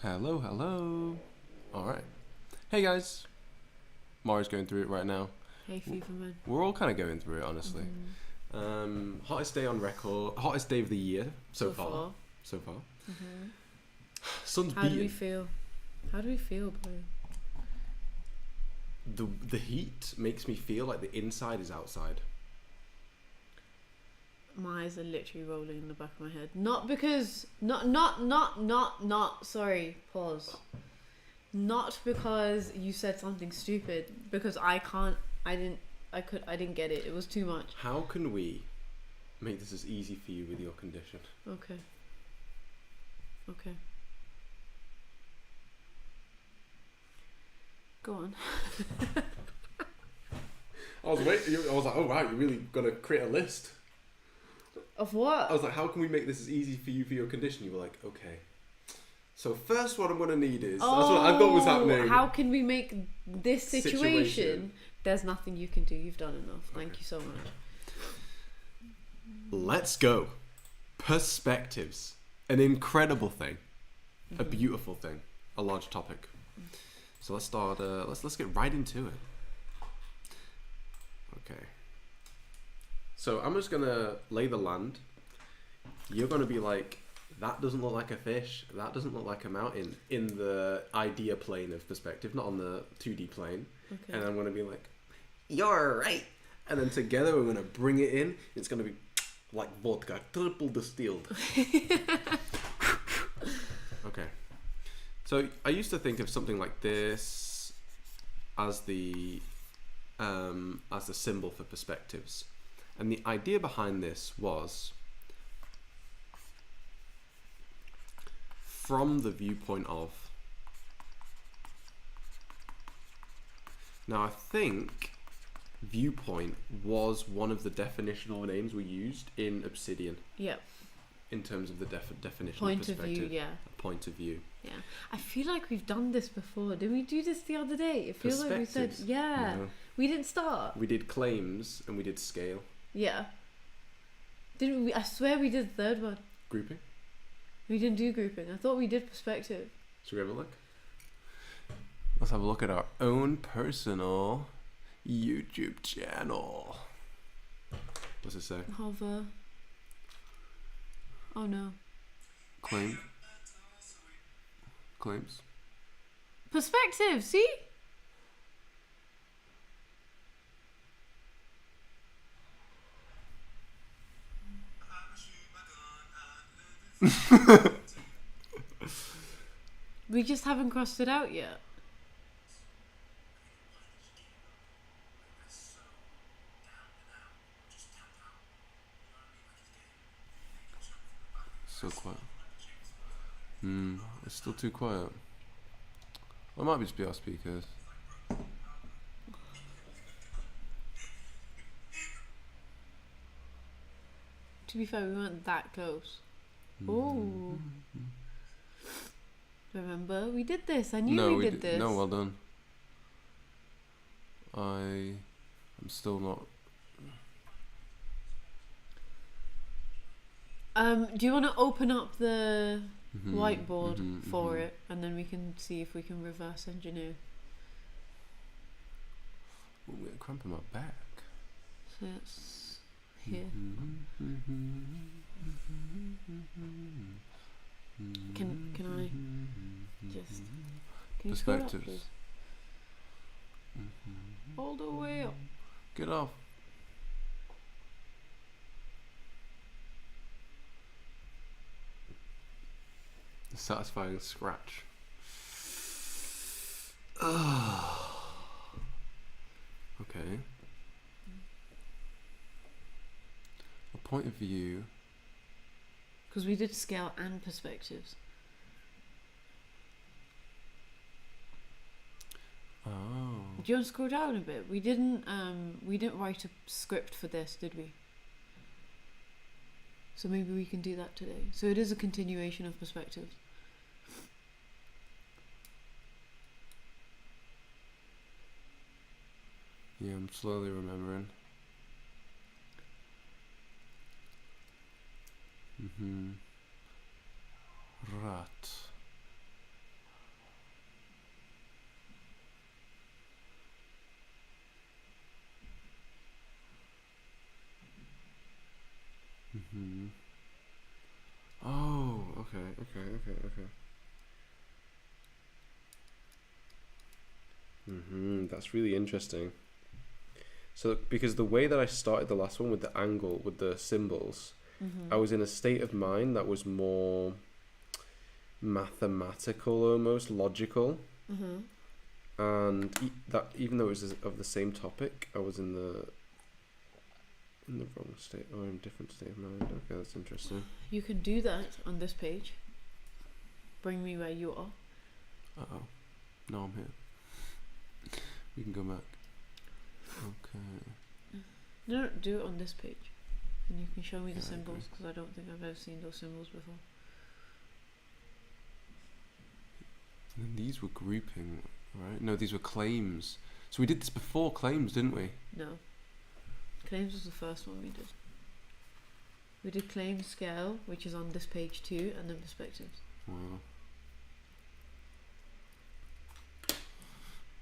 Hello, hello. All right. Hey guys. Mario's going through it right now. Hey, FIFA man. We're all kind of going through it, honestly. Hottest day on record. Hottest day of the year so far. So far. Sun's How beating. do we feel? How do we feel, bro? The heat makes me feel like the inside is outside. My eyes are literally rolling in the back of my head. Not because sorry, pause. Not because you said something stupid, because I didn't get it. It was too much. How can we make this as easy for you with your condition? Okay. Go on. I was waiting. I was like, oh wow, you're really gonna create a list. Of what? I was like, how can we make this as easy for you for your condition? You were like, okay. So first what I'm going to need is... that's what I thought was happening. How can we make this situation? There's nothing you can do. You've done enough. Thank you so much. Let's go. Perspectives. An incredible thing. A beautiful thing. A large topic. So let's start... let's get right into it. Okay. So I'm just going to lay the land. You're going to be like, that doesn't look like a fish. That doesn't look like a mountain in the idea plane of perspective, not on the 2D plane. Okay. And I'm going to be like, you're right. And then together we're going to bring it in. It's going to be like vodka, triple distilled. Okay. So I used to think of something like this as the symbol for perspectives. And the idea behind this was from the viewpoint of... Now I think viewpoint was one of the definitional names we used in Obsidian. Yep. In terms of the definition Point of of perspective. view, yeah. Point of view. Yeah. I feel like we've done this before. Did we do this the other day? It feels like we said, Perspectives. yeah. No. We didn't start. We did claims and we did scale. Yeah. Didn't we? I swear we did the third one. Grouping. We didn't do grouping. I thought we did perspective. Should we have a look? Let's have a look at our own personal YouTube channel. What's it say? Hover. Oh no. Claim. Claims. Perspective, see? We just haven't crossed it out yet. So quiet. It's still too quiet. Well, it might just be our speakers. To be fair, we weren't that close. Ooh. Remember? We did this. I knew we did this. No, well done. I'm still not... Do you want to open up the whiteboard for it, and then we can see if we can reverse engineer? Oh, I'm getting cramp in my back. So it's here. Can I just... Can you scroll up, Perspectives. please? All the way up. Get off. The satisfying scratch. Okay. A point of view. Because we did scale and perspectives. Oh. Do you want to scroll down a bit? We didn't write a script for this, did we? So maybe we can do that today. So it is a continuation of perspectives. Yeah, I'm slowly remembering. Rat. That's really interesting. So, because the way that I started the last one with the angle, with the symbols, I was in a state of mind that was more mathematical, almost logical. And that even though it was of the same topic, I was in the wrong state or in a different state of mind. Okay, that's interesting. You can do that on this page. Bring me where you are. Uh-oh. No, I'm here. We can go back. Okay. No, do it on this page. And you can show me the Yeah, I symbols, agree. because I don't think I've ever seen those symbols before. And then these were grouping, right? No, these were claims. So we did this before claims, didn't we? No. Claims was the first one we did. We did claim scale, which is on this page too, and then perspectives. Wow.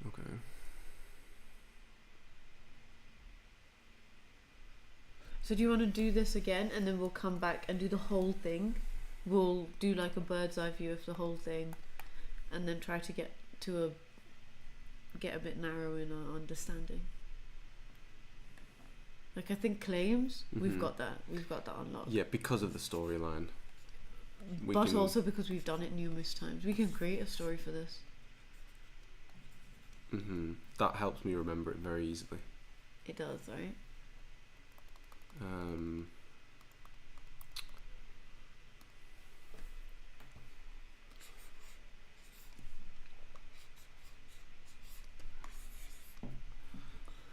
Okay. So do you want to do this again, and then we'll come back and do the whole thing? We'll do like a bird's eye view of the whole thing, and then try to get a bit narrow in our understanding. Like, I think claims, we've got that unlocked. Yeah, because of the storyline. But also because we've done it numerous times. We can create a story for this. That helps me remember it very easily. It does, right?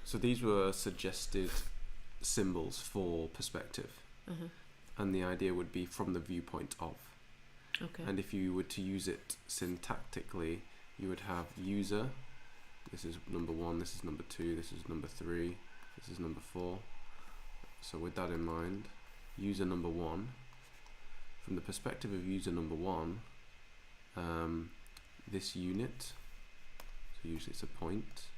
So these were suggested symbols for perspective. And the idea would be from the viewpoint of. Okay. And if you were to use it syntactically, you would have user. This is number 1, this is number 2, this is number 3, this is number 4. So with that in mind, user number 1, from the perspective of user number 1, this unit, so usually it's a point,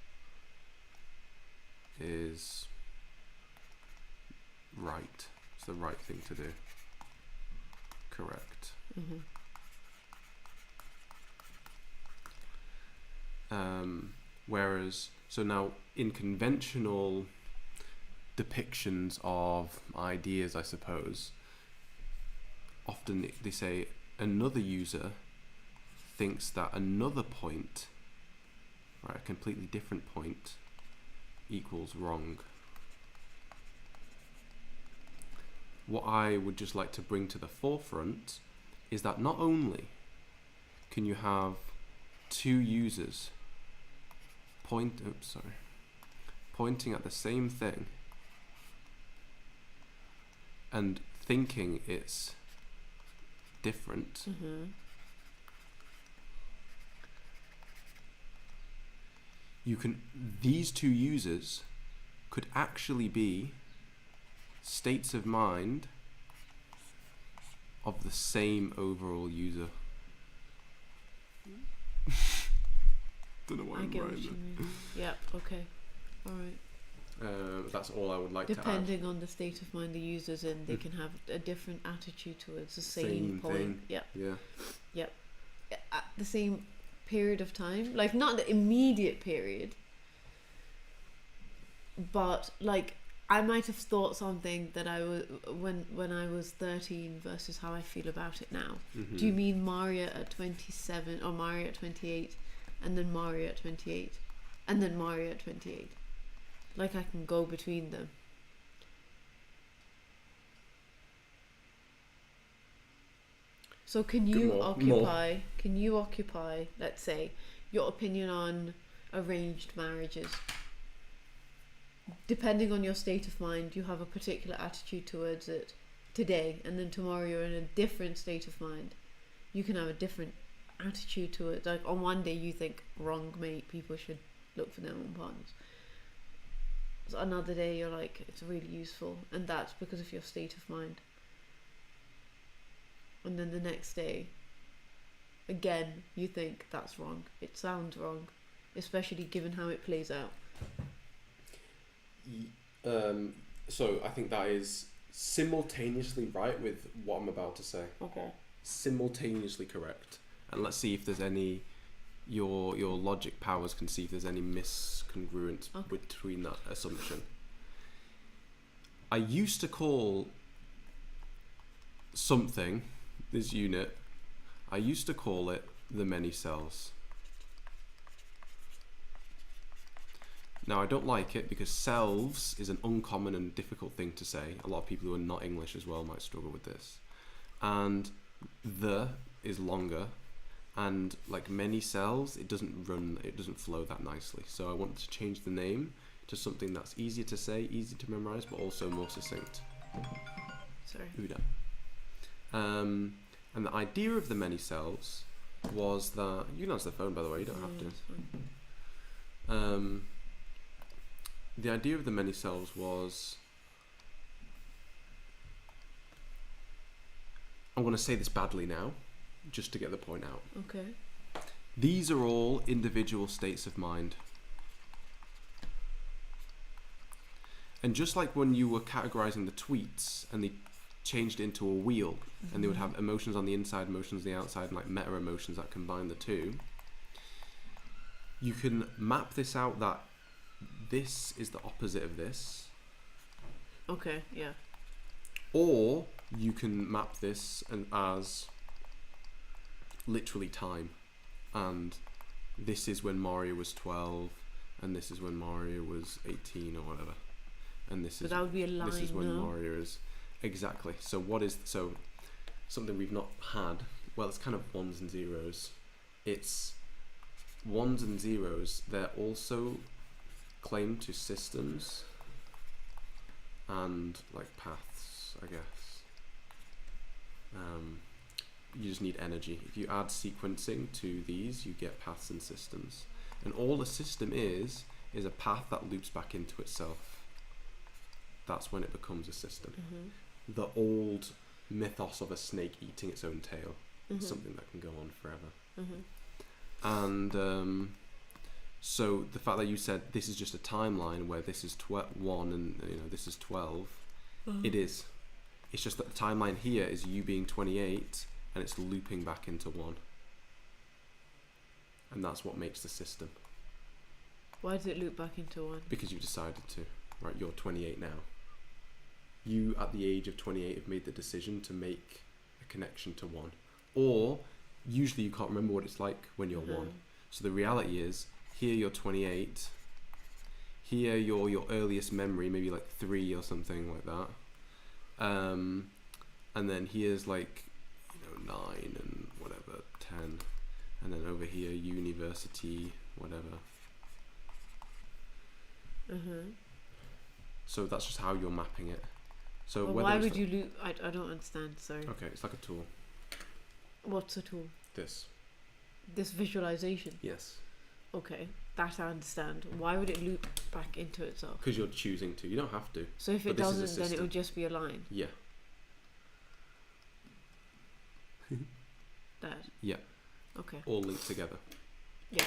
is right. It's the right thing to do. Correct. Whereas, so now in conventional depictions of ideas, I suppose, often they say another user thinks that another point, right, a completely different point, equals wrong. What I would just like to bring to the forefront is that not only can you have two users pointing at the same thing and thinking it's different, these two users could actually be states of mind of the same overall user. Don't know why I I'm get what writing you that. mean. Yeah, okay. Alright. That's all I would like Depending to add. on the state of mind the user's in, they can have a different attitude towards the same Same point. thing. Yeah. At the same period of time. Like, not the immediate period, but like, I might have thought something that I was when I was 13 versus how I feel about it now. Do you mean Mario at 27 or Mario at 28 and then Mario at 28 and then Mario at 28? Like, I can go between them. So can you occupy, let's say, your opinion on arranged marriages? Depending on your state of mind, you have a particular attitude towards it today, and then tomorrow you're in a different state of mind. You can have a different attitude to it. Like, on one day you think, wrong mate, people should look for their own partners. So another day you're like, it's really useful, and that's because of your state of mind. And then the next day, again, you think that's wrong. It sounds wrong, especially given how it plays out. So I think that is simultaneously right with what I'm about to say. Okay. simultaneously correct. And let's see if there's any, your logic powers can see if there's any miscongruence between that assumption. I used to call something, this unit, I used to call it the many cells. Now I don't like it because selves is an uncommon and difficult thing to say. A lot of people who are not English as well might struggle with this. And the is longer, and like many cells, it doesn't flow that nicely. So I want to change the name to something that's easier to say, easy to memorize, but also more succinct. Sorry. Uda. And the idea of the many cells was that, you can answer the phone by the way, you don't have to. The idea of the many cells was, I'm going to say this badly now, just to get the point out. Okay. These are all individual states of mind. And just like when you were categorizing the tweets and they changed it into a wheel, and they would have emotions on the inside, emotions on the outside, and like meta emotions that combine the two, you can map this out that this is the opposite of this. Okay, yeah. Or you can map this as literally time, and this is when Mario was 12, and this is when Mario was 18 or whatever, and this But is that would be a line, this is when no? Mario is exactly. So something we've not had. Well, it's kind of ones and zeros. It's ones and zeros. They're also claimed to systems and like paths, I guess. You just need energy. If you add sequencing to these, you get paths and systems. And all a system is a path that loops back into itself. That's when it becomes a system. The old mythos of a snake eating its own tail, something that can go on forever. And so the fact that you said this is just a timeline where this is 1 and this is 12, it is. It's just that the timeline here is you being 28 and it's looping back into 1. And that's what makes the system. Why does it loop back into 1? Because you decided to. Right, you're 28 now. You, at the age of 28, have made the decision to make a connection to 1. Or, usually you can't remember what it's like when you're 1. So the reality is, here you're 28, here your earliest memory, maybe like 3 or something like that. And then here's like, 9 and whatever, 10. And then over here, university, whatever. So that's just how you're mapping it. So Well, why would you loop? I don't understand, sorry. Okay, it's like a tool. What's a tool? This. This visualization? Yes. Okay, that I understand. Why would it loop back into itself? Because you're choosing to. You don't have to. So if it doesn't, then it would just be a line? Yeah. That? Yeah. Okay. All linked together. Yeah.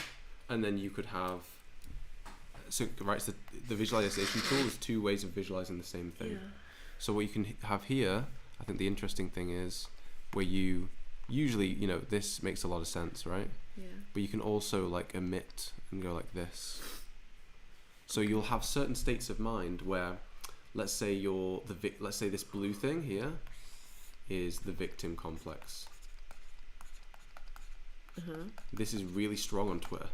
And then you could have... So, right, so the visualization tool is 2 ways of visualizing the same thing. Yeah. So what you can have here, I think the interesting thing is where you usually, this makes a lot of sense, right? Yeah. But you can also like omit and go like this. So you'll have certain states of mind where, let's say let's say this blue thing here is the victim complex. This is really strong on Twitter.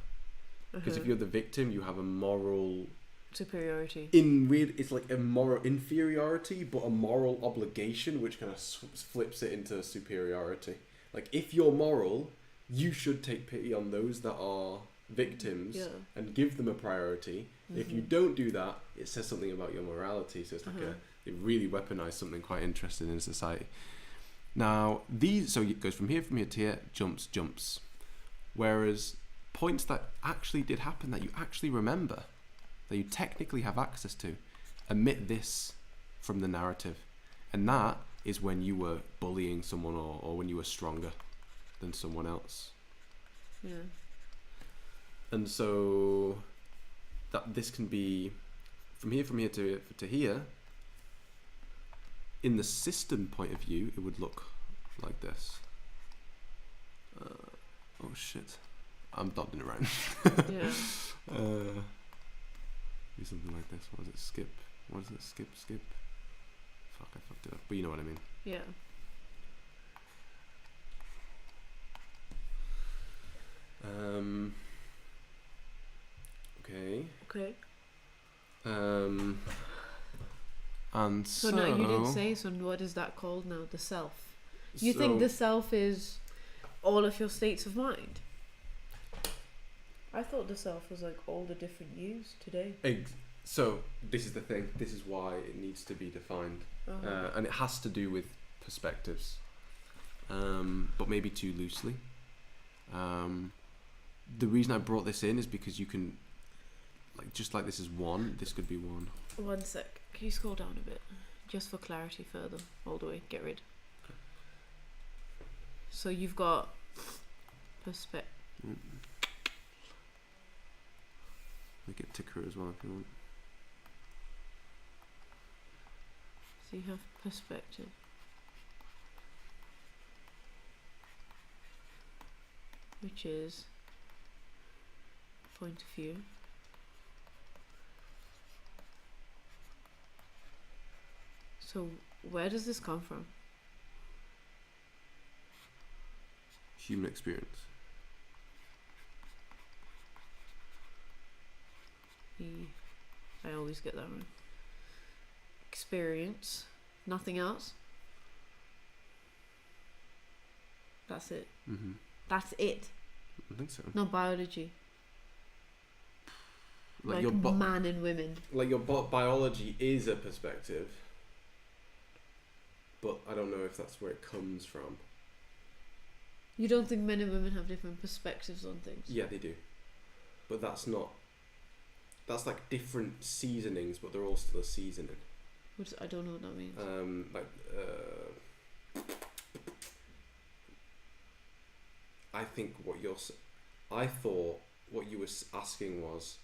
Because if you're the victim, you have a moral superiority. It's like a moral inferiority, but a moral obligation, which kind of flips it into superiority. Like, if you're moral, you should take pity on those that are victims and give them a priority. If you don't do that, it says something about your morality. So it's like it really weaponized something quite interesting in society. Now, so it goes from here to here, jumps. Whereas points that actually did happen, that you actually remember, that you technically have access to, omit this from the narrative. And that is when you were bullying someone or when you were stronger than someone else. Yeah. And so that this can be from here to here. In the system point of view, it would look like this. shit. I'm not doing it right. Yeah. Do something like this. What is it? Skip. What is it? Skip. Fuck, I fucked it up. But you know what I mean. Yeah. Okay. Okay. And So now you didn't say. So what is that called now? The self. You think the self is all of your states of mind? I thought the self was like all the different yous today. So this is the thing. This is why it needs to be defined, and it has to do with perspectives, but maybe too loosely. The reason I brought this in is because you can, like, just like this is one. This could be one. 1 sec. Can you scroll down a bit, just for clarity further? All the way. Get rid. So you've got perspective. Make it ticker as well if you want. So you have perspective. Which is point of view. So where does this come from? Human experience. I always get that wrong. Experience. Nothing else. That's it. Mm-hmm. That's it. I think so. No biology. Like your man and women. Like your biology is a perspective, but I don't know if that's where it comes from. You don't think men and women have different perspectives on things? Yeah, they do. But that's not... That's like different seasonings, but they're all still a seasoning. I don't know what that means. I think I thought what you were asking was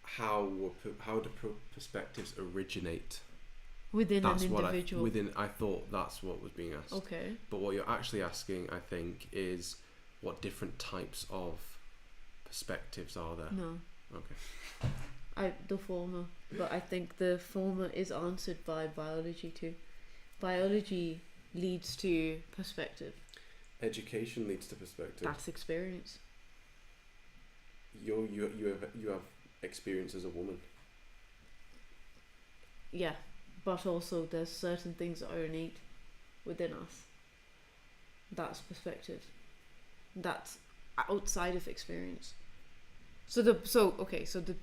how do perspectives originate within an individual. I thought that's what was being asked. Okay. But what you're actually asking, I think, is what different types of perspectives are there? No. Okay. The former, but I think the former is answered by biology too. Biology leads to perspective. Education leads to perspective. That's experience. You have experience as a woman. Yeah, but also there's certain things that are innate within us. That's perspective. That's outside of experience. So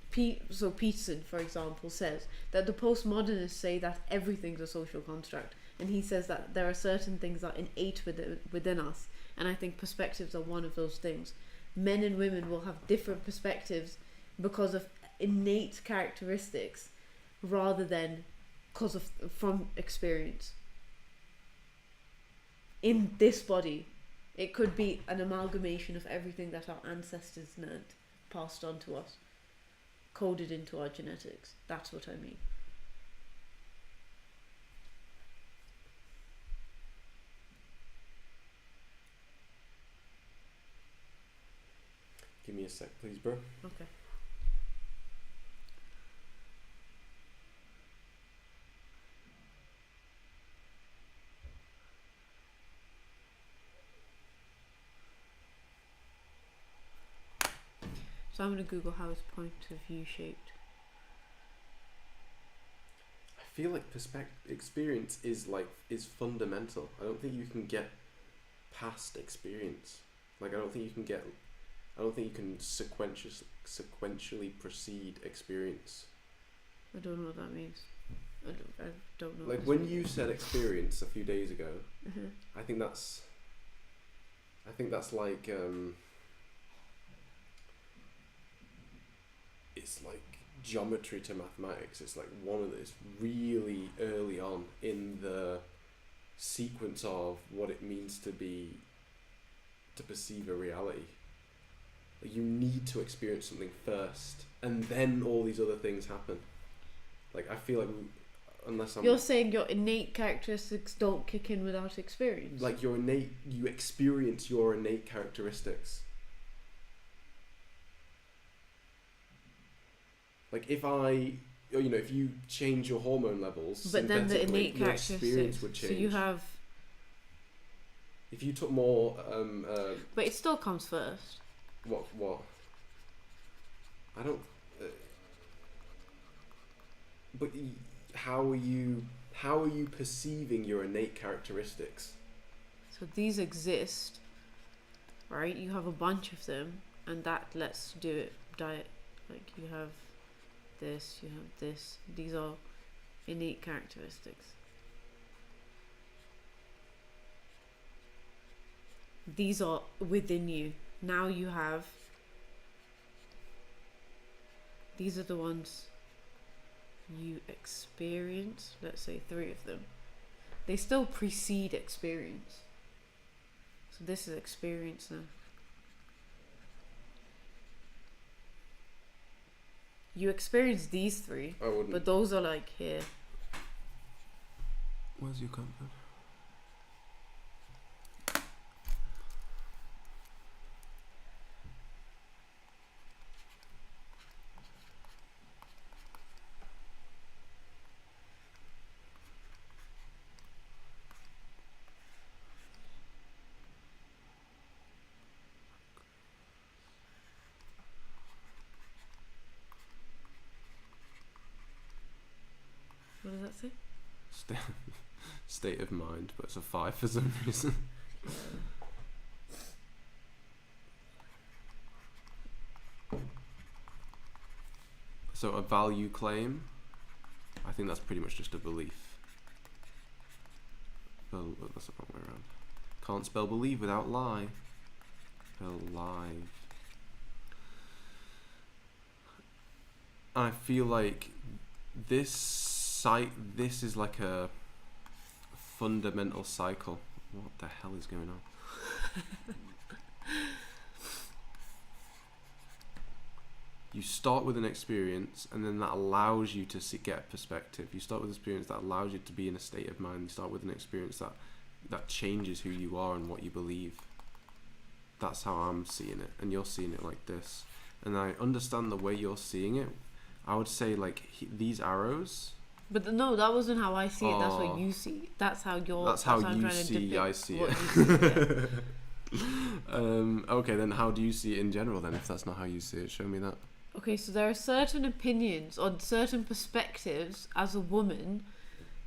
Peterson, for example, says that the postmodernists say that everything's a social construct, and he says that there are certain things that are innate within us, and I think perspectives are one of those things. Men and women will have different perspectives because of innate characteristics, rather than from experience. In this body, it could be an amalgamation of everything that our ancestors learned, passed on to us, coded into our genetics. That's what I mean. Give me a sec, please, bro. Okay. So I'm going to Google how is point of view shaped. I feel like experience is fundamental. I don't think you can get past experience. I don't think you can sequentially proceed experience. I don't know what that means. I don't know. Like when you said experience a few days ago, I think that's like it's like geometry to mathematics. It's like it's really early on in the sequence of what it means to perceive a reality. Like you need to experience something first, and then all these other things happen. Like I feel like unless I'm... You're saying your innate characteristics don't kick in without experience. Like you experience your innate characteristics. Like if if you change your hormone levels, but then the innate your experience characteristics would change. So you have... If you took more... but it still comes first. What? I don't... but how are you perceiving your innate characteristics? So these exist, right? You have a bunch of them, and that lets you do it diet. Like you have this, you have this. These are innate characteristics. These are within you. Now you have... These are the ones you experience. Let's say 3 of them. They still precede experience. So this is experience now. You experience these 3, I wouldn't. but those are like here. Where's your comfort? What does that say? State of mind, but it's a 5 for some reason. So a value claim, I think that's pretty much just a belief. That's the wrong way around. Can't spell believe without lie. Believe. I feel like this is like a fundamental cycle. What the hell is going on? You start with an experience, and then that allows you to get perspective. You start with an experience that allows you to be in a state of mind. You start with an experience that changes who you are and what you believe. That's how I'm seeing it, and you're seeing it like this. And I understand the way you're seeing it. I would say like these arrows. But no, that wasn't how I see it. That's what you see. That's how you're. That's how I'm you trying to see. depict I see what it. you see, yeah. Okay, then how do you see it in general? Then, if that's not how you see it, show me that. Okay, so there are certain opinions or certain perspectives as a woman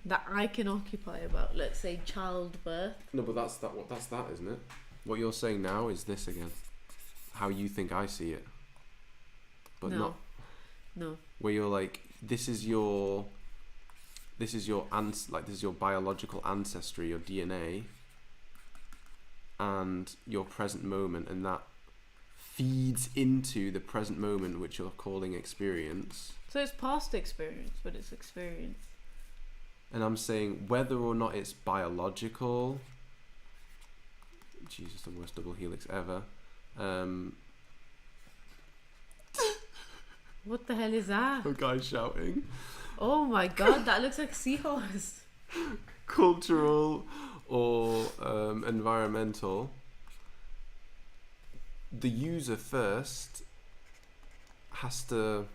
that I can occupy about, let's say, childbirth. No, but that's that, isn't it? What you're saying now is this again. How you think I see it. But No. not... No. Where you're like, this is your biological ancestry, your DNA, and your present moment, and that feeds into the present moment, which you're calling experience. So it's past experience, but it's experience. And I'm saying whether or not it's biological... Jesus, the worst double helix ever. What the hell is that? A guy shouting. Oh my god, that looks like a seahorse. Cultural or environmental. The user first has to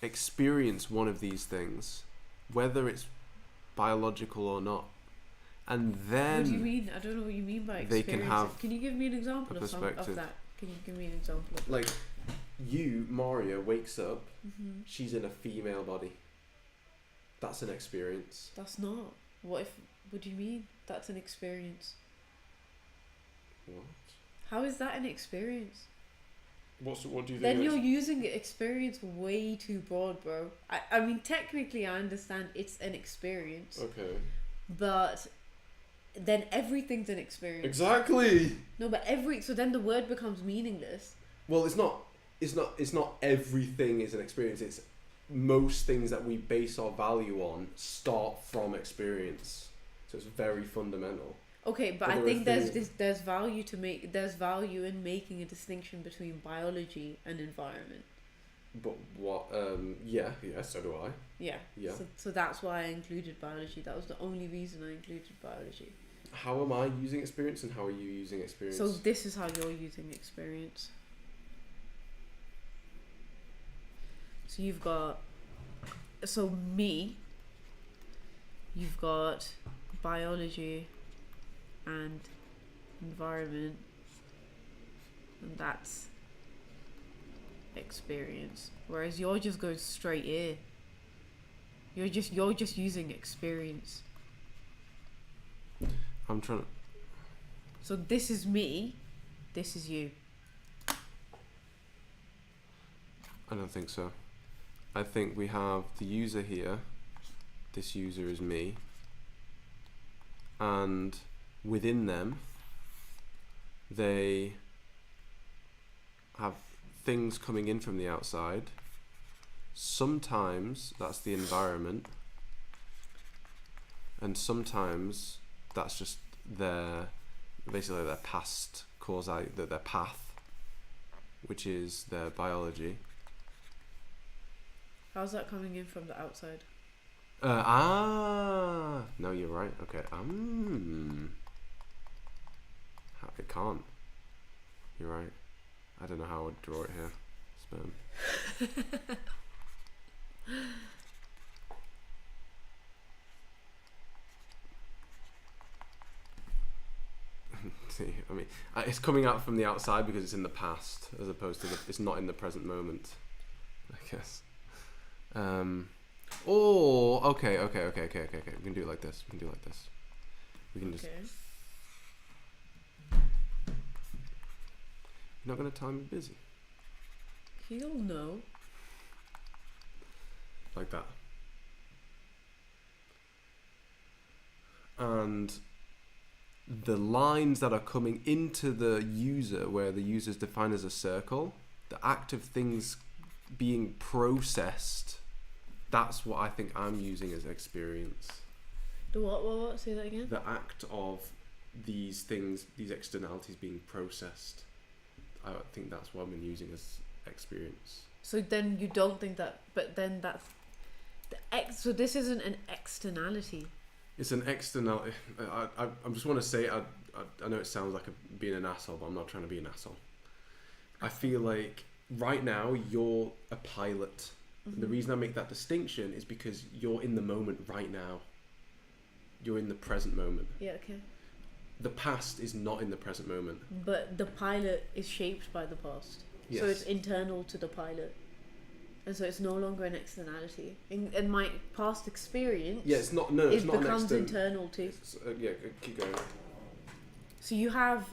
experience one of these things, whether it's biological or not, and then What do you mean? I don't know what you mean by they experience. can you give me an example of perspective. that? Can you give me an example of that? like you, Mario, wakes up, Mm-hmm. she's in a female body. That's an experience. That's not. What do you mean? That's an experience. What? How is that an experience? What do you think? Then you're using experience way too broad, bro. I mean, technically, I understand it's an experience, Okay. but then everything's an experience. Exactly. No, but so then the word becomes meaningless. Well, it's not everything is an experience. It's most things that we base our value on start from experience. So it's very fundamental. Okay, but But I there think are things- there's value in making a distinction between biology and environment. But what? Yeah. So do I. Yeah. Yeah. So that's why I included biology. That was the only reason I included biology. How am I using experience, and how are you using experience? So this is how you're using experience. So you've got, you've got biology and environment, and that's experience. Whereas you're just going straight here. You're just using experience. I'm trying to. So this is me, this is you. I don't think so. I think we have the user here. This user is me. And within them, they have things coming in from the outside. Sometimes that's the environment. And sometimes that's just basically their past their path, which is their biology. How's that coming in from the outside? No, you're right. Okay. It can't. You're right. I don't know how I would draw it here. Sperm. See, I mean, it's coming out from the outside because it's in the past, as opposed to it's not in the present moment, I guess. Oh, okay. We can do it like this. We can just. Okay. You're not gonna tell me busy. He'll know. Like that. And the lines that are coming into the user, where the user is defined as a circle, the act of things being processed, that's what I think I'm using as experience. The what? Say that again. The act of these things, these externalities being processed, I think that's what I'm using as experience. So then you don't think that, but then that's so this isn't an externality. It's an external. I just want to say, I know it sounds like being an asshole, but I'm not trying to be an asshole. I feel like right now you're a pilot. Mm-hmm. The reason I make that distinction is because you're in the moment right now. You're in the present moment. Yeah, okay. The past is not in the present moment. But the pilot is shaped by the past. Yes. So it's internal to the pilot. And so it's no longer an externality. And my past experience it's not becomes internal too. Keep going. So you have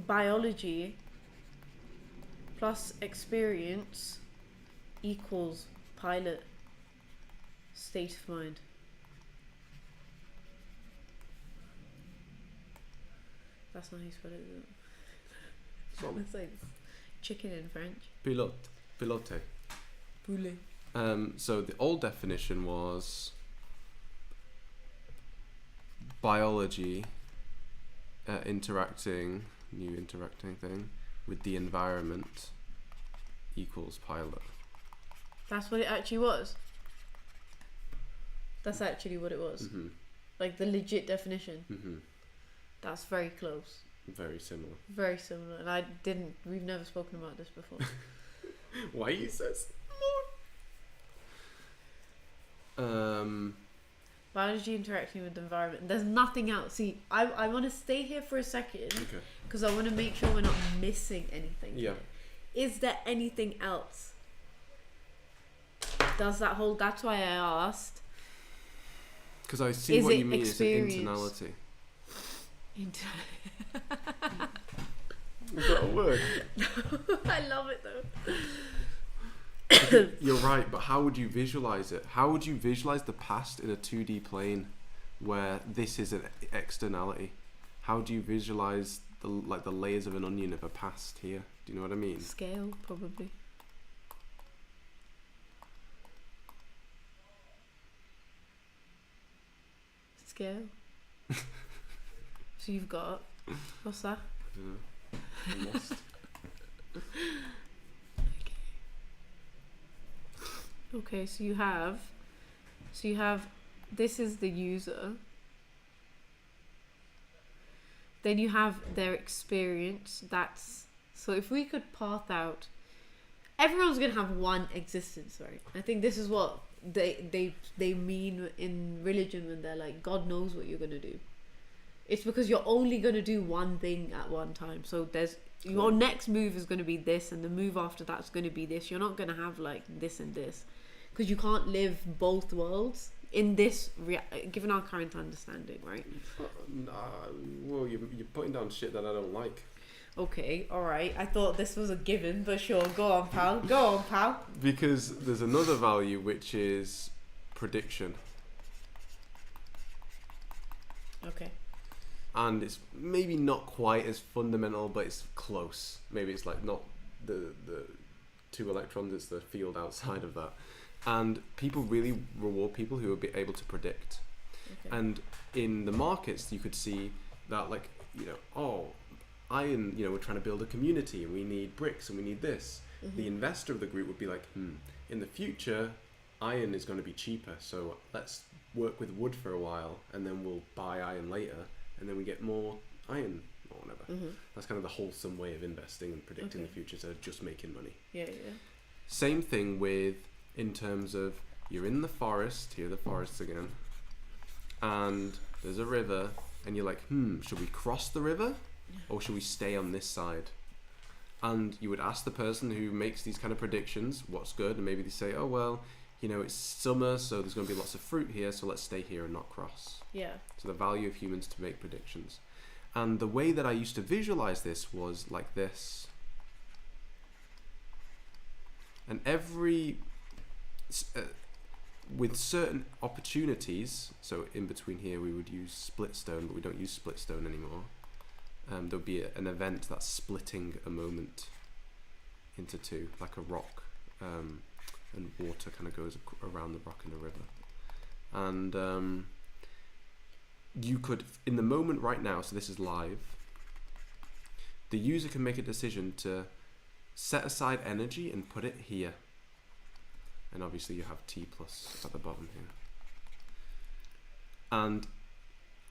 biology plus experience equals pilot state of mind. That's not how you spell it, is it? It's like chicken in French. Pilote. Poulet. So the old definition was biology interacting thing with the environment equals pilot. That's what it actually was. That's actually what it was. Mm-hmm. Like the legit definition. Mm-hmm. That's very close. Very similar. Very similar. And we've never spoken about this before. Why you so Biology interacting with the environment. There's nothing else. See, I want to stay here for a second because I want to make sure we're not missing anything. Yeah. Is there anything else? That's why I asked. Because I see what you mean is an internality. Is that a word? I love it though. You're right, but how would you visualize it? How would you visualize the past in a 2D plane where this is an externality? How do you visualize the layers of an onion of a past here? Do you know what I mean? Scale, probably. Scale. So you've got, what's that? I don't know. I'm lost. Okay, so you have this is the user. Then you have their experience. That's so if we could path out, everyone's gonna have one existence, right? I think this is what they mean in religion when they're like, God knows what you're gonna do. It's because you're only gonna do one thing at one time. So there's your next move is gonna be this, and the move after that's gonna be this. You're not gonna have like this and this, because you can't live both worlds in this given our current understanding, right? Well, you're putting down shit that I don't like. Okay, alright. I thought this was a given, but sure, go on, pal. Go on, pal. Because there's another value which is prediction. Okay. And it's maybe not quite as fundamental, but it's close. Maybe it's like not the two electrons, it's the field outside of that. And people really reward people who are able to predict. Okay. And in the markets, you could see that, like, you know, oh, iron, you know, we're trying to build a community and we need bricks and we need this. Mm-hmm. The investor of the group would be like, in the future, iron is going to be cheaper, so let's work with wood for a while and then we'll buy iron later and then we get more iron or whatever. Mm-hmm. That's kind of the wholesome way of investing and predicting the future, so just making money. Yeah, yeah. Same thing with, in terms of, you're in the forest, here are the forests again, and there's a river and you're like, should we cross the river? Or should we stay on this side? And you would ask the person who makes these kind of predictions what's good, and maybe they say, oh well, you know, it's summer, so there's going to be lots of fruit here, so let's stay here and not cross. Yeah. So the value of humans to make predictions. And the way that I used to visualize this was like this. And with certain opportunities, so in between here we would use split stone, but we don't use split stone anymore. There'll be an event that's splitting a moment into two, like a rock, and water kind of goes around the rock in the river. And you could, in the moment right now, so this is live, the user can make a decision to set aside energy and put it here. And obviously you have T plus at the bottom here. And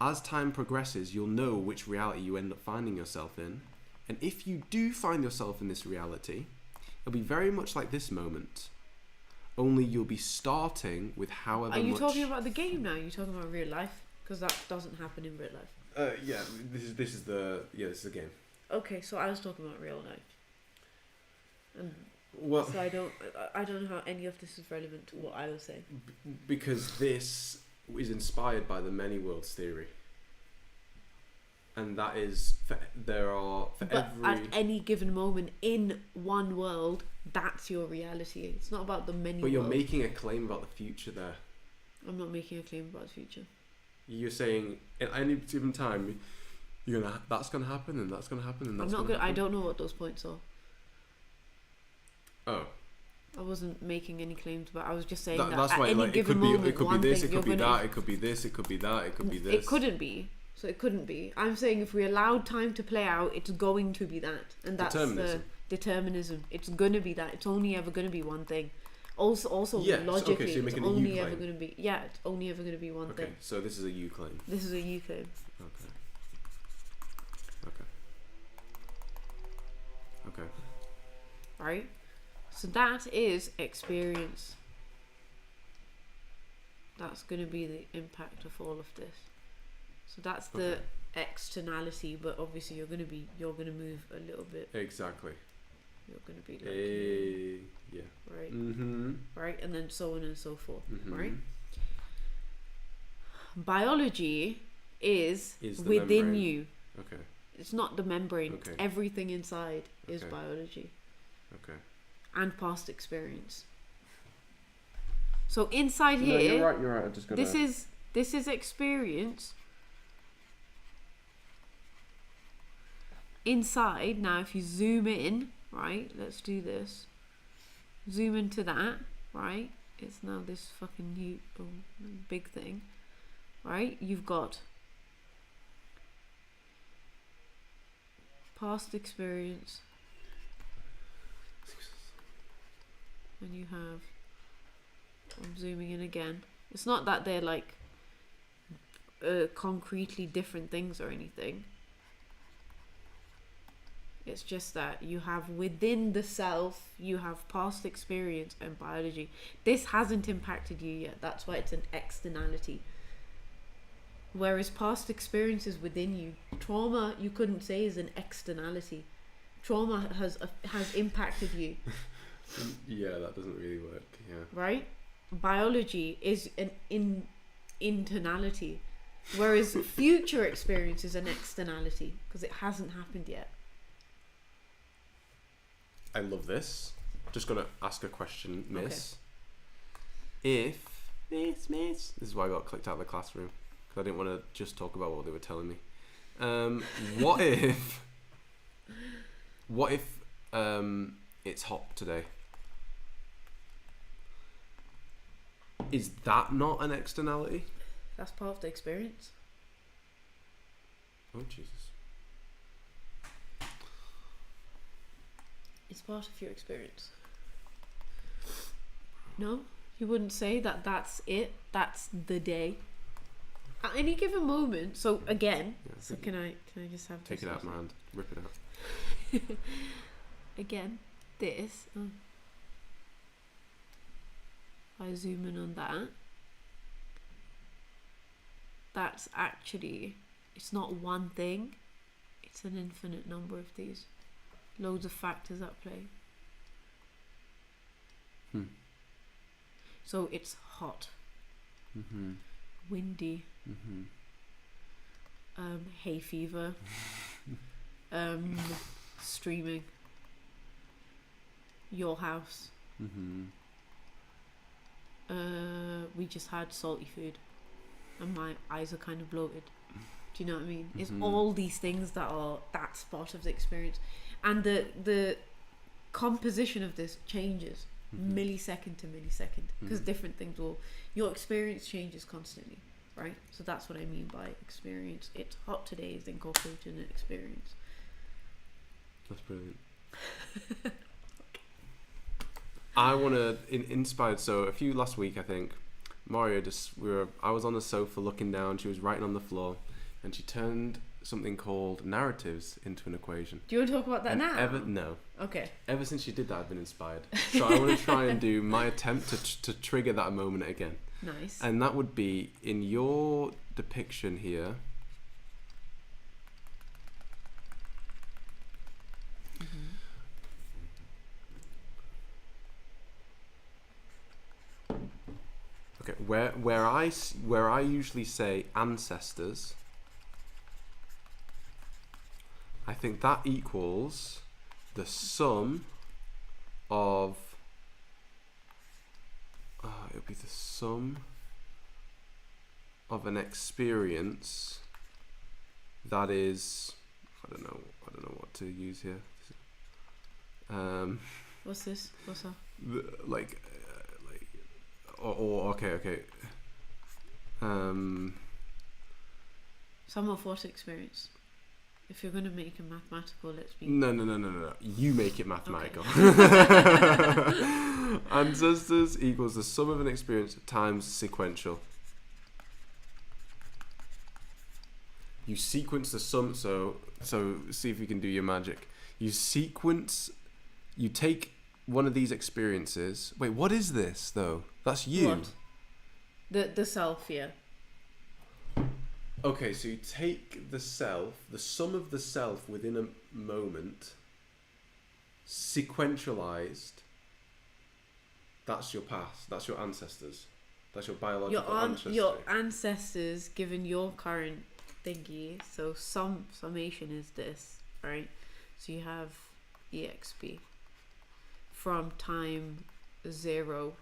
as time progresses, you'll know which reality you end up finding yourself in. And if you do find yourself in this reality, it'll be very much like this moment. Only you'll be starting with however much... Are you talking about the game now? Are you talking about real life? Because that doesn't happen in real life. Yeah, this is the game. Okay, so I was talking about real life. And well, so I don't know how any of this is relevant to what I was saying. Because this is inspired by the many worlds theory, and that is at any given moment in one world, that's your reality. It's not about the many. But you're making a claim about the future there. I'm not making a claim about the future. You're saying at any given time, that's gonna happen and that's gonna happen and that's. I don't know what those points are. Oh. I wasn't making any claims, but I was just saying that's at why, any like, given moment, it could be this, it could be that, it could be this, it could be that, it could be this. It couldn't be. So it couldn't be. I'm saying if we allowed time to play out, it's going to be that, and that's the determinism. It's gonna be that. It's only ever gonna be one thing. Also, logically, okay, so you're making it's only ever gonna be. Yeah, it's only ever gonna be one thing. Okay, so this is a you claim. This is a you claim. Okay. Right. So that is experience. That's going to be the impact of all of this. So that's the externality, but obviously you're going to move a little bit. Exactly. You're going to be like yeah. Right. Mm-hmm. Right, and then so on and so forth. Mm-hmm. Right. Biology is within membrane. you. Okay. It's not the membrane. Okay. It's everything inside is biology. Okay. And past experience. So inside here, you're right. I just got this is experience. Inside, now if you zoom in, right? Let's do this. Zoom into that, right? It's now this fucking new big thing, right? You've got past experience. And you have I'm zooming in again. It's not that they're like concretely different things or anything. It's just that you have within the self, you have past experience and biology. This hasn't impacted you yet. That's why it's an externality. Whereas past experiences within you, trauma, you couldn't say is an externality. Trauma has impacted you. Yeah, that doesn't really work. Yeah. Right? Biology is an internality. Whereas future experience is an externality because it hasn't happened yet. I love this. Just gonna ask a question, Miss. Okay. Miss, this is why I got clicked out of the classroom because I didn't want to just talk about what they were telling me. What if it's hot today? Is that not an externality? That's part of the experience. Oh Jesus. It's part of your experience. No, you wouldn't say that that's it. That's the day. At any given moment. So again, Yeah, so can I just have take this it out of my hand, rip it out. Again, this. If I zoom in on that. That's actually, it's not one thing. It's an infinite number of these. Loads of factors at play. So it's hot, windy, hay fever, streaming, your house. We just had salty food and my eyes are kind of bloated. Do you know what I mean? It's all these things that's part of the experience. And the composition of this changes millisecond to millisecond because different things your experience changes constantly, right? So that's what I mean by experience. It's hot today is incorporated in an experience. That's brilliant. I want to inspired. So a few last week, I think Mario I was on the sofa looking down. She was writing on the floor, and she turned something called narratives into an equation. Do you want to talk about that now? No. Okay. Ever since she did that, I've been inspired. So I want to try and do my attempt to trigger that moment again. Nice. And that would be in your depiction here. Okay, where I usually say ancestors, I think that equals the sum of it would be the sum of an experience that is I don't know what to use here. What's this? What's that? Okay. Sum of what experience? If you're going to make it mathematical, let's be... No. You make it mathematical. Okay. Ancestors equals the sum of an experience times sequential. You sequence the sum, so see if you can do your magic. You take one of these experiences. Wait, what is this, though? That's you. What? The self, yeah. Okay, so you take the self, the sum of the self within a moment, sequentialized. That's your past. That's your ancestors. That's your biological ancestry. Your ancestors, given your current thingy. So summation is this, right? So you have EXP from time 0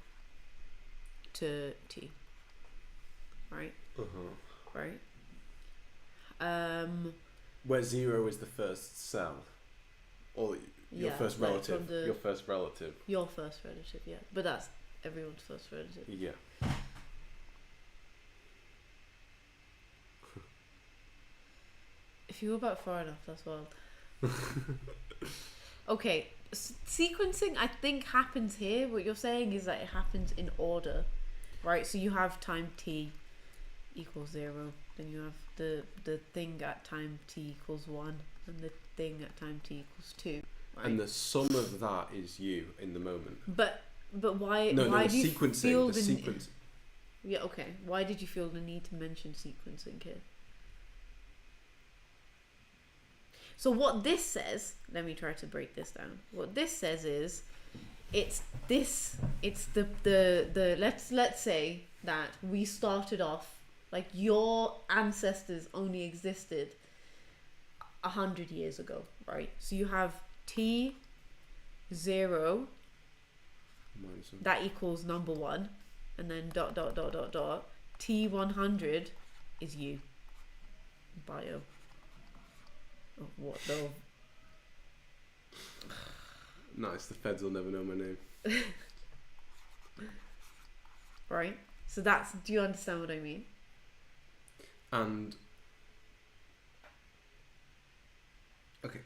to T, right? Right. Where 0 is the first cell, or your first relative. Your first relative. Your first relative, yeah. But that's everyone's first relative. Yeah. If you go back far enough, that's wild. Okay, sequencing I think happens here. What you're saying is that it happens in order. right? So you have time t equals 0. Then you have the thing at time t equals 1, and the thing at time t equals 2. Right? And the sum of that is you in the moment. But why? No, why the do you sequencing. feel The sequence. Yeah, okay. Why did you feel the need to mention sequencing here? So what this says, let me try to break this down. What this says is, it's the let's say that we started off like your ancestors only existed 100 years ago, right? So you have t 0 that equals number 1, and then ... t 100 is you. Bio. Oh, what though? Nice. The feds will never know my name. Right. So that's. Do you understand what I mean? And okay,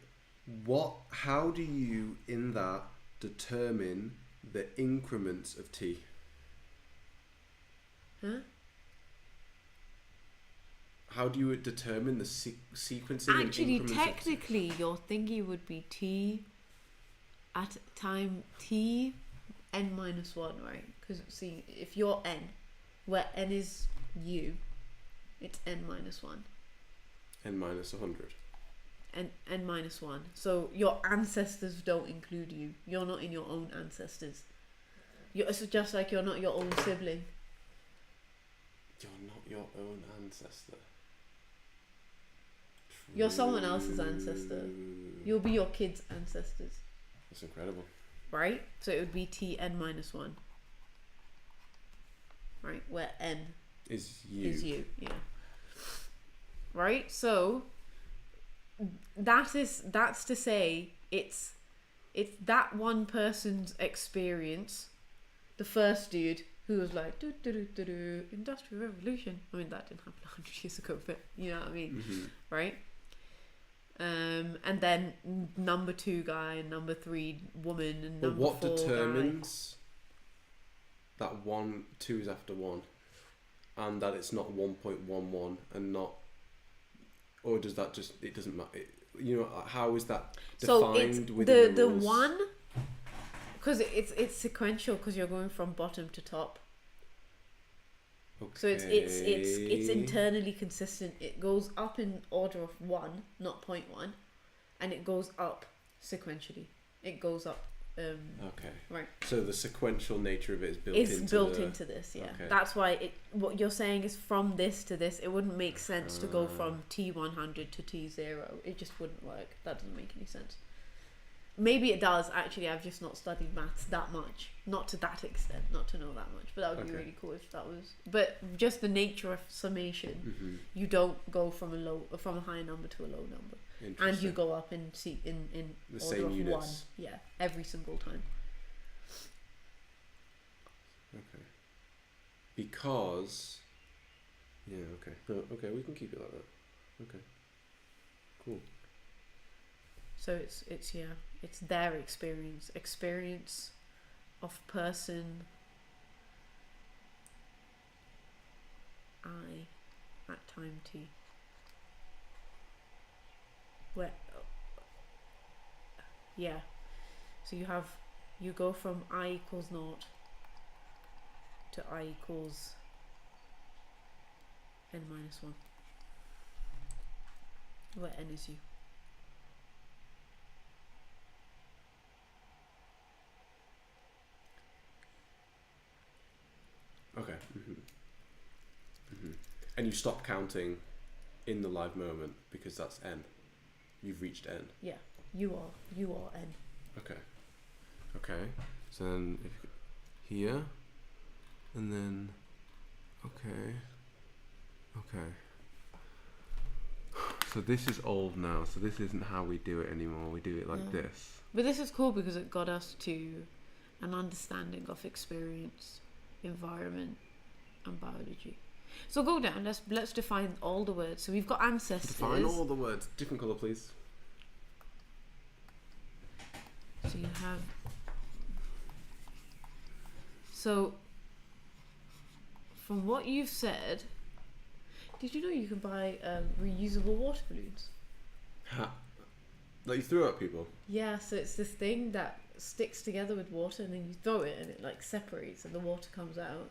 how do you in that determine the increments of t? Huh? How do you determine the sequencing? Actually, and technically, your thingy would be t at time t n minus 1, right? Because see, if you're n, where n is you, it's n minus 1. n minus 100. N minus 1. So your ancestors don't include you. You're not in your own ancestors. It's just like you're not your own sibling. You're not your own ancestor. You're someone else's ancestor. You'll be your kids' ancestors. That's incredible. Right? So it would be t n minus 1. Right? Where n is you. Yeah. Right? So that's to say it's that one person's experience. The first dude who was like Industrial Revolution. I mean, that didn't happen 100 years ago, but you know what I mean. Mm-hmm. Right? And then number 2 guy, and number 3 woman, and but number what 4 determines guy. That 2 is after 1, and that it's not 1.11 and not, or does that just, it doesn't matter? You know, how is that defined within the rules? The 1, because it's sequential, because you're going from bottom to top. Okay. So it's internally consistent. It goes up in order of 1, not 0.1, and it goes up sequentially. It goes up. Okay. Right. So the sequential nature of it is built into this. Yeah. Okay. That's why what you're saying is from this to this. It wouldn't make sense to go from T100 to T0. It just wouldn't work. That doesn't make any sense. Maybe it does, actually. I've just not studied maths that much. Not to that extent, not to know that much. But that would be really cool if that was. But just the nature of summation, mm-hmm. you don't go from a high number to a low number. And you go up in the order same of units. 1. Yeah, every single time. Okay. Because... Yeah, okay. Okay, we can keep it like that. Okay. Cool. So it's their experience of person I at time t. Where yeah, so you go from I equals 0 to I equals n minus 1, where n is you. Okay. Mm-hmm. Mm-hmm. And you stop counting in the live moment because that's n. You've reached n. Yeah, you are n. Okay. Okay. So then here, and then okay. So this is old now. So this isn't how we do it anymore. We do it like this. But this is cool because it got us to an understanding of experience, environment, and biology. So go down. Let's define all the words. So we've got ancestors. Define all the words. Different colour, please. So you have. So From what you've said, did you know you can buy reusable water balloons? Like you threw at people. Yeah, so it's this thing that sticks together with water, and then you throw it, and it like separates, and the water comes out.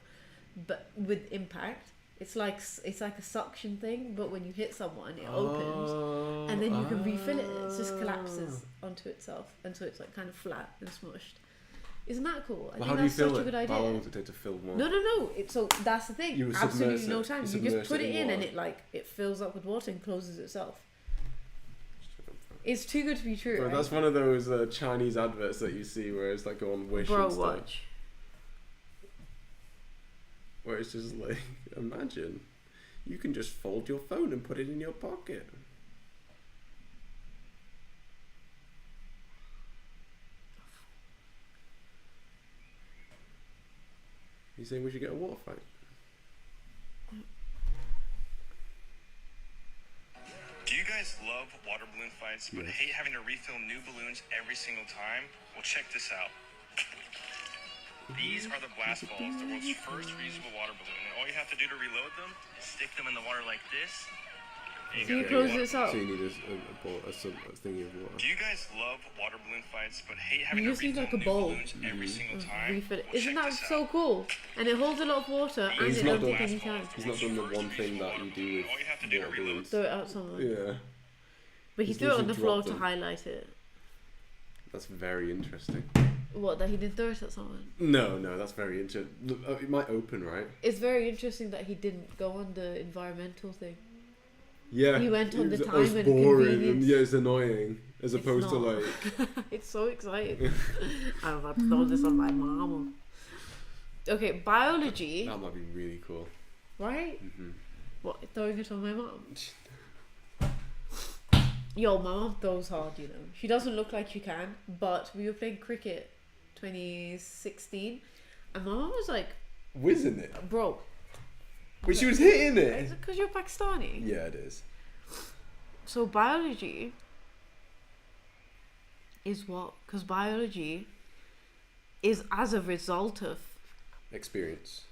But with impact, it's like a suction thing. But when you hit someone, it opens, and then you can refill it. It just collapses onto itself, and so it's like kind of flat and smushed. Isn't that cool? I think How do you that's fill such it? a good idea. How long does it take to fill one? No. So that's the thing. You would Absolutely submerge no it. time. You You just submerge put it it in in, and water. it fills up with water and closes itself. It's too good to be true. Bro, right? that's one of those Chinese adverts that you see where it's like on Wish Bro, and stuff. watch. Where it's just like, imagine, you can just fold your phone and put it in your pocket. You saying we should get a water fight? Do you guys love water balloon fights but hate having to refill new balloons every single time? Well, check this out. These are the blast balls, the world's first reusable water balloon. And all you have to do to reload them is stick them in the water like this. And So you got a close new water this up. So you need a thingy of water. Do you guys love water balloon fights but hate having You to just need refill like a new bowl. balloons every single time? Refill it. Well, Isn't check that this so out. cool? And it holds a lot of water, and He's it not don't done- take any time. He's not done the one thing that you do with All you have to do to water reload balloons. Throw it out somewhere. Yeah, But he He's threw it on the literally floor dropped to them. highlight it. that's very interesting. What, that he didn't throw it at someone? No, that's very interesting. It might open, right? It's very interesting that he didn't go on the environmental thing. Yeah. He went on the it time was and boring convenience. and yeah, it's annoying as It's opposed to not. like. It's so exciting. I'm about to throw this on my mama. Okay, biology, That might be really cool. right? Hmm. What, throwing it on my mom? Yo, my mom throws hard, you know. She doesn't look like she can, but we were playing cricket 2016, and my mom was like, Whizzing it. bro, But she was hitting is it. it because you're Pakistani? Yeah, it is. So biology is what? Because biology is as a result of Experience.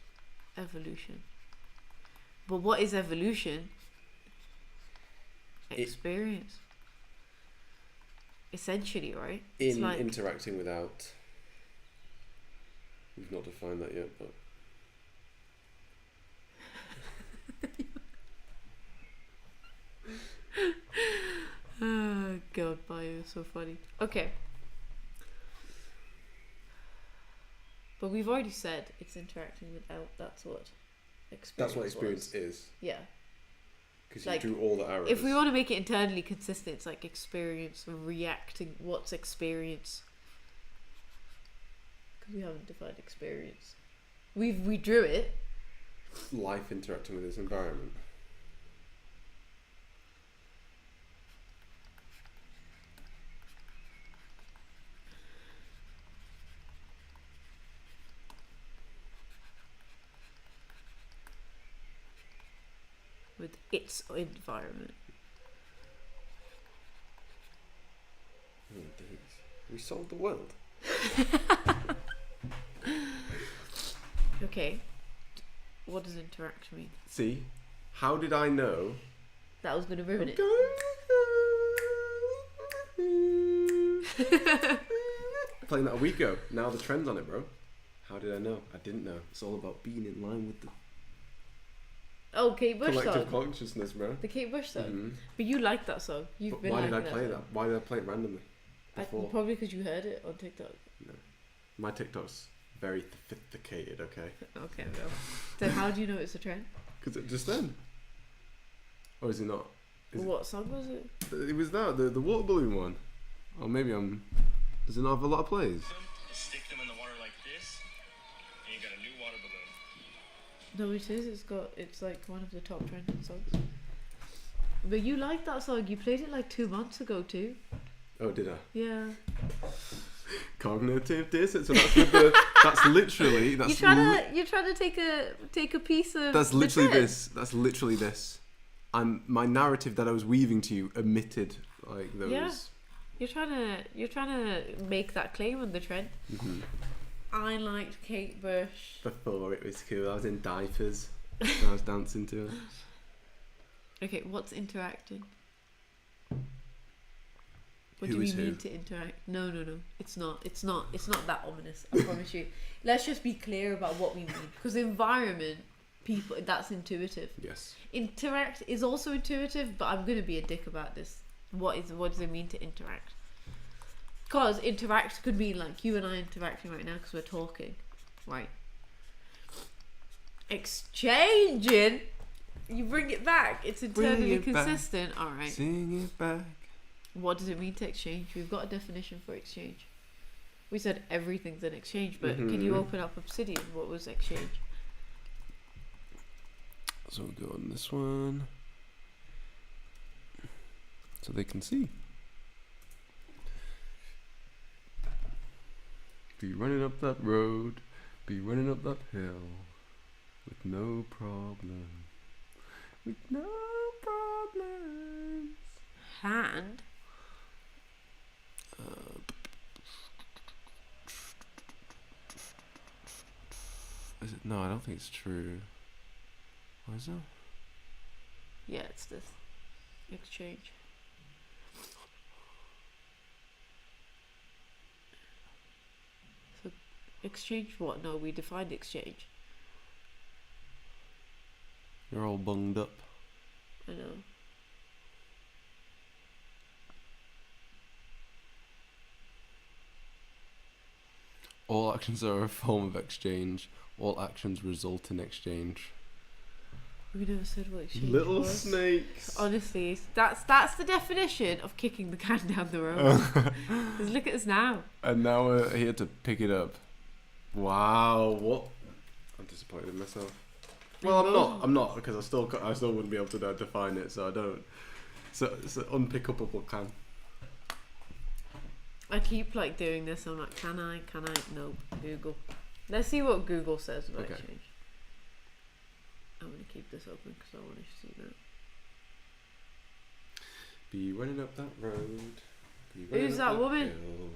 evolution. But what is evolution? Experience. Essentially, right? It's In like, interacting without. We've not defined that yet, but. oh god, bio is so funny. Okay. But we've already said it's interacting without. That's what experience. That's what experience was. is. Yeah. Because Like, you do all the errors. If we want to make it internally consistent, it's like experience reacting. What's experience? Because we haven't defined experience. We drew it. Life interacting with its environment. With its environment. Oh, days. We solved the world. Okay. What does interact mean? See? How did I know? That was going to ruin it. Playing that a week ago. Now the trend's on it, bro. How did I know? I didn't know. It's all about being in line with the Oh, Kate Bush collective song. consciousness, bro. The Kate Bush song. Mhm. But you like that song. You've But been why did I liking play song. that? Why did I play it randomly? Before? Probably because you heard it on TikTok. My TikTok's very sophisticated, okay? Okay, no. So how do you know it's a trend? Because it just then. Or is it not? Is What song was it? It was that, the water balloon one. Or maybe I'm. Does it not have a lot of plays? Stick them in the water like this, and you got a new water balloon. No, it is. It's like one of the top trending songs. But you like that song. You played it like 2 months ago too. Oh, did I? Yeah. Cognitive dissonance. So that's with the. That's literally. That's You're trying to take a piece of. That's the literally trend. this. That's literally this. And my narrative that I was weaving to you omitted like those. Yeah. You're trying to make that claim on the trend. Mhm. I liked Kate Bush. Before it was cool, I was in diapers. I was dancing to it. Okay, what's interacting? What Who do we is who? mean to interact? No. It's not that ominous, I promise you. Let's just be clear about what we mean. Because environment, people, that's intuitive. Yes. Interact is also intuitive, but I'm going to be a dick about this. What does it mean to interact? Because interact could mean like you and I interacting right now because we're talking. Right. Exchanging, you bring it back. It's internally consistent. All right. Sing it back. What does it mean to exchange? We've got a definition for exchange. We said everything's an exchange, but can you open up Obsidian? What was exchange? So we'll go on this one. So they can see. Be running up that road, be running up that hill, with no problem. With no problems. Hand. Is it? No, I don't think it's true. What is it? Yeah, it's this. Exchange. So, exchange what? No, we defined exchange. You're all bunged up. I know. All actions are a form of exchange. All actions result in exchange. We never said what exchange Little was. snakes. Honestly, that's the definition of kicking the can down the road. 'Cause look at us now. And now we're here to pick it up. Wow, what? I'm disappointed in myself. Well, I'm not, because I still wouldn't be able to define it, so I don't. So it's an unpickable can. I keep like doing this. I'm like, can I? Nope. Google. Let's see what Google says about Okay. exchange. I'm gonna keep this open because I want to see that. Be running up that road. Be running Who's up that woman? hill.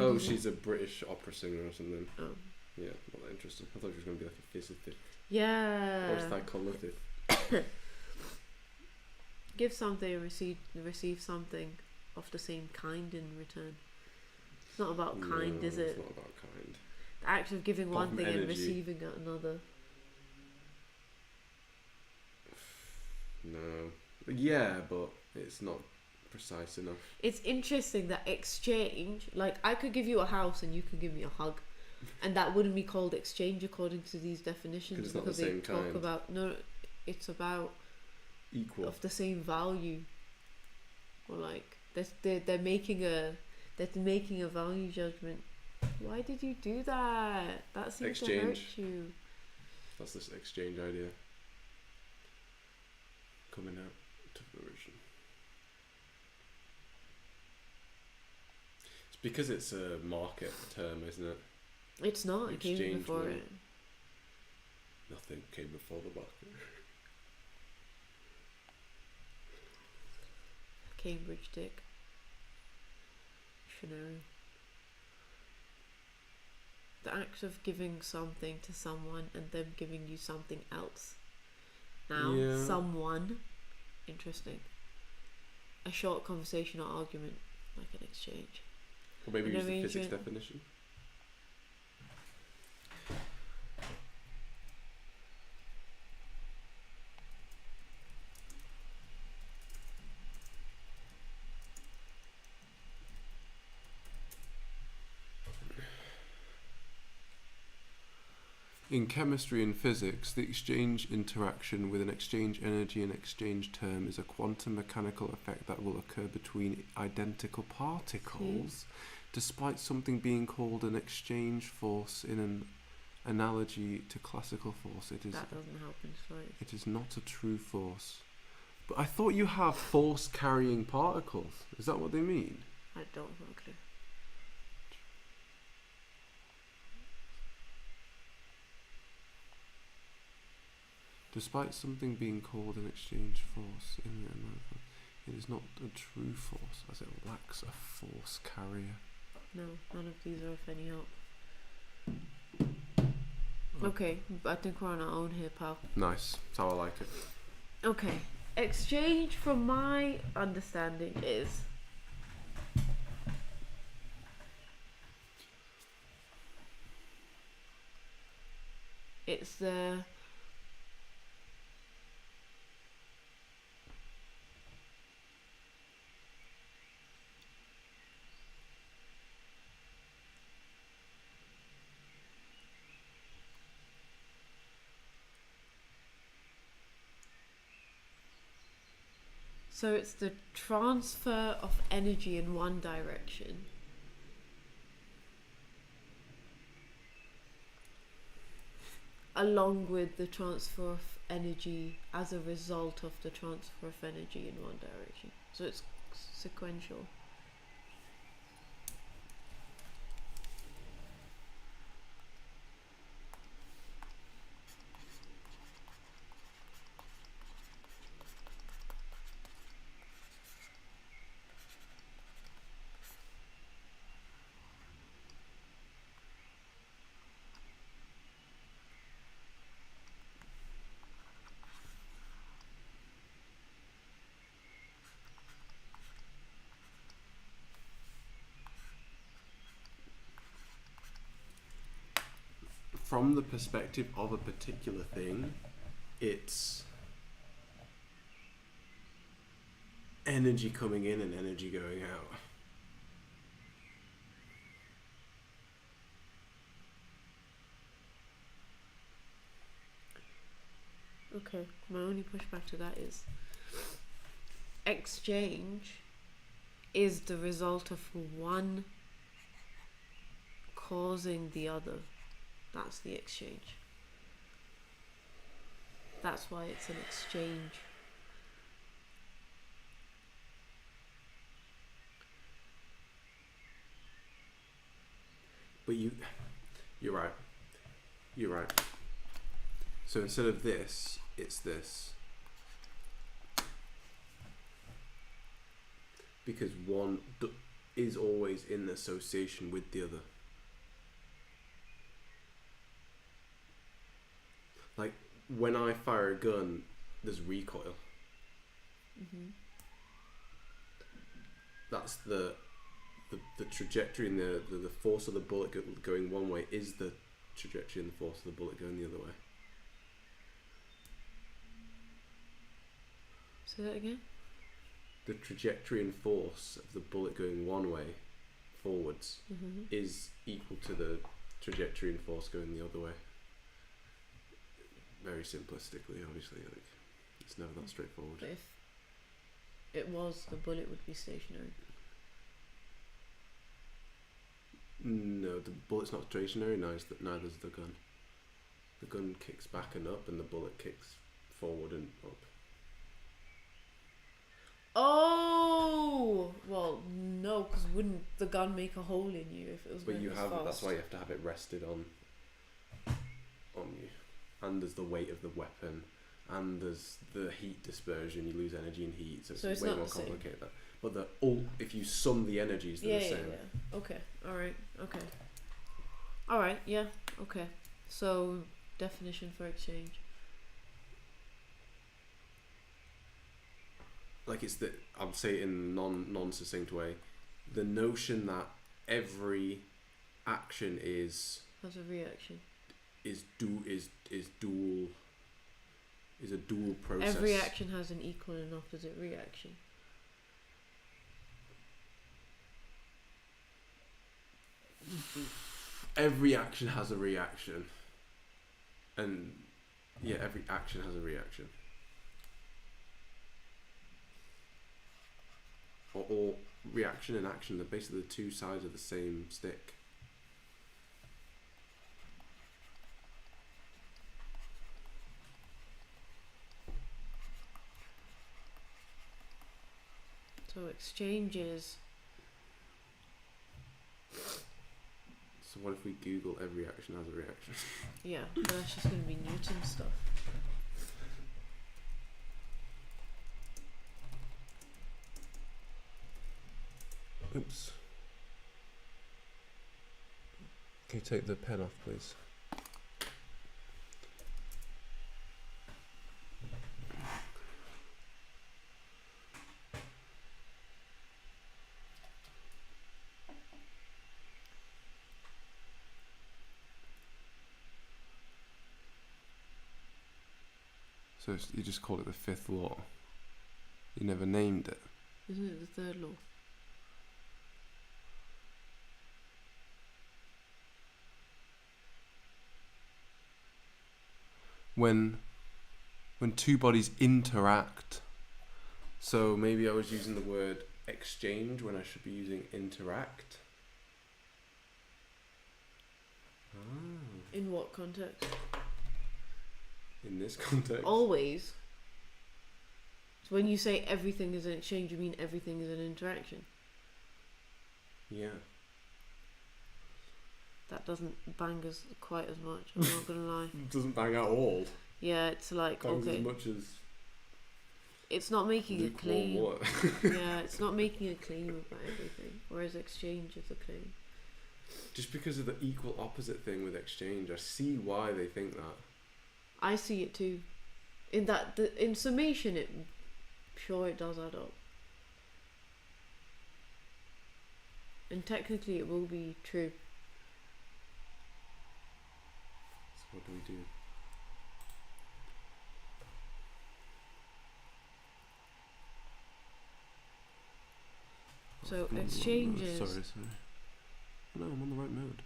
Oh, she's a British opera singer or something. Oh. Yeah, not that interesting. I thought she was going to be like a physicist Yeah. or a psychologist. Give something and receive something of the same kind in return. It's not about kind, is it? It's not about kind. The act of giving Apart one from thing and energy. receiving another. No. Yeah, but it's not precise enough. It's interesting that exchange, like I could give you a house and you could give me a hug, and that wouldn't be called exchange according to these definitions It's not the because they same talk kind. about it's about Equal. of the same value, or like they're making a value judgment. Why did you do that? That seems to hurt Exchange. you. That's this exchange idea coming out to fruition. It's because it's a market term, isn't it? It's not. It came Exchange before will- it. Nothing came before the market. Cambridge Dick. Scenario. The act of giving something to someone and them giving you something else. Now, Yeah. someone. Interesting. A short conversation or argument, like an exchange. Or maybe An use the physics arrangement. definition. In chemistry and physics, the exchange interaction with an exchange energy and exchange term is a quantum mechanical effect that will occur between identical particles, despite something being called an exchange force in an analogy to classical force. It is That doesn't help in slightest. it is not a true force. But I thought you have force carrying particles. Is that what they mean? I don't have a clue. Despite something being called an exchange force in the another, it is not a true force, as it lacks a force carrier. No, none of these are of any help. Okay, I think we're on our own here, pal. Nice. That's how I like it. Okay. Exchange, from my understanding, is it's the so it's the transfer of energy in one direction along with the transfer of energy as a result of the transfer of energy in one direction. So it's sequential. From the perspective of a particular thing, it's energy coming in and energy going out. Okay, my only pushback to that is exchange is the result of one causing the other. That's the exchange. That's why it's an exchange. But you're right. You're right. So instead of this, it's this. Because one is always in association with the other. Like, when I fire a gun, there's recoil. Mm-hmm. That's the trajectory and the force of the bullet going one way is the trajectory and the force of the bullet going the other way. Say that again? The trajectory and force of the bullet going one way forwards Mm-hmm. is equal to the trajectory and force going the other way. Very simplistically, obviously, like, it's never that straightforward. But if it was, the bullet would be stationary. No, the bullet's not stationary, neither's the gun. The gun kicks back and up, and the bullet kicks forward and up. Oh! Well, no, because wouldn't the gun make a hole in you if it was But going you as have fast? that's why you have to have it rested on you. And there's the weight of the weapon, and there's the heat dispersion. You lose energy and heat, so So it's it's way not more the same. complicated. That. But if you sum the energies, they're Yeah, the yeah, same. yeah. Okay, alright, okay. Alright, yeah, okay. So, definition for exchange. Like, it's the, I'll say it in non succinct way, the notion that every action is Has a reaction. is a dual process. Every action has an equal and opposite reaction. Every action has a reaction, and yeah, every action has a reaction. Or reaction and action, they're basically the two sides of the same stick. So exchanges. So what if we Google every action has a reaction? Yeah, but that's just going to be Newton stuff. Oops. Can you take the pen off, please? So you just call it the fifth law. You never named it. Isn't it the third law? When two bodies interact. So maybe I was using the word exchange when I should be using interact. In what context? In this context. Always. So when you say everything is an exchange, you mean everything is an interaction? Yeah. That doesn't bang us quite as much, I'm not going to lie. It doesn't bang at all. Yeah, it's like, Bangs okay. as much as It's not making a claim. water. Yeah, it's not making a claim about everything. Whereas exchange is a claim. Just because of the equal opposite thing with exchange, I see why they think that. I see it too. In summation, it does add up. And technically, it will be true. So what do we do? So exchanges. Sorry. No, I'm on the right mode.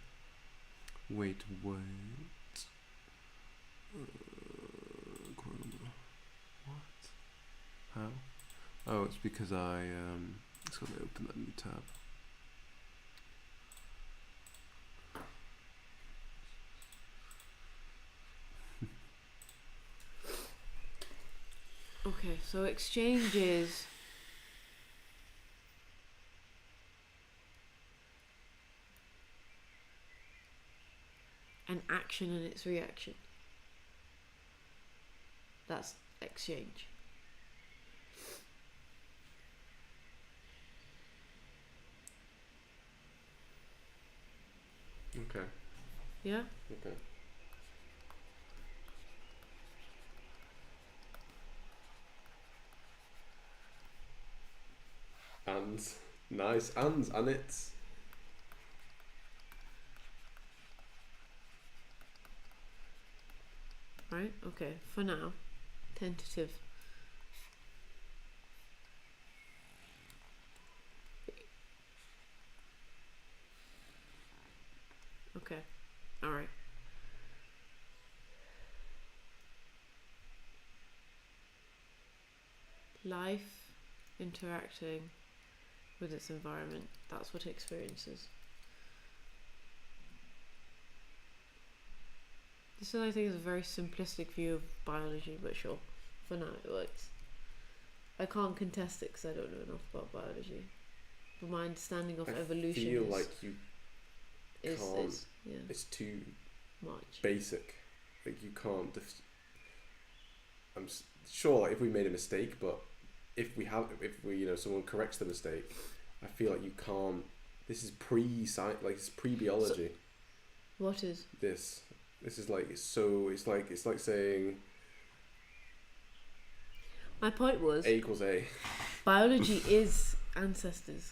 Wait. What? How? Oh, it's because it's got to open that new tab. Okay, so exchange is an action and its reaction. That's exchange. Okay. Yeah? Okay. Ands. Nice. Ands. And it's. Right? Okay, for now. Tentative. Okay. Alright. Life interacting with its environment. That's what experience is. This is, I think, is a very simplistic view of biology, but sure, for now it works. I can't contest it because I don't know enough about biology. But my understanding of evolution feel like you is can't. yeah, It's too much. basic. Like you can't. I'm sure, like, if we made a mistake, but if we someone corrects the mistake, I feel like you can't. This is pre-science, like it's pre-biology. So, what is this? This is like it's like saying. My point was A equals A. biology is ancestors.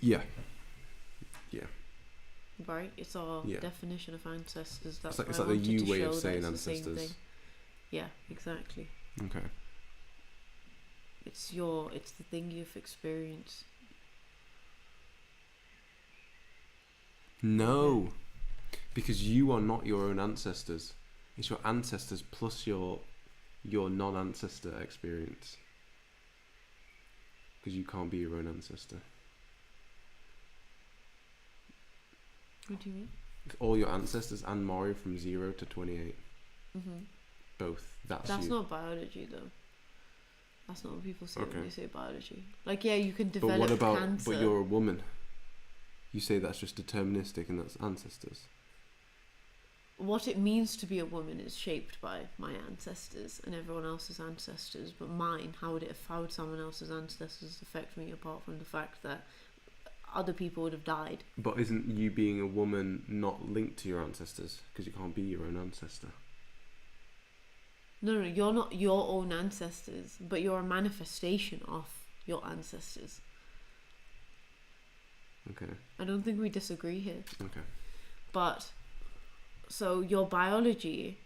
Yeah. Right? It's our Yeah. definition of ancestors. That's It's why like I the wanted you to way of show that saying it's the same ancestors. thing. Yeah, exactly. Okay. It's the thing you've experienced. No, because you are not your own ancestors. It's your ancestors plus your non-ancestor experience. Because you can't be your own ancestor. What do you mean? All your ancestors and Mario from 0 to 28. Mm-hmm. Both. That's That's you. not biology, though. That's not what people say Okay. when they say biology. Like, yeah, you can But develop what about? cancer. But you're a woman. You say that's just deterministic and that's ancestors. What it means to be a woman is shaped by my ancestors and everyone else's ancestors, but mine, how would someone else's ancestors affect me apart from the fact that other people would have died? But isn't you being a woman not linked to your ancestors? Because you can't be your own ancestor. No, you're not your own ancestors, but you're a manifestation of your ancestors. Okay. I don't think we disagree here. Okay. But So your biology,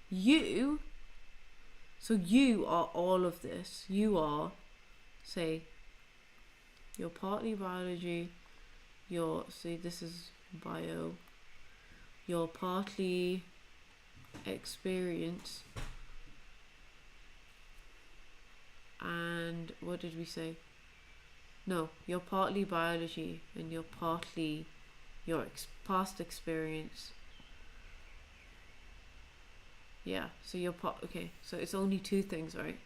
so you are all of this. You are, say, you're partly biology, see, this is bio, you're partly experience, and what did we say? No, you're partly biology and you're partly your past experience. Yeah, so you're okay, so it's only two things, right?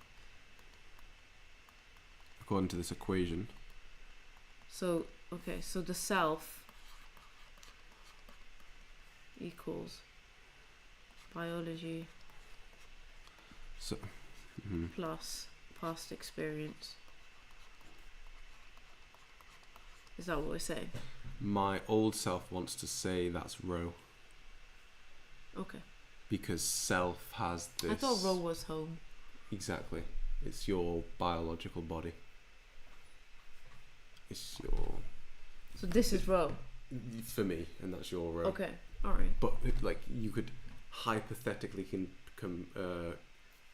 According to this equation. So, okay, so the self equals biology So, plus past experience. Is that what we're saying? my old self wants to say that's row. Okay. Because self has this... I thought row was home. Exactly. It's your biological body. It's your... So this is row. For me, and that's your row. Okay, alright. But like you could hypothetically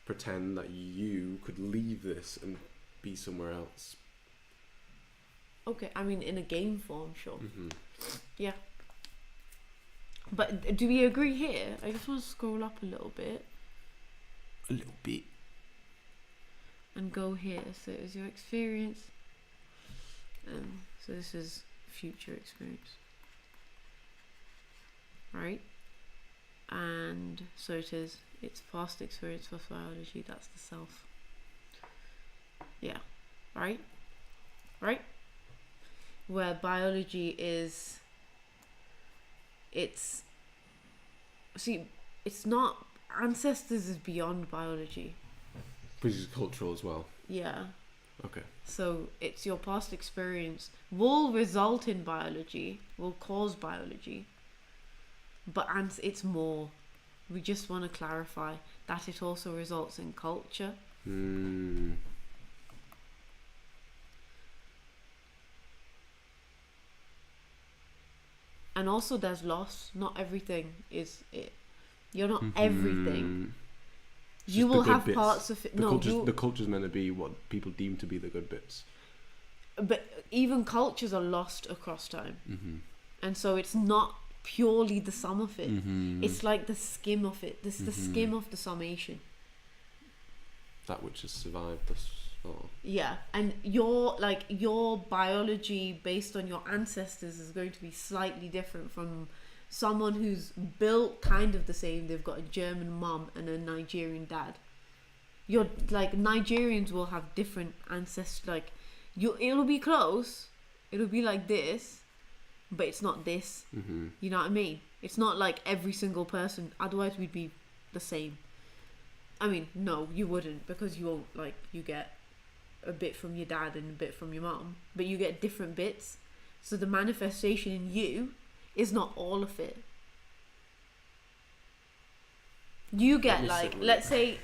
pretend that you could leave this and be somewhere else. Okay, I mean in a game form, sure. Mm-hmm. Yeah. But do we agree here? I just want to scroll up a little bit. A little bit. And go here. So is your experience. So this is future experience. Right? And so it's past experience plus biology, that's the self. Yeah. Right? Right? Where biology is, it's not, ancestors is beyond biology. Which is cultural as well. Yeah. Okay. So it's your past experience will result in biology, will cause biology, but it's more. We just want to clarify that it also results in culture. And also there's loss. Not everything is it. You're not everything. You will have bits. Parts of it. The culture's meant to be what people deem to be the good bits. But even cultures are lost across time. Mm-hmm. And so it's not purely the sum of it. Mm-hmm. It's like the skim of it. This the skim of the summation. That which has survived this. Oh. Yeah, and your biology based on your ancestors is going to be slightly different from someone who's built kind of the same. They've got a German mum and a Nigerian dad. You're like Nigerians will have different ancestors. It'll be close. It'll be like this, but it's not this. Mm-hmm. You know what I mean? It's not like every single person. Otherwise, we'd be the same. I mean, no, you wouldn't, because you won't you get a bit from your dad and a bit from your mum, but you get different bits. So the manifestation in you is not all of it. You get let's say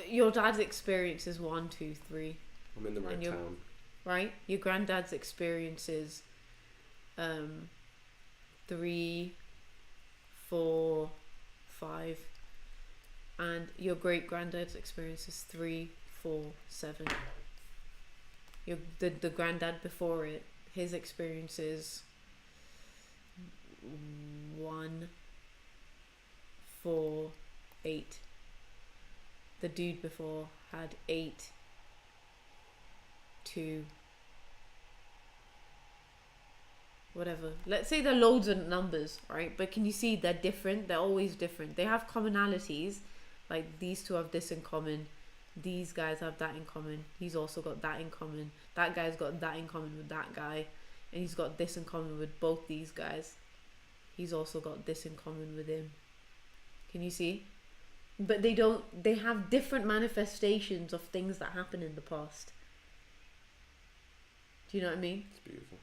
your dad's experience is 1, 2, 3. I'm in the right town. Right? Your granddad's experience is 3, 4, 5. And your great granddad's experience is 3, 4, 7. The granddad before it, his experience is 1, 4, 8. The dude before had 8, 2, whatever. Let's say they're loads of numbers, right? But can you see they're different? They're always different. They have commonalities. Like these two have this in common. These guys have that in common. He's also got that in common. That guy's got that in common with that guy. And he's got this in common with both these guys. He's also got this in common with him. Can you see? But they have different manifestations of things that happen in the past. Do you know what I mean? It's beautiful.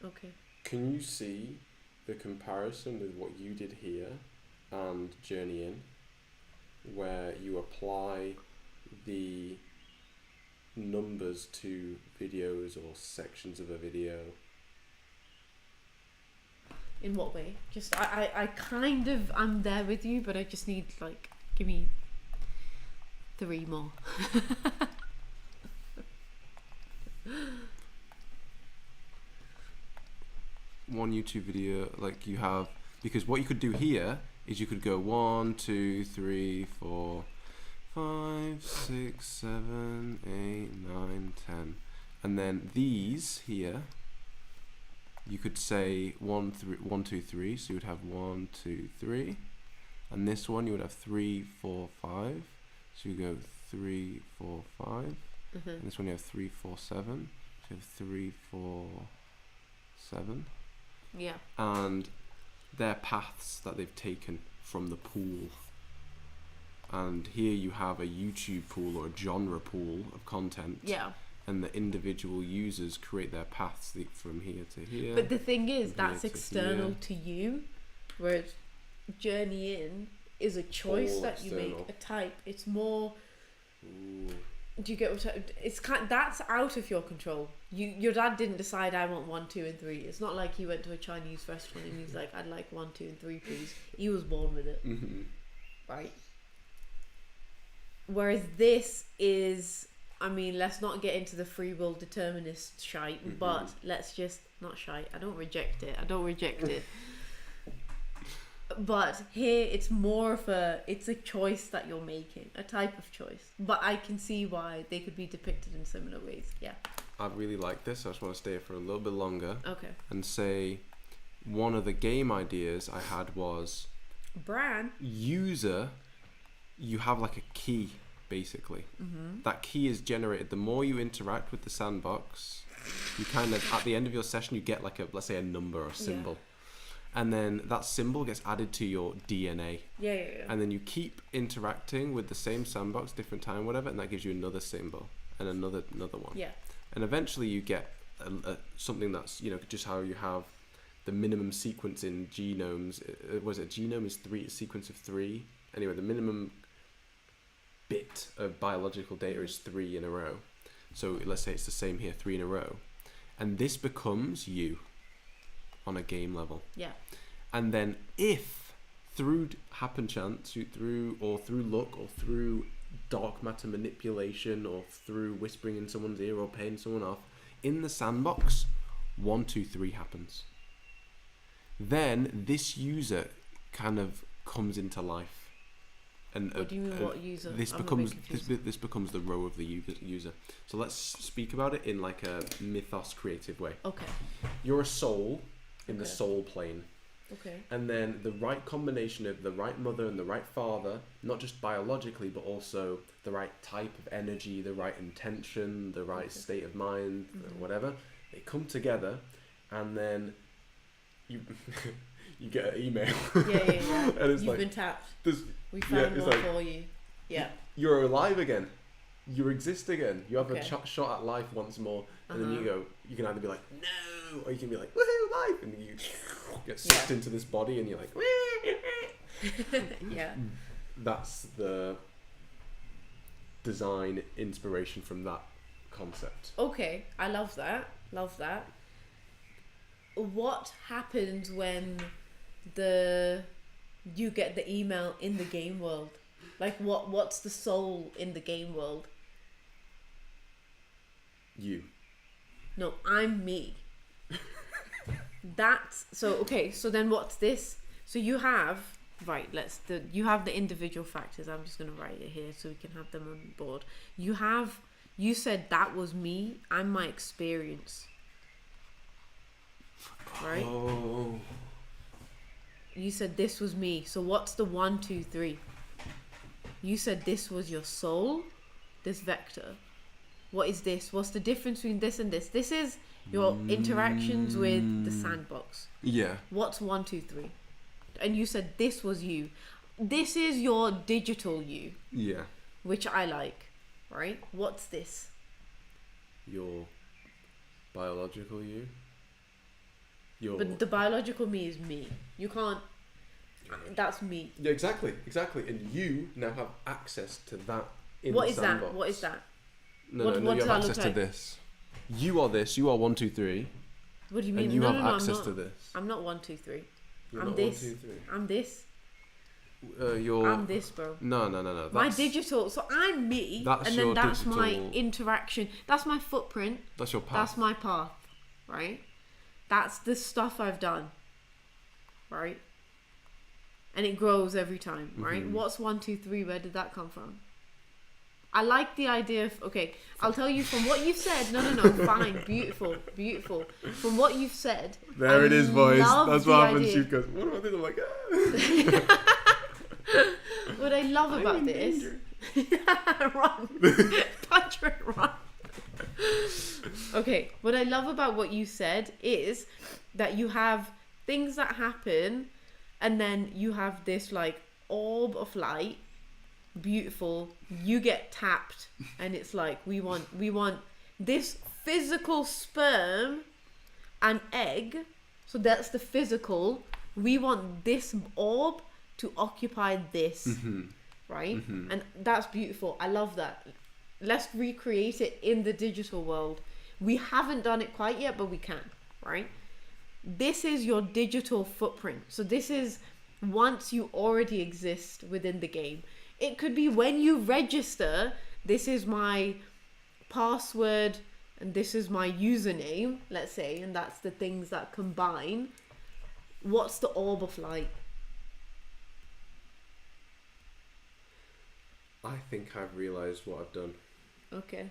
Okay. Can you see the comparison with what you did here and Journey In, where you apply the numbers to videos or sections of a video In what way? Just I kind of I'm there with you, but I just need like give me 3 more. One YouTube video, like you have, because what you could do here is you could go 1, 2, 3, 4, 5, 6, 7, 8, 9, 10, and then these here, you could say 1, 2, 3. So you would have 1, 2, 3, and this one you would have 3, 4, 5. So you go 3, 4, 5. And this one you have 3, 4, 7. So you have 3, 4, 7. Yeah. And they're paths that they've taken from the pool. And here you have a YouTube pool or a genre pool of content. Yeah. And the individual users create their paths from here to here. But the thing is, from that's here to external here. to you, whereas Journey In is a choice All that you make, external. a type. It's more. Ooh. Do you get what it's that's out of your control. Your dad didn't decide I want 1, 2, and 3. It's not like he went to a Chinese restaurant and he's like, I'd like 1, 2, and 3, please. He was born with it, right? Whereas this is, I mean, let's not get into the free will determinist shite, but let's just not shite. I don't reject it. But here it's more of it's a choice that you're making, a type of choice. But I can see why they could be depicted in similar ways. Yeah. I really like this. I just want to stay here for a little bit longer. Okay. And say one of the game ideas I had was Bran. user, you have like a key basically. That key is generated the more you interact with the sandbox. You kind of, at the end of your session, you get like let's say a number or symbol. Yeah. And then that symbol gets added to your DNA. Yeah. And then you keep interacting with the same sandbox, different time, whatever, and that gives you another symbol and another one. Yeah. And eventually you get something that's, just how you have the minimum sequence in genomes. Was it genome is 3, a sequence of 3? Anyway, the minimum bit of biological data is 3 in a row. So let's say it's the same here, 3 in a row. And this becomes you on a game level. Yeah. And then if through happen chance, through luck, or through dark matter manipulation, or through whispering in someone's ear or paying someone off, in the sandbox, 1, 2, 3 happens. Then this user kind of comes into life. And What do you mean, what user? This I'm a bit becomes confused. this becomes the row of the user. So let's speak about it in like a mythos creative way. Okay. You're a soul in the Okay. soul plane. Okay. And then the right combination of the right mother and the right father, not just biologically, but also the right type of energy, the right intention, the right state of mind, whatever, they come together, and then you you get an email. Yeah. And it's You've like, been tapped. there's, We found it's one like, for you. Yeah. you're alive again. You exist again. You have Okay. a shot at life once more, and then you can either be like, no, or you can be like, woohoo, life, and you get sucked into this body, and you're like, Yeah. that's the design inspiration from that concept. Okay. I love that. What happens when you get the email in the game world? Like what's the soul in the game world? You. No, I'm me. That's so okay. So then, what's this? So you have you have the individual factors. I'm just gonna write it here so we can have them on board. You said that was me. I'm my experience. Right. Oh. You said this was me. So what's the 1, 2, 3? You said this was your soul. This vector. What is this? What's the difference between this and this? This is your interactions with the sandbox. Yeah. What's 1, 2, 3? And you said this was you. This is your digital you, Yeah. which I like, right? What's this? Your biological you. But the biological me is me. You can't. That's me. Yeah, exactly. And you now have access to that in What the is sandbox. that? What is that? No, What you does have that look access to like? this. You are this. You are 1, 2, 3. What do you mean? And you no, have no, access I'm to not. this. I'm not 1, 2, 3. You're I'm not this. 1, 2, 3. I'm this. You're. I'm this, bro. No. My That's, digital. So I'm me, That's and then your that's my digital- interaction. That's my footprint. That's your path. That's my path, right? That's the stuff I've done, right? And it grows every time, right? Mhm. What's 1, 2, 3? Where did that come from? I like the idea of, okay, I'll tell you from what you've said. No, fine, beautiful. From what you've said. There I it is, boys. love That's the what happens. idea. She goes, what do I think? I'm like, ah. What I love I'm about in this. danger. Run. Punch her and run. Okay, what I love about what you said is that you have things that happen and then you have this like orb of light, beautiful, you get tapped and it's like we want this physical sperm and egg, so that's the physical, we want this orb to occupy this, right? And that's beautiful. I love that. Let's recreate it in the digital world. We haven't done it quite yet, but we can, right? This is your digital footprint. So this is once you already exist within the game. It could be when you register, this is my password and this is my username, let's say, and that's the things that combine. What's the orb of light? I think I've realised what I've done. Okay.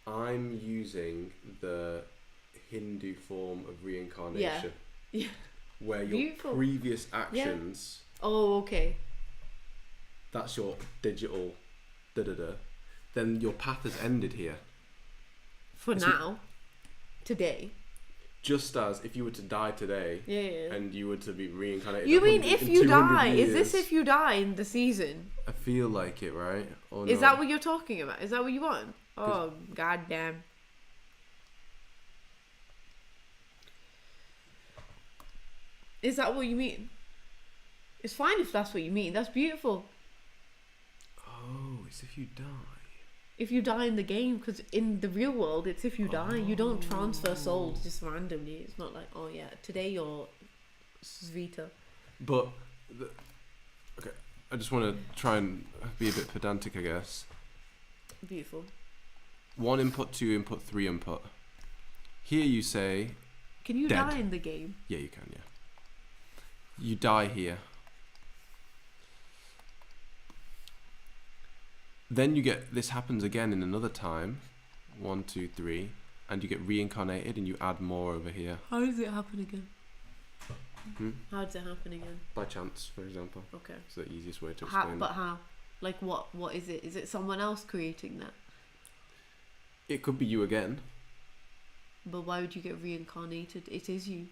I'm using the Hindu form of reincarnation. Yeah. Where your Beautiful. previous actions, Oh, okay. that's your digital da-da-da. Then your path has ended here. For It's now. Today. Just as if you were to die today Yeah. and you were to be reincarnated. You mean 100 if in you 200 die? Is this years, if you die in the season? I feel like it, right? Or Is not? that what you're talking about? Is that what you want? Oh, goddamn. Is that what you mean? It's fine if that's what you mean. That's beautiful. Oh, it's if you die. If you die in the game, because in the real world, it's if you die. You don't transfer souls just randomly. It's not like, oh yeah, today you're Svita. But, okay, I just want to try and be a bit pedantic, I guess. Beautiful. 1 input, 2 input, 3 input. Here you say, Can you Dead. die in the game? yeah, you can, yeah. You die here. Then you get, this happens again in another time. 1, 2, 3. And you get reincarnated and you add more over here. How does it happen again? Hmm? How does it happen again? By chance, for example. Okay. It's the easiest way to How, explain but it. how? Like what? What is it? Is it someone else creating that? It could be you again. But why would you get reincarnated? It is you.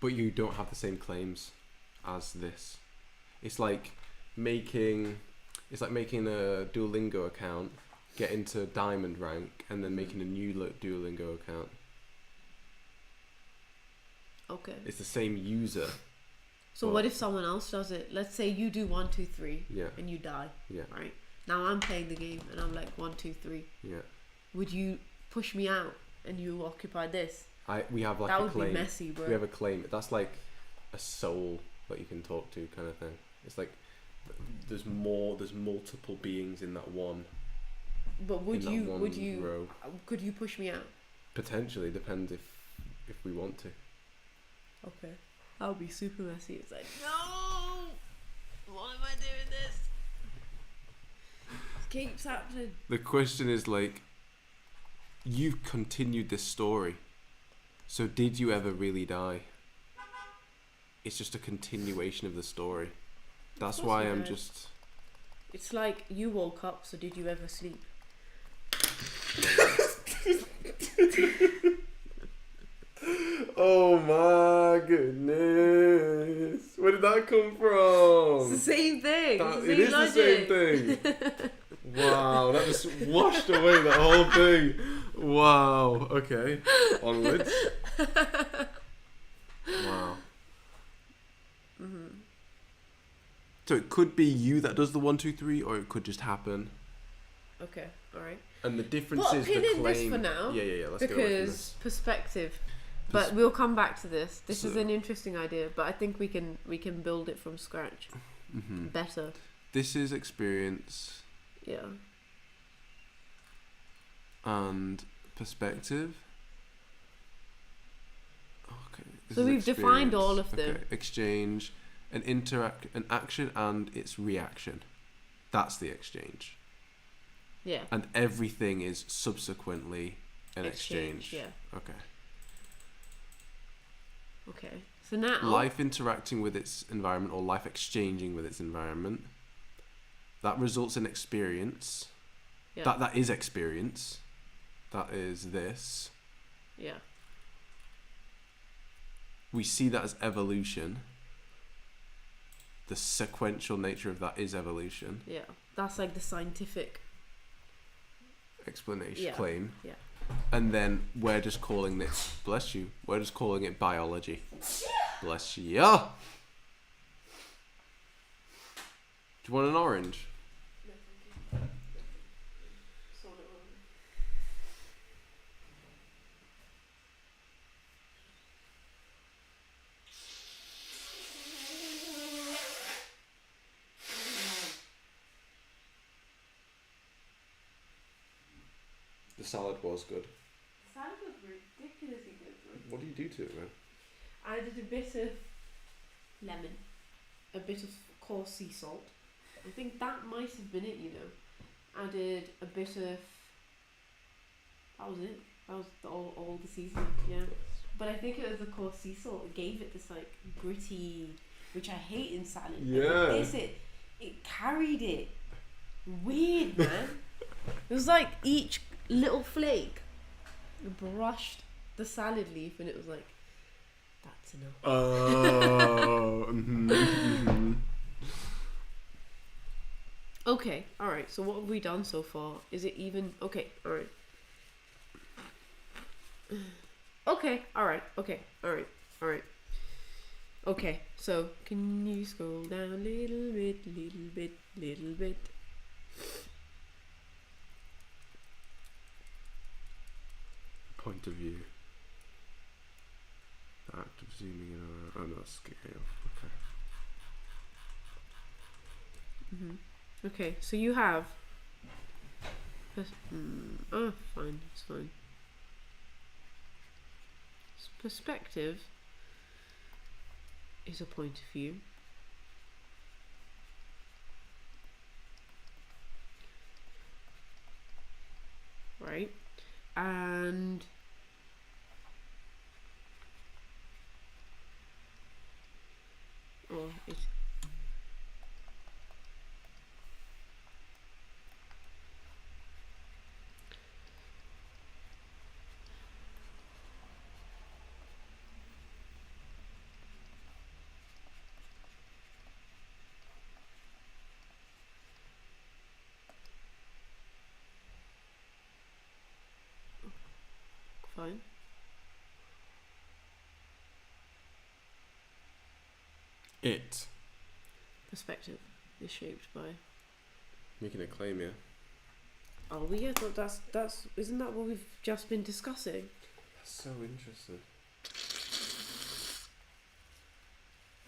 But you don't have the same claims as this. It's like making a Duolingo account, get into diamond rank, and then making a new Duolingo account. Okay. It's the same user. So what if someone else does it? Let's say you do 1, 2, 3, Yeah. and you die. Yeah. Right. Now I'm playing the game, and I'm like 1, 2, 3. Yeah. Would you push me out and you occupy this? We have like That a would claim. be messy, bro. We have a claim. That's like a soul that you can talk to, kind of thing. It's like there's multiple beings in that one. But would in that you? one Would you? row. Could you push me out? Potentially, depends if we want to. Okay. That would be super messy. It's like, no! Why am I doing this? It keeps happening. The question is like, you've continued this story. So did you ever really die? It's just a continuation of the story. That's course why you I'm died. just... It's like you woke up, so did you ever sleep? Oh my goodness. Where did that come from? It's the same thing. It is the same thing. Wow, that just washed away the whole thing. Wow. Okay. Onwards. Wow. So it could be you that does the 1, 2, 3, or it could just happen. Okay, alright. And the difference Put a is pin the in claim. this for now. Yeah. Let's go away from this. Because perspective. But we'll come back to this. This is So- an interesting idea, but I think we can build it from scratch better. This is experience Yeah. and perspective. Okay. This So is we've defined all experience. of them. Okay. Exchange, an action and its reaction. That's the exchange. Yeah. And everything is subsequently an exchange. Yeah. Okay. Okay. So now Life interacting with its environment or life exchanging with its environment. That results in experience. Yeah. That is experience. That is this. Yeah. We see that as evolution. The sequential nature of that is evolution. Yeah. That's like the scientific. Explanation Yeah. claim. Yeah. And then we're just calling this, bless you, we're just calling it biology. Bless you. Do you want an orange? The salad was good. Salad was ridiculously good. What do you do to it, man? I added a bit of lemon, a bit of coarse sea salt. I think that might have been it, you know. Added a bit of. That was it. That was all the seasoning, yeah. But I think it was the coarse sea salt. It gave it this like gritty, which I hate in salad. Yeah. But this, it carried it. Weird, man. It was like each little flake brushed the salad leaf, and it was like, that's enough. Oh. Okay, alright, so what have we done so far? Is it even... Okay, alright. Okay, alright, okay, alright, alright. Okay, so can you scroll down a little bit? Point of view. The act of zooming in on... Oh, no, scale. Okay. Okay, so you have... oh, fine, it's fine. Perspective is a point of view. Right? And it's fine. It. Perspective is shaped by. Making a claim, yeah? Oh, well, yeah, that's isn't that what we've just been discussing? That's so interesting.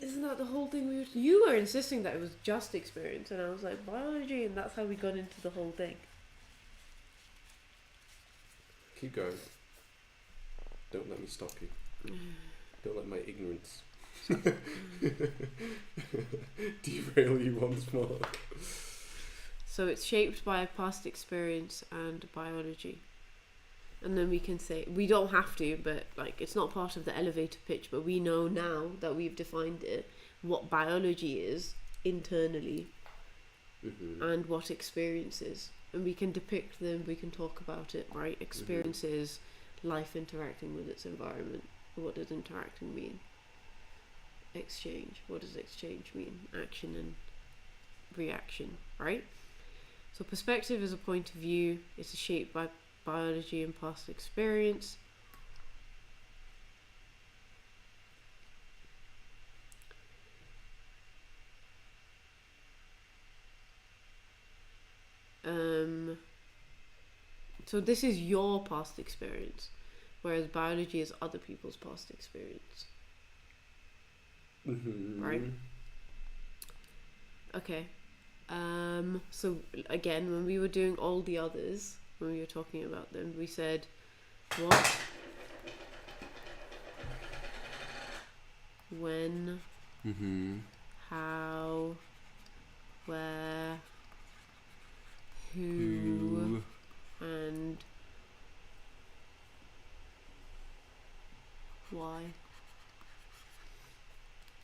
Isn't that the whole thing you were insisting that it was just experience, and I was like biology, and that's how we got into the whole thing. Keep going. Don't let me stop you. Don't let my ignorance derail you once more. So it's shaped by past experience and biology. And then we can say, we don't have to, but like it's not part of the elevator pitch, but we know now that we've defined it, what biology is internally and what experience is. And we can depict them, we can talk about it, right? Experience is life interacting with its environment. What does interacting mean? Exchange. What does exchange mean? Action and reaction, right? So perspective is a point of view. It's shaped by biology and past experience. So this is your past experience. whereas biology is other people's past experience. Right? Okay. So again, when we were doing all the others, when we were talking about them, we said what, when, how, where, who, and why.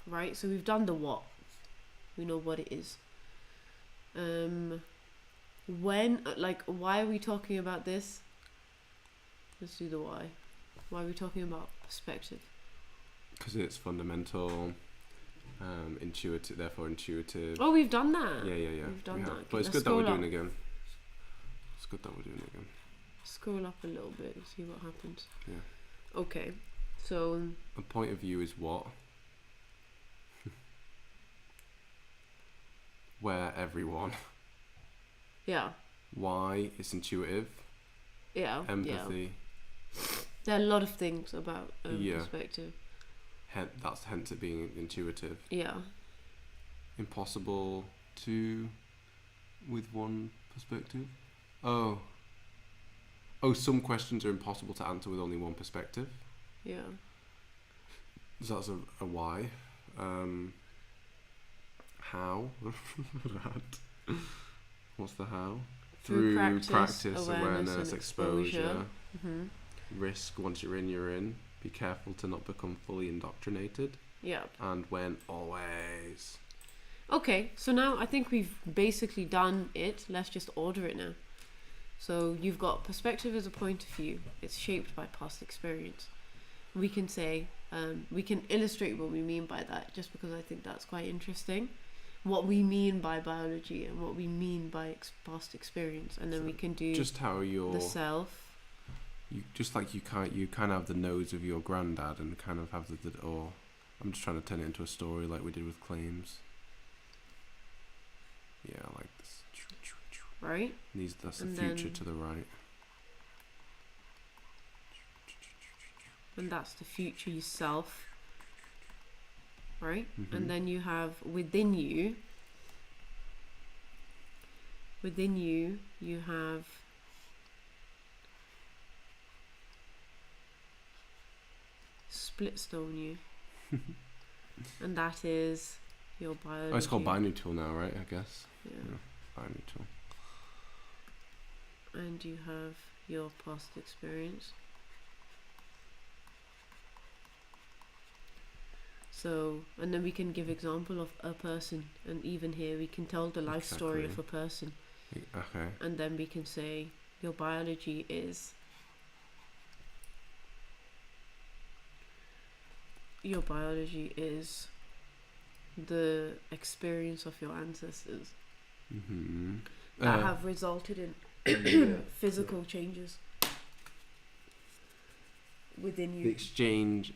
Right, so we've done the what. We know what it is. When, like, why are we talking about this? Let's do the why. Why are we talking about perspective? Because it's fundamental, intuitive, therefore intuitive. Oh, we've done that. Yeah. We've done that. But it's good that we're doing it again. It's good that we're doing it again. Scroll up a little bit and see what happens. Yeah. Okay, so... A point of view is what? Where everyone. Yeah. Why it's intuitive. Yeah. Empathy. Yeah. There are a lot of things about perspective. Hence it being intuitive. Yeah. Impossible to with one perspective. Oh, some questions are impossible to answer with only one perspective. Yeah. So that's a why. How? What's the how? Through practice, awareness, exposure. Risk. Once you're in. Be careful to not become fully indoctrinated. Yeah. And when, always. Okay, so now I think we've basically done it. Let's just order it now. So you've got perspective as a point of view. It's shaped by past experience. We can say, we can illustrate what we mean by that, just because I think that's quite interesting. What we mean by biology and what we mean by past experience, and then we can do just how you're the self. You just like you kind of have the nose of your granddad, and kind of have the or I'm just trying to turn it into a story like we did with claims. Yeah, I like this. Right. That's the future to the right. And that's the future yourself. Right? And then you have within you have split stone you. And that is your biology. Oh, it's called binary tool now, right? I guess. Yeah. Binary tool. And you have your past experience. So, and then we can give example of a person, and even here we can tell the life story of a person. Okay. And then we can say your biology is the experience of your ancestors that have resulted in physical changes within you. The exchange.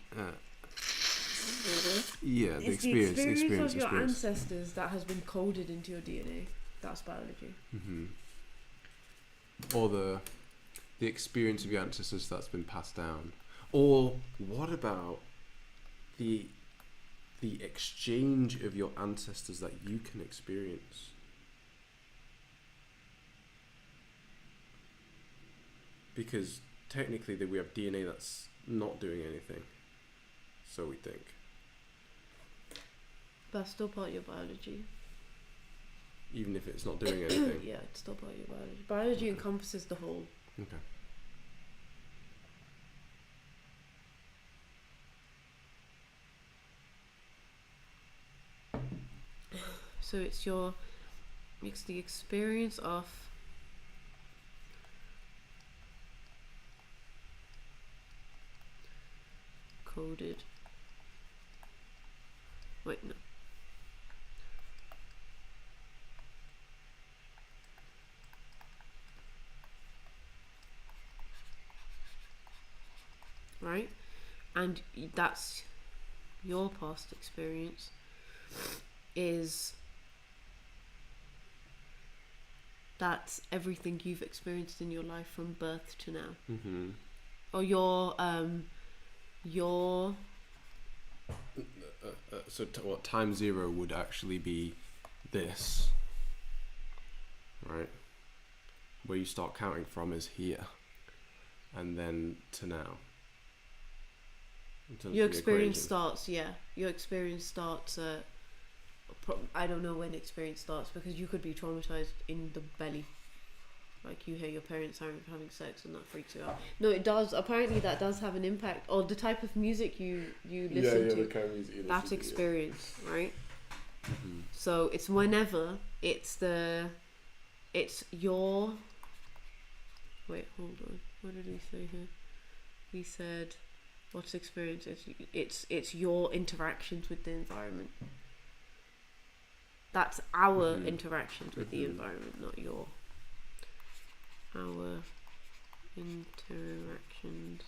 Yeah, the It's experience of your ancestors that has been coded into your DNA. That's biology. Or the experience of your ancestors that's been passed down. Or what about the exchange of your ancestors that you can experience? Because technically we have DNA that's not doing anything. So we think. That's still part of your biology. Even if it's not doing anything? Yeah, it's still part of your biology. Biology encompasses the whole. Okay. So it's the experience of coded. Wait, no. Right? And that's your past experience that's everything you've experienced in your life from birth to now. or your what time zero would actually be this, right? Where you start counting from is here, and then to now. In terms your of the experience equation. starts. Yeah, your experience starts. I don't know when experience starts, because you could be traumatized in the belly. Like you hear your parents having sex and that freaks you out. No, it does. Apparently, that does have an impact. Or the type of music you listen to. The kind of music you listen That to, experience, right? Mm-hmm. So it's whenever it's your. Wait, hold on. What did we say here? We said, what's experience? It's your interactions with the environment. That's our interactions with the environment, not your. Our interactions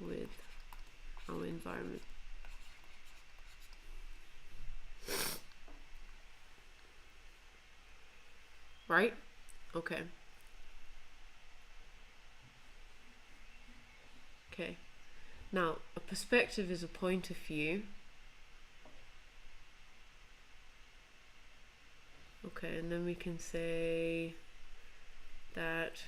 with our environment. Right? Okay. Okay. Now, a perspective is a point of view. Okay, and then we can say that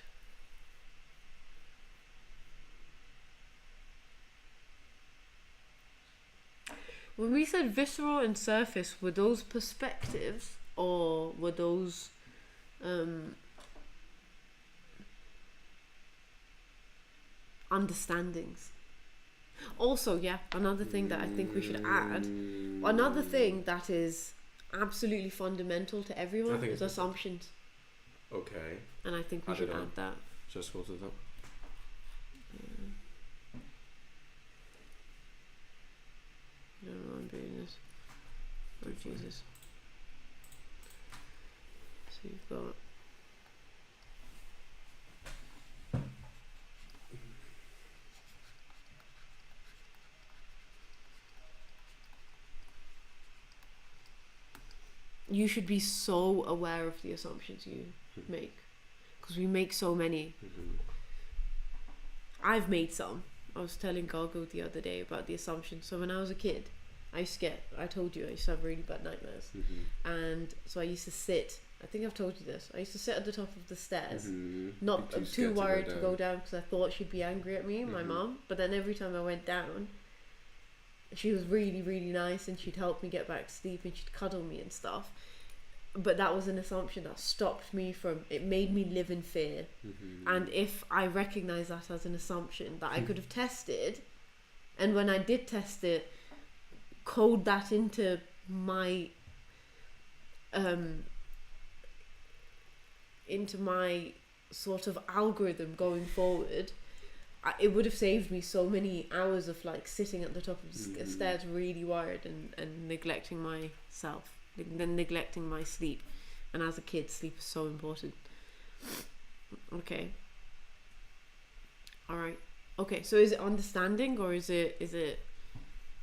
when we said visceral and surface, were those perspectives or were those understandings? Also, yeah, another thing that I think we should add, another thing that is absolutely fundamental to everyone is assumptions. Okay. And I think we should add that. Just go to that. I don't know why I'm doing this. Oh, Jesus. So you've got. You should be so aware of the assumptions you make, because we make so many. I've made some. I was telling Gargo the other day about the assumptions. So when I was a kid, I told you I used to have really bad nightmares. And so I used to sit, I think I've told you this, I used to sit at the top of the stairs, not too worried to go down because I thought she'd be angry at me, my mum. But then every time I went down, she was really, really nice and she'd help me get back to sleep and she'd cuddle me and stuff. But that was an assumption that stopped me from, it made me live in fear. And if I recognise that as an assumption that I could have tested, and when I did test it, code that into my sort of algorithm going forward, it would have saved me so many hours of like sitting at the top of the stairs really worried and neglecting myself, then neglecting my sleep. And as a kid, sleep is so important. Okay, all right, okay, so is it understanding or is it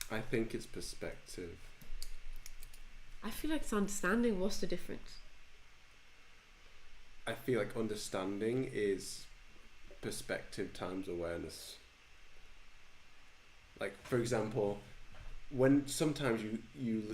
I think it's perspective. I feel like it's understanding. What's the difference? I feel like understanding is perspective times awareness. Like, for example, when sometimes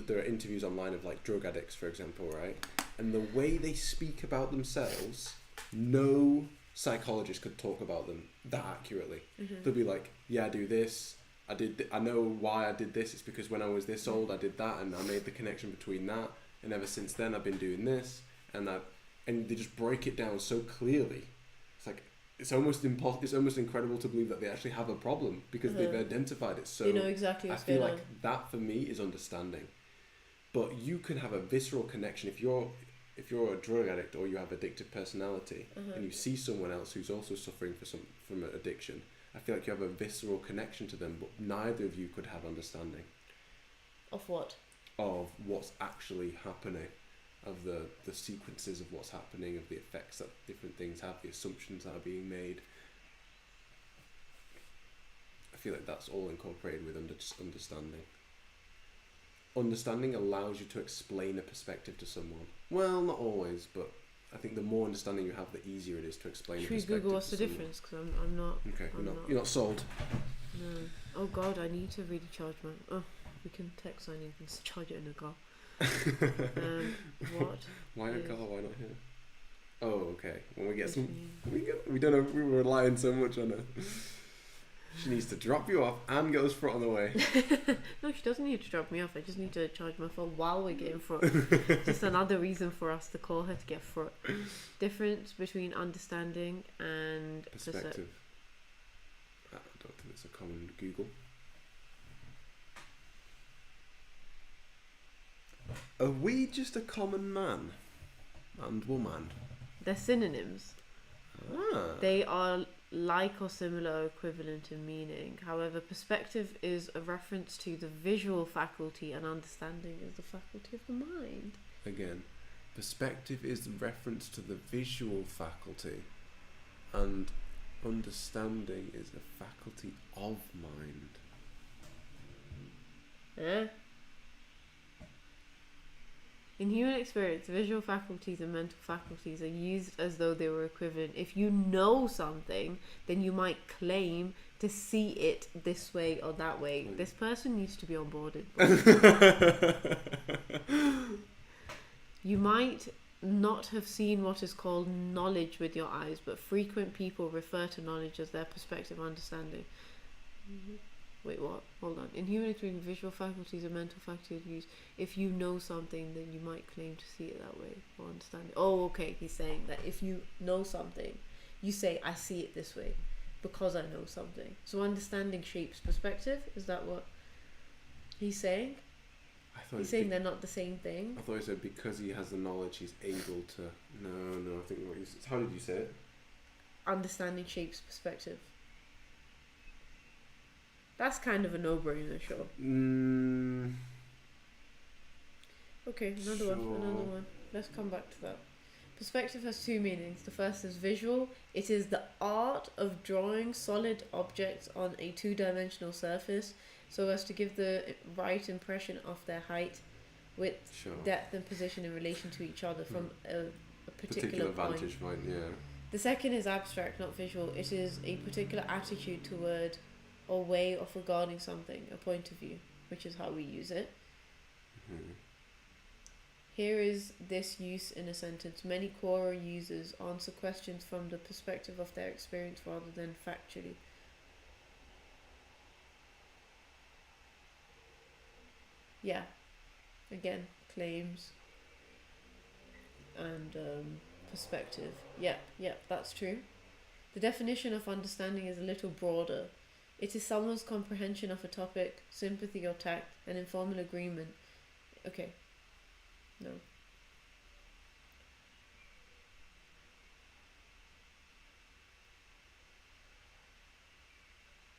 there are interviews online of like drug addicts, for example, right? And the way they speak about themselves, no psychologist could talk about them that accurately. They'll be like, yeah, I do this, I know why I did this, it's because when I was this old I did that and I made the connection between that, and ever since then I've been doing this, and they just break it down so clearly. It's like it's almost incredible to believe that they actually have a problem because they've identified it. So you know exactly what's I feel going like on. that for me is understanding. But you can have a visceral connection if you're a drug addict or you have addictive personality and you see someone else who's also suffering from an addiction. I feel like you have a visceral connection to them, but neither of you could have understanding. Of what? Of what's actually happening, of the sequences of what's happening, of the effects that different things have, the assumptions that are being made. I feel like that's all incorporated with understanding. Understanding allows you to explain a perspective to someone. Well, not always, but I think the more understanding you have, the easier it is to explain. Should we Google what's the difference? Because I'm not. Okay, I'm you're not sold. No. Oh God, I need to really charge my. Oh, we can text sign. You can charge it in a car. What? Why a car? Why not here? Oh, okay. When we get What some, do you mean? we don't know. We were relying so much on her. She needs to drop you off and get us fruit on the way. No, she doesn't need to drop me off. I just need to charge my phone while we're getting fruit. Just another reason for us to call her to get fruit. Difference between understanding and Perspective. I don't think it's a common Google. Are we just a common man and woman? They're synonyms. Ah. They are like or similar or equivalent in meaning. However, perspective is a reference to the visual faculty and understanding is the faculty of the mind. Again, perspective is the reference to the visual faculty and understanding is a faculty of mind. Eh? In human experience, visual faculties and mental faculties are used as though they were equivalent. If you know something, then you might claim to see it this way or that way. This person needs to be onboarded. You might not have seen what is called knowledge with your eyes, but frequent people refer to knowledge as their perspective understanding. Wait, what? Hold on. In human experience, visual faculties and mental faculties are used. If you know something, then you might claim to see it that way or understand it. Oh, okay. He's saying that if you know something, you say, I see it this way because I know something. So understanding shapes perspective. Is that what he's saying? He's saying they're not the same thing. I thought he said because he has the knowledge, he's able to. No. I think what you said. How did you say it? Understanding shapes perspective. That's kind of a no-brainer, sure. Okay, another one. Let's come back to that. Perspective has two meanings. The first is visual. It is the art of drawing solid objects on a two-dimensional surface so as to give the right impression of their height, width, depth and position in relation to each other from a particular point. Vantage point, yeah. The second is abstract, not visual. It is a particular attitude toward or way of regarding something, a point of view, which is how we use it. Here is this use in a sentence. Many Quora users answer questions from the perspective of their experience rather than factually. Yeah. Again, claims and perspective. Yep, that's true. The definition of understanding is a little broader. It is someone's comprehension of a topic, sympathy or tact, an informal agreement. Okay. No.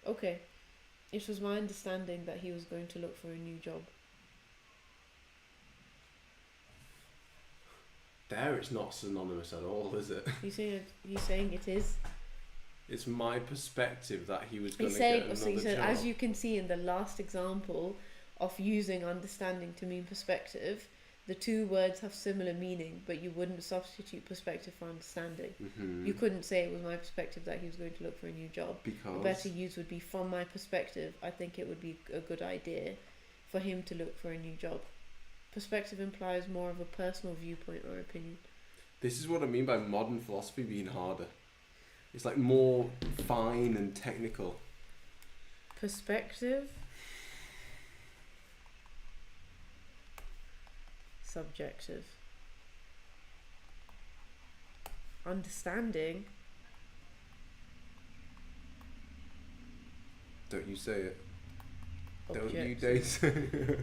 Okay. It was my understanding that he was going to look for a new job. There, it's not synonymous at all, is it? He's saying it is. It's my perspective that he was going to get another so he said, job. as you can see in the last example of using understanding to mean perspective, the two words have similar meaning, but you wouldn't substitute perspective for understanding. You couldn't say it was my perspective that he was going to look for a new job. Because a better use would be from my perspective. I think it would be a good idea for him to look for a new job. Perspective implies more of a personal viewpoint or opinion. This is what I mean by modern philosophy being harder. It's like more fine and technical. Perspective. Subjective. Understanding. Don't you say it. Objective. Don't you dare say it.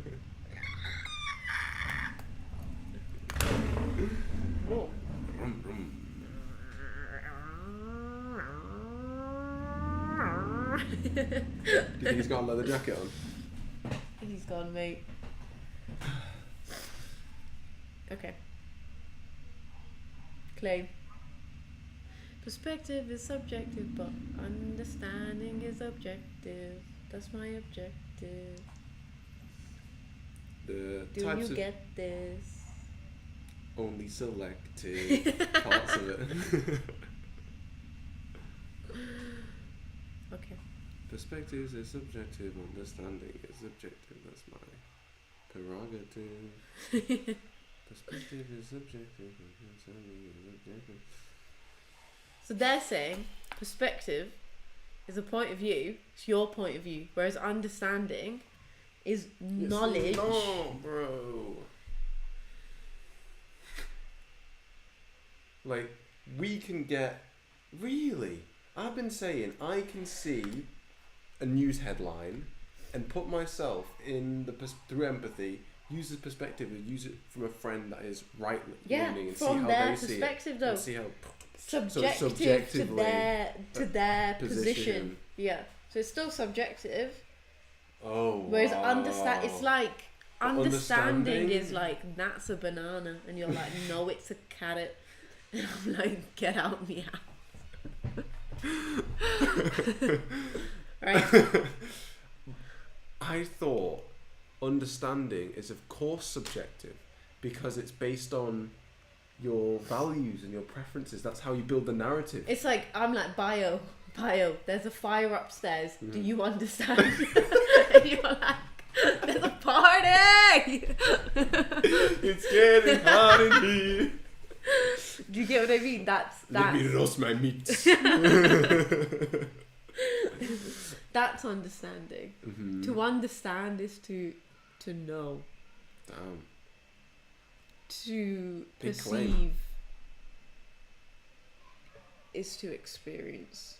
Whoa. Do you think he's got a leather jacket on? He's gone, mate. Okay. Claim. Perspective is subjective, but understanding is objective. That's my objective. The Do types you of get this? only selected parts of it. Okay. Perspectives is subjective, understanding is subjective. That's my prerogative. Perspective is subjective, understanding is subjective. So they're saying perspective is a point of view. It's your point of view, whereas understanding is knowledge. No, bro. Like, we can get... Really? I've been saying I can see a news headline and put myself in the through empathy, use the perspective and use it from a friend that is right leaning and see from how their they see it. perspective though. And see how Subjective to their position. Yeah. So it's still subjective. Oh. Whereas wow. it's like understanding Understanding? is like that's a banana, and you're like, no, it's a carrot. And I'm like, get out me house. Right. I thought understanding is of course subjective because it's based on your values and your preferences. That's how you build the narrative. It's like I'm like bio. There's a fire upstairs. Do you understand? And you're like, there's a party. It's getting hot in here. Do you get what I mean? That's Let me roast my meat. that's understanding. Mm-hmm. To understand is to know. Damn. To Big perceive claim. is to experience.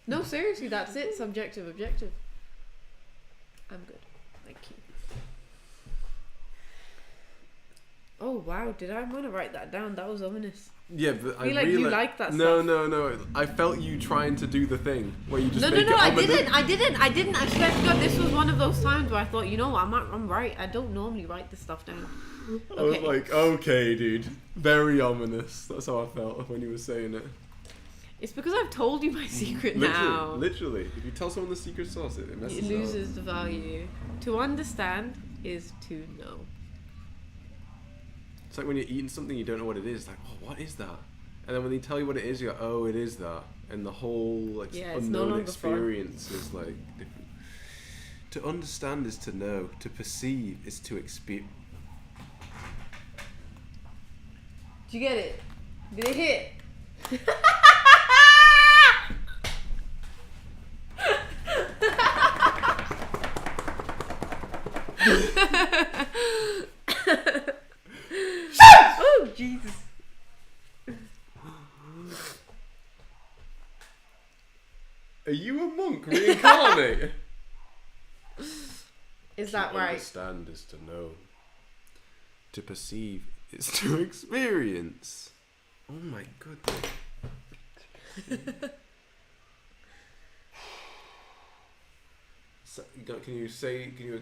No, seriously, that's it. Subjective, objective. I'm good. Thank you. Oh wow, did I want to write that down? That was ominous. Yeah, but I feel like you like that No, stuff. no. I felt you trying to do the thing where you just No, make it I ominous. didn't. I swear to God, this was one of those times where I thought, you know what, I'm right. I don't normally write this stuff down. I was like, okay, dude. Very ominous. That's how I felt when you were saying it. It's because I've told you my secret now. Literally. If you tell someone the secret sauce, it messes It up. loses the value. To understand is to know. It's like when you're eating something you don't know what it is. Like, oh, what is that? And then when they tell you what it is, you go, oh, it is that. And the whole like It's no unknown longer experience is like different. To understand is to know. To perceive is to experience. Did you get it? Did it hit? Oh Jesus! Are you a monk reincarnate? Is that To right? understand is to know. To perceive is to experience. Oh my goodness. So, can you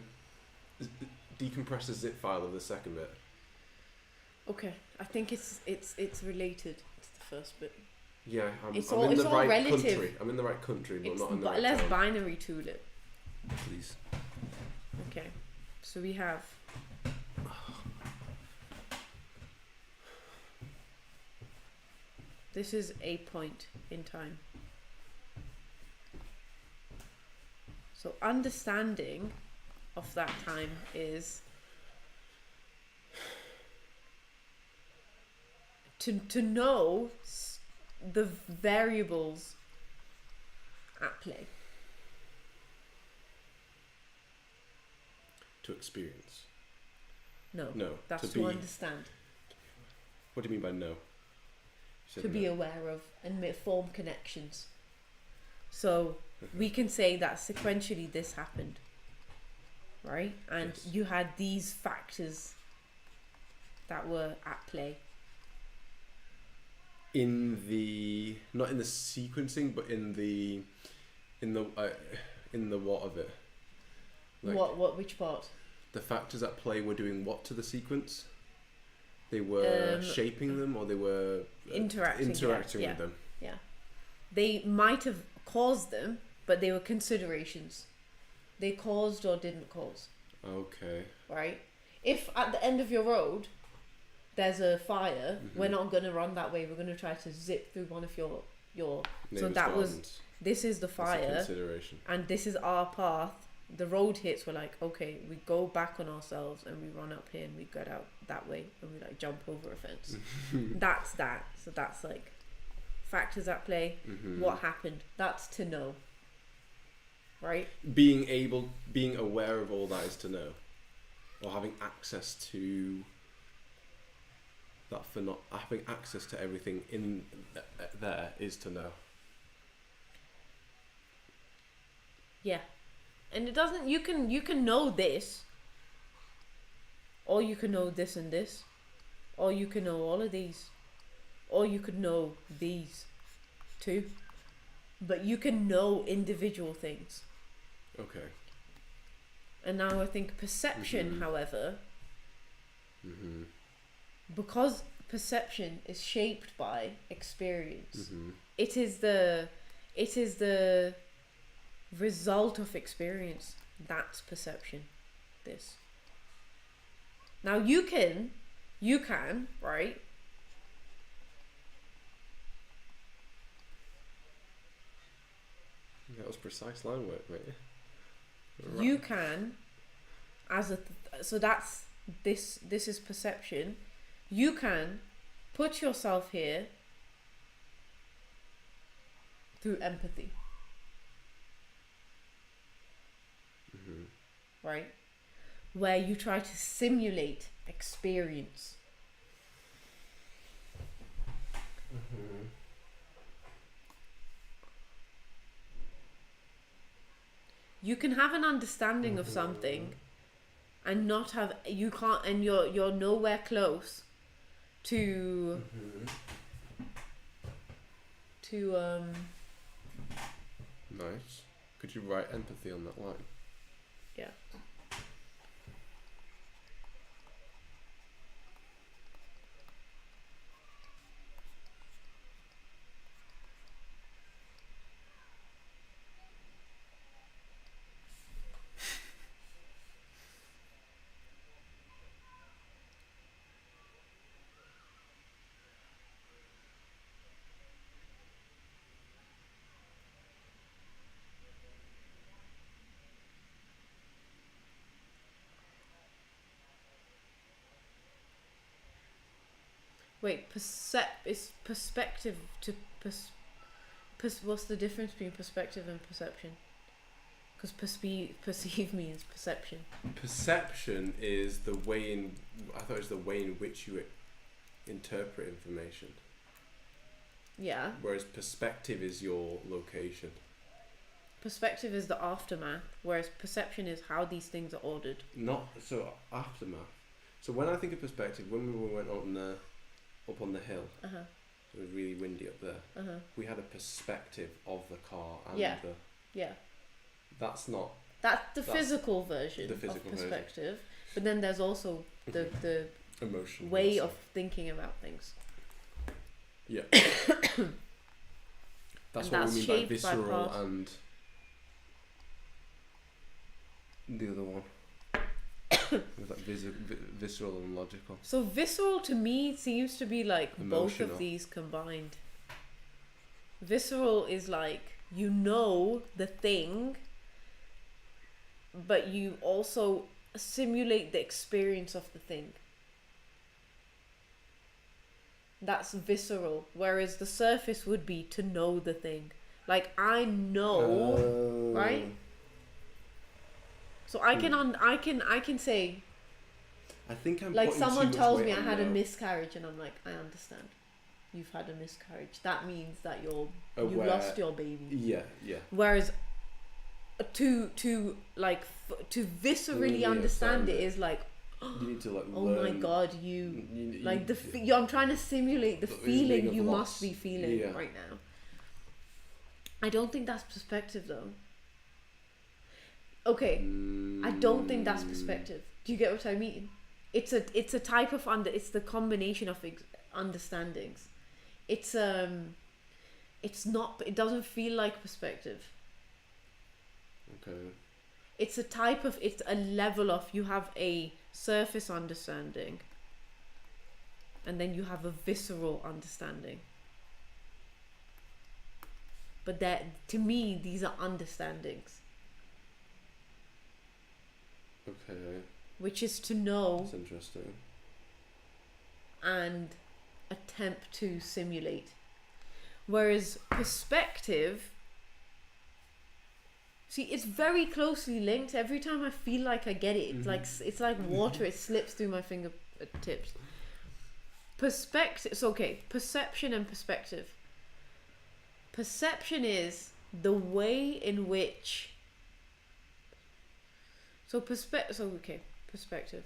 decompress the zip file of the second bit? Okay, I think it's related to the first bit. Yeah, I'm It's in all the right relative. country. I'm in the right country, but not in the right let's town. binary tool it. Please. Okay, so we have this is a point in time. So understanding of that time is to know the variables at play. To experience. No, No. that's to to be. understand. What do you mean by no? You said To be no. aware of and form connections. So we can say that sequentially this happened, right? And Yes. you had these factors that were at play. In the not in the sequencing, but in the what of it? Like, Which part? the factors at play were doing what to the sequence? They were shaping them, or they were Interacting with them. Yeah. They might have caused them, but they were considerations. They caused or didn't cause, Okay. right? If at the end of your road there's a fire, we're not going to run that way. We're going to try to zip through one of your so Neighbour's that was gardens. this is the That's a fire, consideration. and this is our path. The road hits, we're like, okay, we go back on ourselves and we run up here and we get out that way and we like jump over a fence. That's that. So that's like factors at play. What happened? That's to know. Right? Being aware of all that is to know, or having access to that having access to everything in there is to know. Yeah. And it doesn't, you can know this, or you can know this and this, or you can know all of these, or you could know these too, but you can know individual things. Okay. And now I think perception, however, because perception is shaped by experience, it is the result of experience. That's perception. This. Now you can, right? That was precise line work, mate. Right. You can, so that's this is perception. You can put yourself here through empathy. Right? Where you try to simulate experience. You can have an understanding of something and not have, you can't, and you're nowhere close to Nice. Could you write empathy on that line? Yeah. Wait, is perspective to what's the difference between perspective and perception? Because perceive means perception. Perception is the way in. I thought it was the way in which you interpret information. Yeah. Whereas perspective is your location. Perspective is the aftermath, whereas perception is how these things are ordered. Not so aftermath. So when I think of perspective, when we went up on the hill, it was really windy up there. We had a perspective of the car and that's the physical version of perspective. But then there's also the emotional way of thinking about things. Yeah. That's what we mean by visceral and the other one. Was that visceral and logical? So visceral to me seems to be like Emotional. both of these combined. Visceral is like, you know the thing, but you also simulate the experience of the thing. That's visceral. Whereas the surface would be to know the thing. Like, I know, right? So I can say, I think I'm like, putting someone too much tells weight me I on had a now. miscarriage, and I'm like, I understand. You've had a miscarriage. That means that you Aware. lost your baby. Yeah. Whereas to viscerally understand it is like, you need to oh learn. my god, You like I'm trying to simulate the feeling of you loss. must be feeling Yeah. right now. I don't think that's perspective though. Okay, I don't think that's perspective. Do you get what I mean? It's a type of it's the combination of understandings. It's not. It doesn't feel like perspective. Okay. It's a level of, you have a surface understanding, and then you have a visceral understanding. But that, to me, these are understandings, Okay, which is to know that's interesting. and attempt to simulate. Whereas perspective, see, it's very closely linked. Every time I feel like I get it, it's like water. It slips through my fingertips. Perspective. So okay, perception and perspective. Perception is the way in which. Perspective.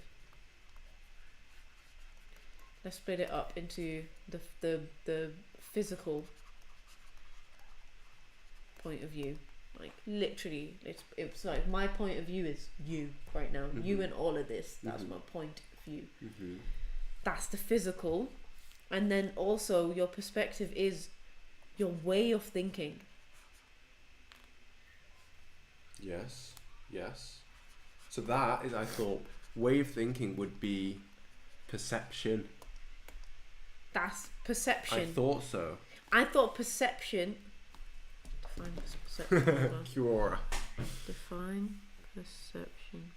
Let's split it up into the physical point of view. Like literally, it's like my point of view is you right now. You and all of this. That's my point of view. That's the physical, and then also your perspective is your way of thinking. Yes. So that is, I thought, way of thinking would be perception. That's perception. I thought so. I thought perception. Define perception. Cure. Define perception.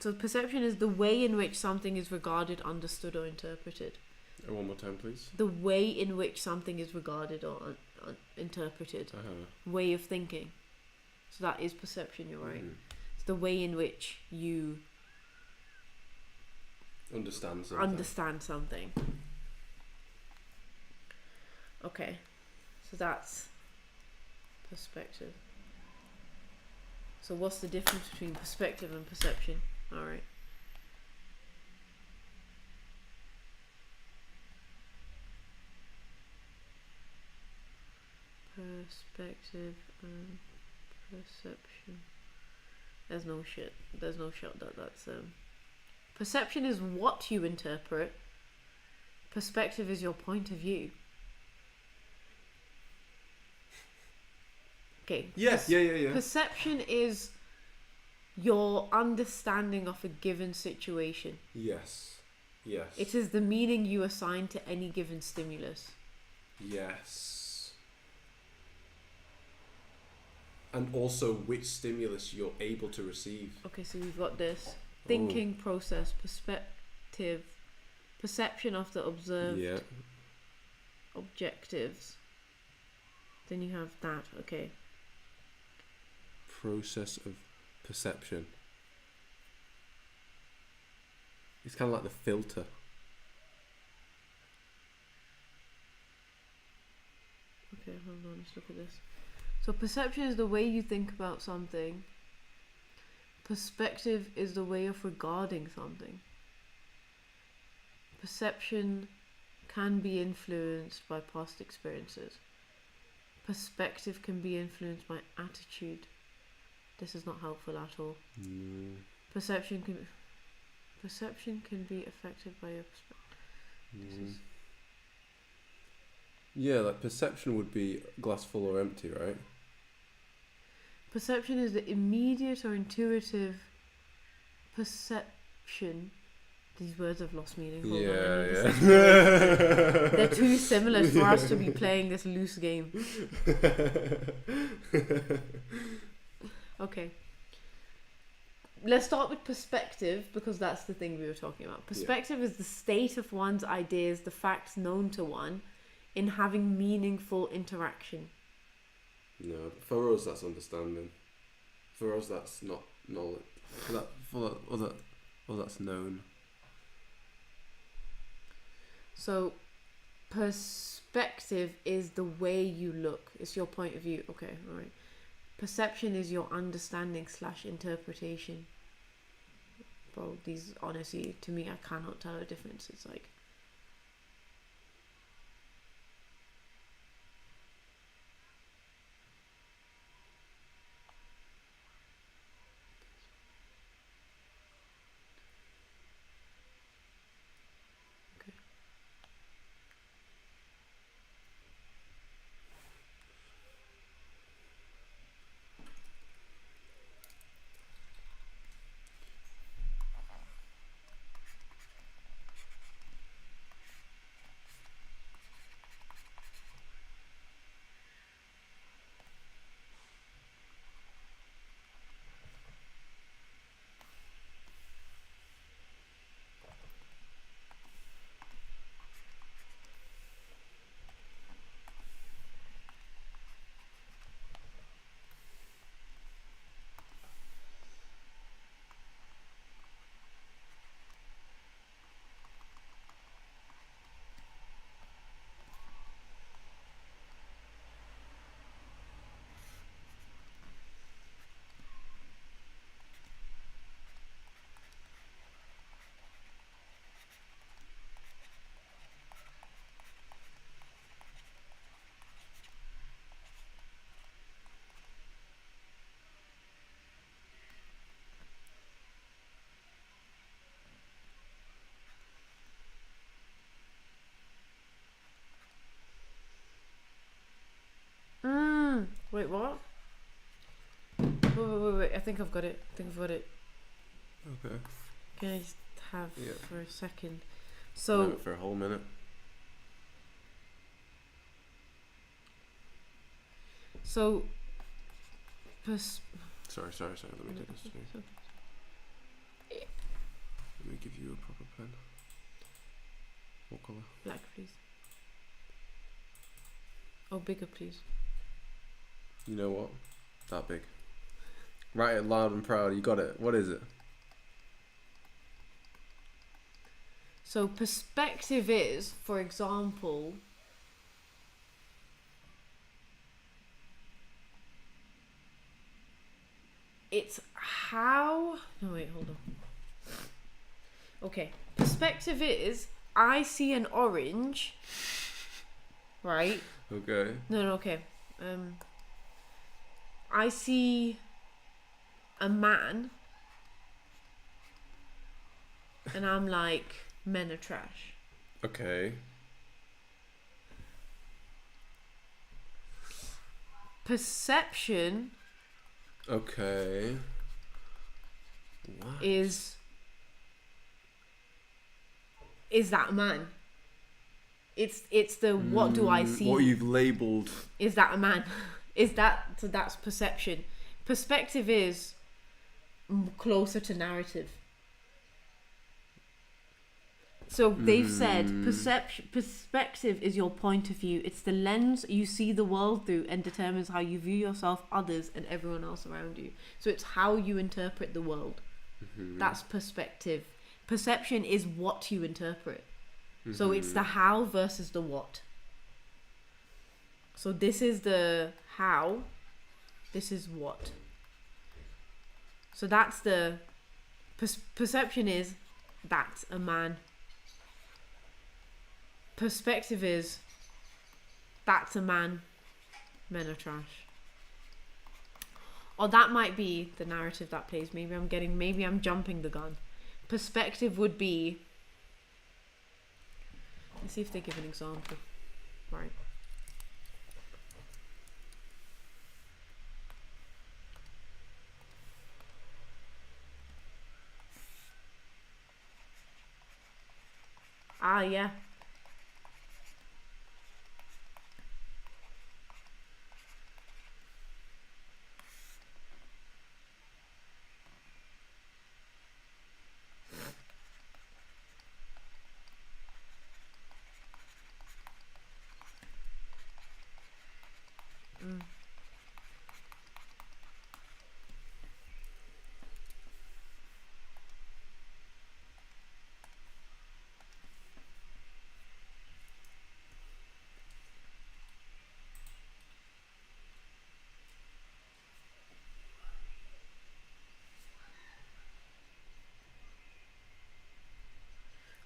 So perception is the way in which something is regarded, understood, or interpreted. One more time, please. The way in which something is regarded or interpreted. Way of thinking. So that is perception, you're right. It's the way in which you understand something. Okay. So that's perspective. So what's the difference between perspective and perception? Alright. Perspective and perception. There's no shit that's perception is what you interpret. Perspective is your point of view. Okay. Yes, yeah. Perception is your understanding of a given situation. Yes. It is the meaning you assign to any given stimulus. Yes. And also which stimulus you're able to receive. Okay, so we've got this thinking process, perspective, perception of the observed objectives. Then you have that, okay. Process of perception. It's kind of like the filter. Okay, hold on, let's look at this. So perception is the way you think about something. Perspective is the way of regarding something. Perception can be influenced by past experiences. Perspective can be influenced by attitude. This is not helpful at all. Perception can be affected by your perspective. Yeah, like perception would be glass full or empty, right? Perception is the immediate or intuitive perception. These words have lost meaning. Hold on, they're too similar for us to be playing this loose game. Okay. Let's start with perspective because that's the thing we were talking about. Perspective is the state of one's ideas, the facts known to one, in having meaningful interaction. No, for us that's understanding. For us that's not knowledge. That's known. So, perspective is the way you look. It's your point of view. Okay, alright. Perception is your understanding / interpretation. Bro, these, honestly, to me, I cannot tell a difference. It's like... Wait, what? Wait. I think I've got it. Okay. Can I just have Yeah. for a second? No, So, for a whole minute. so, Sorry. Let me take this too. Let me give you a proper pen. What colour? black, please. Oh, bigger, please. You know what? That big. Write it loud and proud. You got it. What is it? So perspective is, for example, it's how... No, wait, hold on. Okay. Perspective is, I see an orange, right? Okay. No, okay. I see a man, and I'm like, men are trash. Okay. Perception Okay. What? is that a man? It's the what do I see? What you've labelled. Is that a man? Is that, so that's perception. Perspective is closer to narrative. So they've said perspective is your point of view. It's the lens you see the world through and determines how you view yourself, others, and everyone else around you. So it's how you interpret the world. That's perspective. Perception is what you interpret. So it's the how versus the what. So this is the how. This is what. So that's the perception is that's a man. Perspective is that's a man. Men are trash. Or that might be the narrative that plays. Maybe I'm jumping the gun. Perspective would be, let's see if they give an example. Right. Ah, yeah.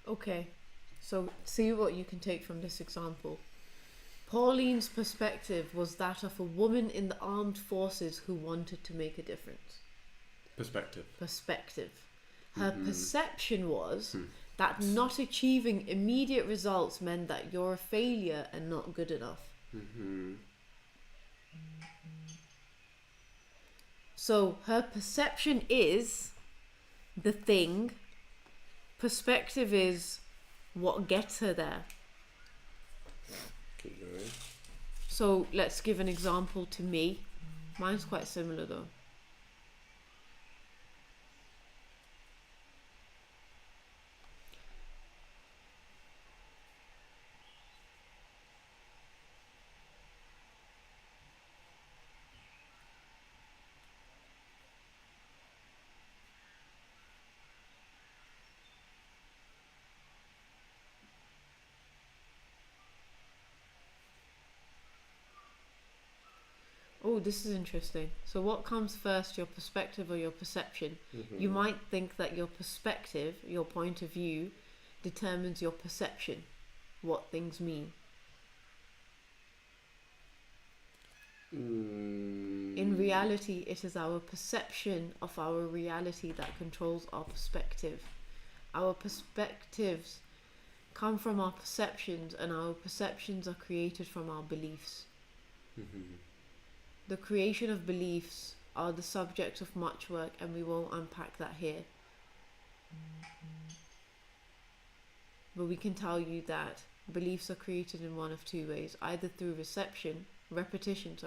Okay, so see what you can take from this example. Pauline's perspective was that of a woman in the armed forces who wanted to make a difference. Perspective. Her perception was that not achieving immediate results meant that you're a failure and not good enough. So her perception is the thing. Perspective is what gets her there. Keep going. So let's give an example to me. Mine's quite similar though. Oh, this is interesting. So what comes first, your perspective or your perception? You might think that your perspective, your point of view, determines your perception, what things mean. In reality, it is our perception of our reality that controls our perspective. Our perspectives come from our perceptions, and our perceptions are created from our beliefs. The creation of beliefs are the subject of much work, and we won't unpack that here. But we can tell you that beliefs are created in one of two ways, either through repetition,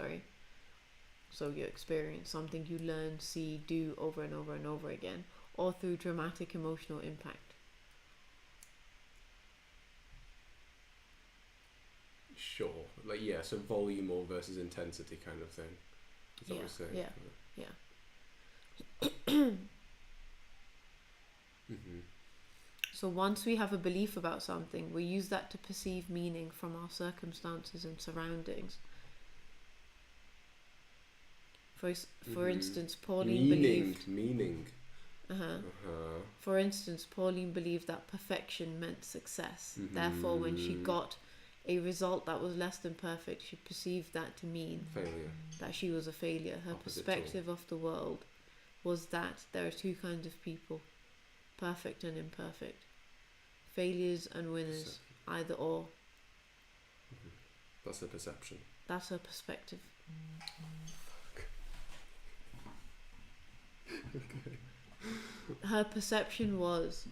so you experience something you learn, see, do over and over and over again, or through dramatic emotional impact. Sure. Like, yeah, so volume or versus intensity kind of thing. Is that what we're saying? Yeah. Mm-hmm. So once we have a belief about something, we use that to perceive meaning from our circumstances and surroundings. For instance, Pauline believed... Meaning. For instance, Pauline believed that perfection meant success. Therefore, when she got a result that was less than perfect, she perceived that to mean failure. That she was a failure. Her perspective of the world was that there are two kinds of people, perfect and imperfect, failures and winners, either or. That's her perception. That's her perspective. Her perception was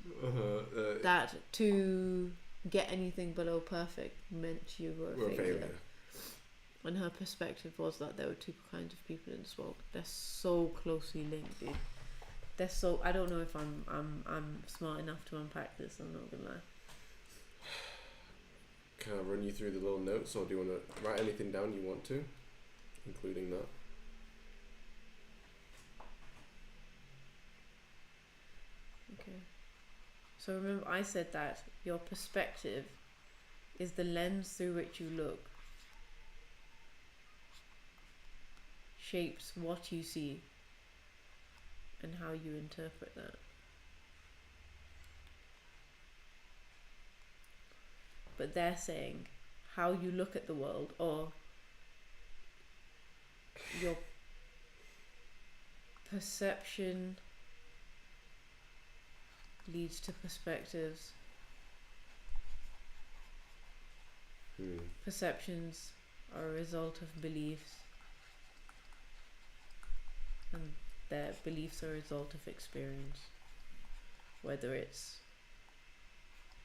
that to get anything below perfect meant you were a failure. And her perspective was that there were two kinds of people in this world. They're so closely linked, dude. They're so... I don't know if I'm smart enough to unpack this, I'm not gonna lie. Can I run you through the little notes, or do you want to write anything down you want to, including that? Okay. So remember, I said that your perspective is the lens through which you look, shapes what you see and how you interpret that. But they're saying how you look at the world, or your perception leads to perspectives. Perceptions are a result of beliefs, and their beliefs are a result of experience, whether it's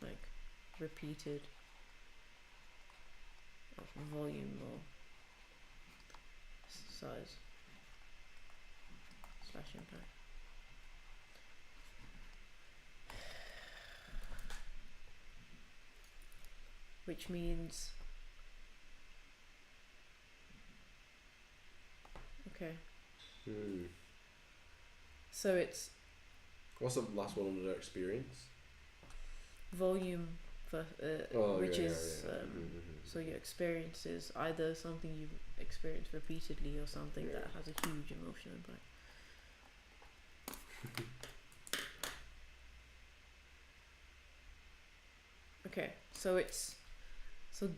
like repeated volume or size / impact. Which means, okay. So it's... What's the last one under experience? Volume, which is... Yeah. So your experience is either something you experience repeatedly or something that has a huge emotional impact. Okay, so it's... So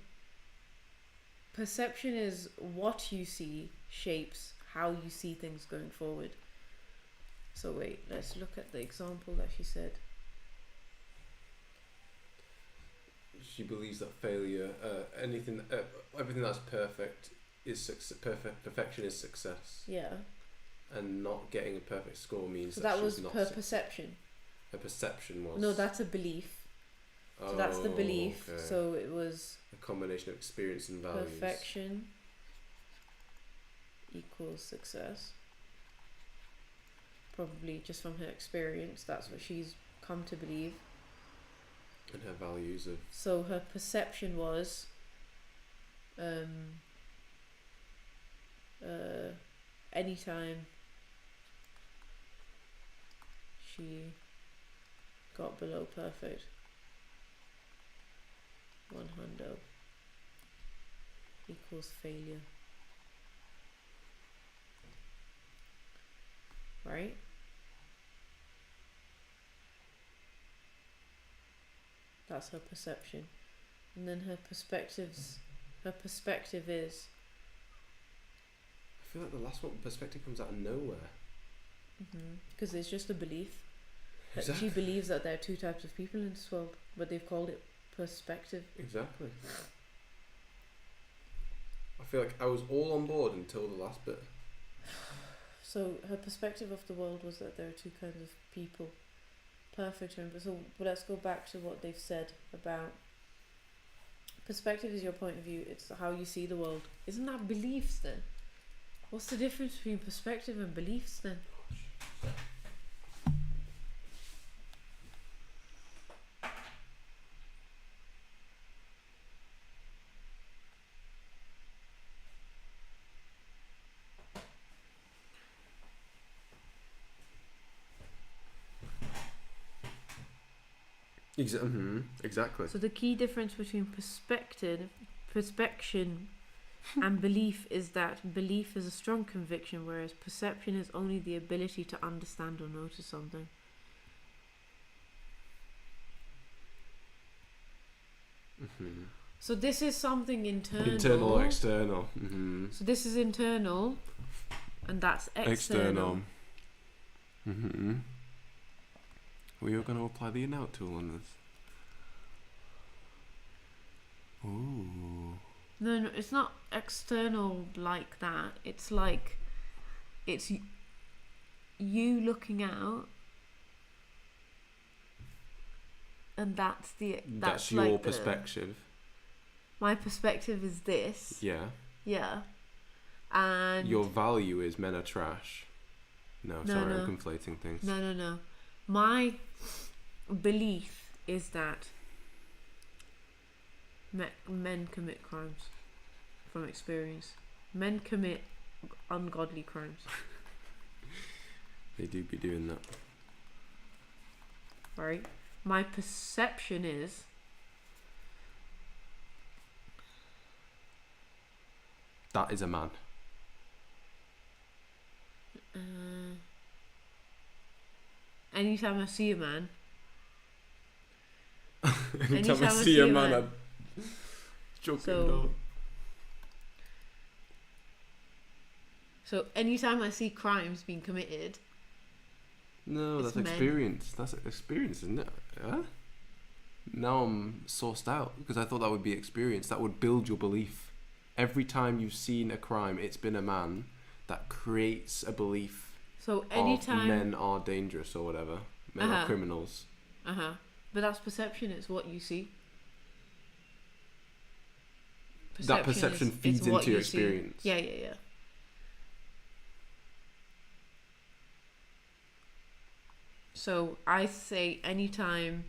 perception is what you see shapes how you see things going forward. So wait, let's look at the example that she said. She believes that failure, everything that's perfect is perfection is success. Yeah. And not getting a perfect score means so that was she's not her perception. Her perception was... No, that's a belief. So that's the belief. Okay. So it was a combination of experience and values. Perfection equals success. Probably just from her experience, that's what she's come to believe. And her values of... So her perception was anytime she got below perfect, 100 equals failure. Right? That's her perception. And then her perspective is... I feel like the last one, perspective, comes out of nowhere. Because it's just a belief. That Exactly. she believes that there are two types of people in this world, but they've called it perspective. Exactly. I feel like I was all on board until the last bit. So her perspective of the world was that there are two kinds of people. Perfect. So let's go back to what they've said about perspective is your point of view. It's how you see the world. Isn't that beliefs then? What's the difference between perspective and beliefs then? Exactly. So the key difference between perspection and belief is that belief is a strong conviction, whereas perception is only the ability to understand or notice something. So this is something internal. Internal or external. So this is internal, and that's external. We are going to apply the in-out tool on this. Ooh. No, it's not external like that. It's like, it's you looking out, and that's your like perspective. My perspective is this. Yeah. Yeah. And your value is men are trash. No, sorry, I'm conflating things. No. My belief is that men commit crimes from experience. Men commit ungodly crimes. They do be doing that. Right? My perception is that is a man. Anytime I see a man. Anytime I see a man, I'm joking. So anytime I see crimes being committed. No, that's experience. That's experience, isn't it? Yeah? Now I'm sourced out because I thought that would be experience. That would build your belief. Every time you've seen a crime, it's been a man. That creates a belief. So anytime men are dangerous or whatever, men are criminals. But that's perception. It's what you see. That perception feeds into your experience. Yeah. So I say anytime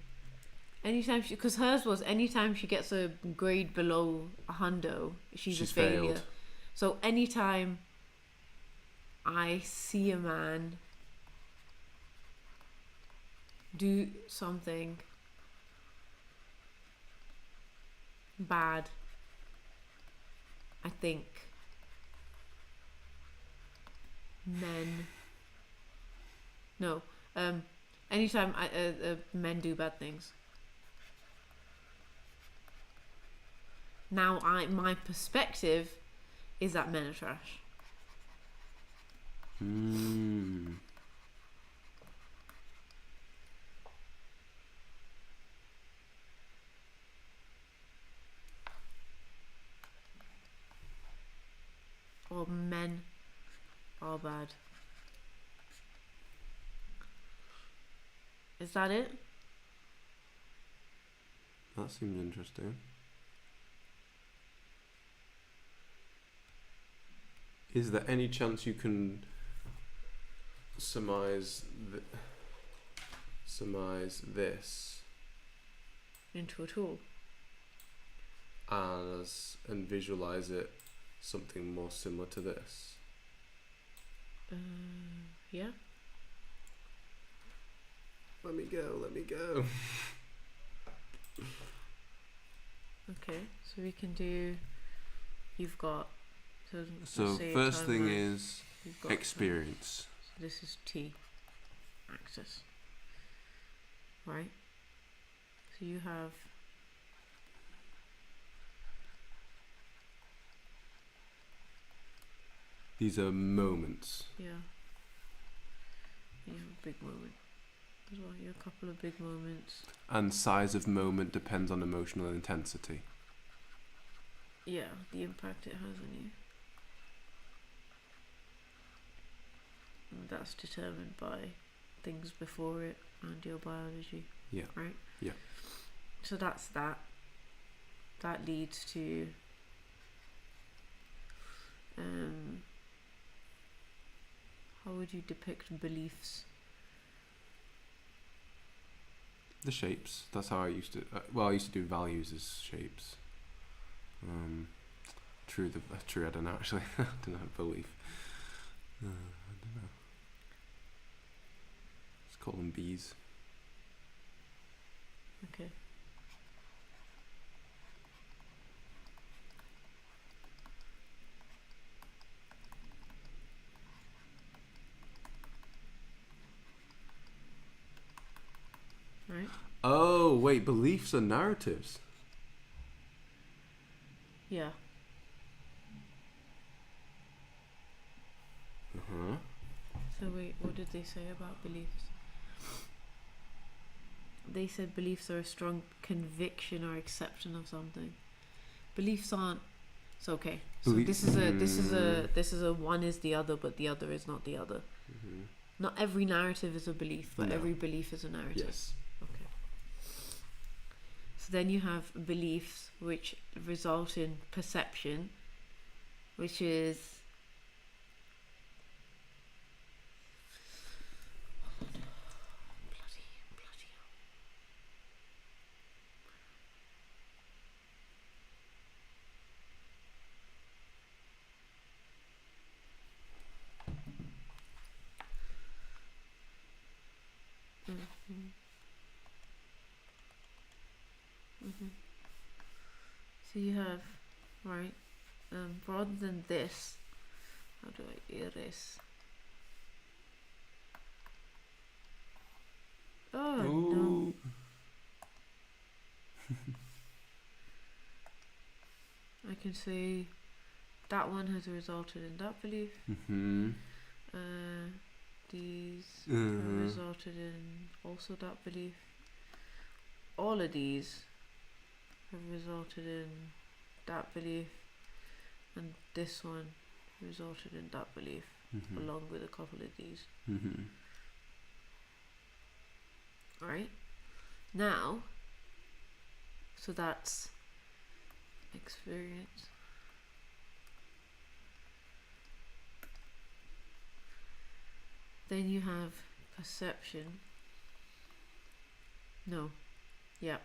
she, because hers was anytime she gets a grade below a hundo, she's a failure. Failed. So anytime I see a man do something bad, I think anytime men do bad things. Now my perspective is that men are trash. Or men are bad. Is that it? That seems interesting. Is there any chance you can surmise this into a tool and visualize it something more similar to this? Yeah. Let me go. Okay, so we can do. You've got. So first thing is experience. So this is T axis, right? So you have. These are moments. Yeah. You have a big moment as well. You have a couple of big moments. And size of moment depends on emotional intensity. Yeah, the impact it has on you. And that's determined by things before it and your biology. Yeah. Right? Yeah. So that's that. That leads to how would you depict beliefs? The shapes. That's how I used to. I used to do values as shapes. True. I don't know actually. I don't have belief. I don't know. Let's call them bees. Okay. Right. Oh wait, beliefs are narratives. Yeah. Uh-huh. So wait, what did they say about beliefs? They said beliefs are a strong conviction or acceptance of something. Beliefs aren't. It's okay. So this is a one is the other, but the other is not the other. Mm-hmm. Not every narrative is a belief, but No. every belief is a narrative. Yes. Okay. So then you have beliefs which result in perception, which is bloody hell. So you have, right, rather than this, how do I erase? Oh no. I can say that one has resulted in that belief. Mm-hmm. These have resulted in also that belief. All of these have resulted in that belief, and this one resulted in that belief, along with a couple of these. Mm-hmm. Right? Now, so that's experience. Then you have perception. No. Yeah.